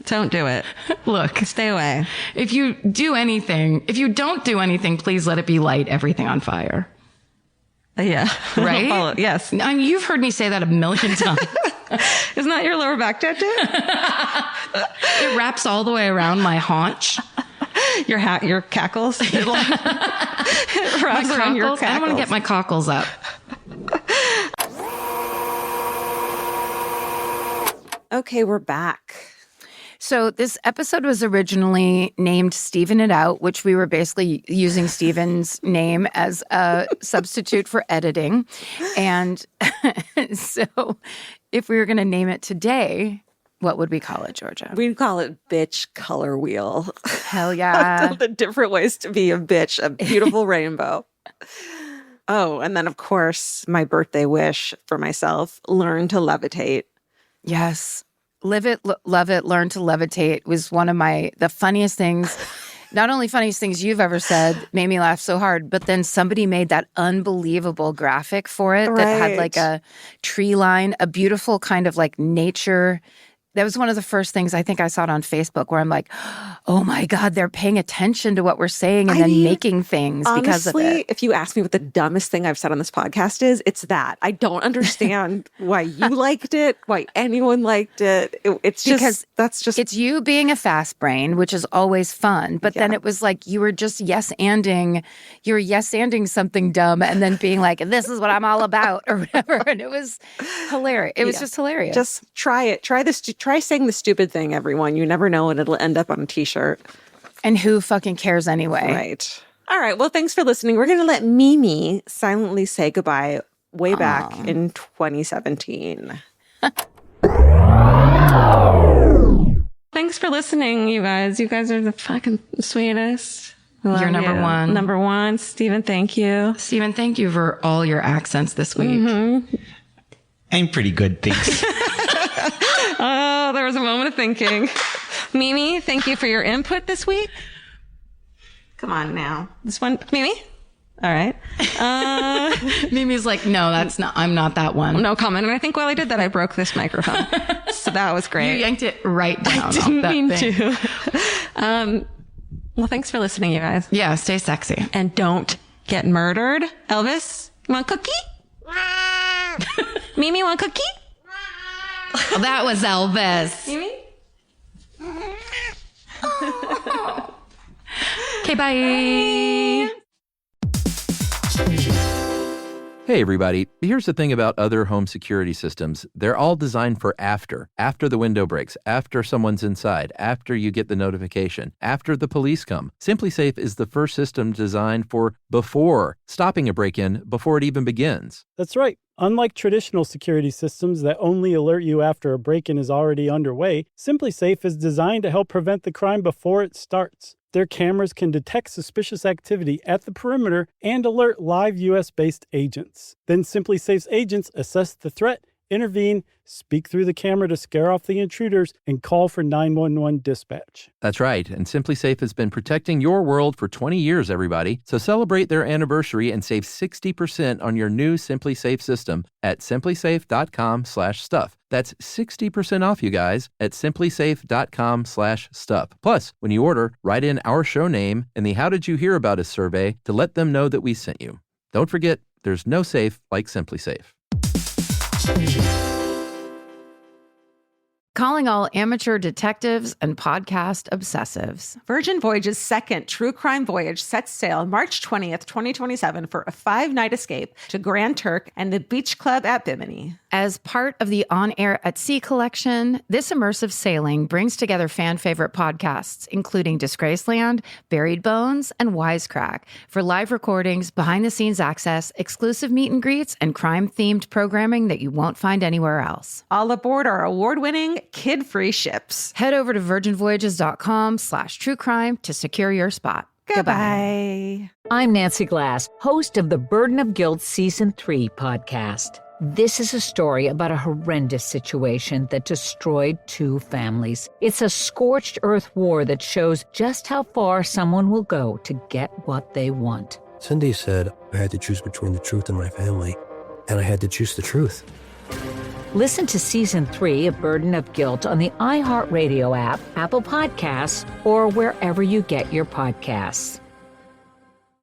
Don't do it. Look, stay away. If you don't do anything, please let it be light everything on fire. Yeah. Right? Yes. I mean, you've heard me say that a million times. Isn't that your lower back tattoo? It wraps all the way around my haunch. Your cackles. It wraps around your cackles. I want to get my cockles up. Okay, we're back. So this episode was originally named Steven It Out, which we were basically using Steven's name as a substitute for editing. And so if we were going to name it today, what would we call it, Georgia? We'd call it Bitch Color Wheel. Hell yeah. The different ways to be a bitch, a beautiful rainbow. Oh, and then of course, my birthday wish for myself, learn to levitate. Yes. Live it, love it, learn to levitate was one of the funniest things, not only funniest things you've ever said, made me laugh so hard, but then somebody made that unbelievable graphic for it that had like a tree line, a beautiful kind of like nature. That was one of the first things I think I saw it on Facebook where I'm like, oh my God, they're paying attention to what we're saying and then making things because of it. Honestly, if you ask me what the dumbest thing I've said on this podcast is, it's that. I don't understand why you liked it, why anyone liked it. It's just, it's you being a fast brain, which is always fun. But then it was like you were just yes-anding something dumb and then being like, this is what I'm all about or whatever. And it was hilarious. It was just hilarious. Just try it. Try saying the stupid thing, everyone. You never know, and it'll end up on a t-shirt. And who fucking cares anyway? Right. All right. Well, thanks for listening. We're going to let Mimi silently say goodbye way back in 2017. Thanks for listening, you guys. You guys are the fucking sweetest. You're number one. Number one. Steven, thank you. Steven, thank you for all your accents this week. Mm-hmm. I'm pretty good, thanks. Oh, there was a moment of thinking. Mimi, thank you for your input this week. Come on now. This one, Mimi? All right. Mimi's like, no, I'm not that one. No comment. And I think while I did that, I broke this microphone. So that was great. You yanked it right down. I didn't mean to. Well, thanks for listening, you guys. Yeah, stay sexy. And don't get murdered. Elvis, you want a cookie? Mimi, want a cookie? Well, that was Elvis. Mimi? Okay, bye. Hey everybody, here's the thing about other home security systems. They're all designed for after the window breaks, after someone's inside, after you get the notification, after the police come. SimpliSafe is the first system designed for before, stopping a break-in before it even begins. That's right. Unlike traditional security systems that only alert you after a break-in is already underway, SimpliSafe is designed to help prevent the crime before it starts. Their cameras can detect suspicious activity at the perimeter and alert live U.S.-based agents. Then SimpliSafe's agents assess the threat, intervene, speak through the camera to scare off the intruders, and call for 911 dispatch. That's right, and SimpliSafe has been protecting your world for 20 years, everybody. So celebrate their anniversary and save 60% on your new SimpliSafe system at simplisafe.com/stuff. That's 60% off, you guys, at simplisafe.com/stuff. Plus, when you order, write in our show name and the How Did You Hear About Us survey to let them know that we sent you. Don't forget, there's no safe like SimpliSafe. Calling all amateur detectives and podcast obsessives. Virgin Voyage's second true crime voyage sets sail March 20th, 2027 for a 5-night escape to Grand Turk and the Beach Club at Bimini. As part of the On Air at Sea collection, this immersive sailing brings together fan favorite podcasts, including Disgraceland, Buried Bones, and Wisecrack, for live recordings, behind-the-scenes access, exclusive meet and greets, and crime-themed programming that you won't find anywhere else. All aboard our award-winning, kid-free ships. Head over to virginvoyages.com/truecrime to secure your spot. Goodbye. I'm Nancy Glass, host of the Burden of Guilt Season 3 podcast. This is a story about a horrendous situation that destroyed 2 families. It's a scorched earth war that shows just how far someone will go to get what they want. Cindy said I had to choose between the truth and my family, and I had to choose the truth. Listen to Season 3 of Burden of Guilt on the iHeartRadio app, Apple Podcasts, or wherever you get your podcasts.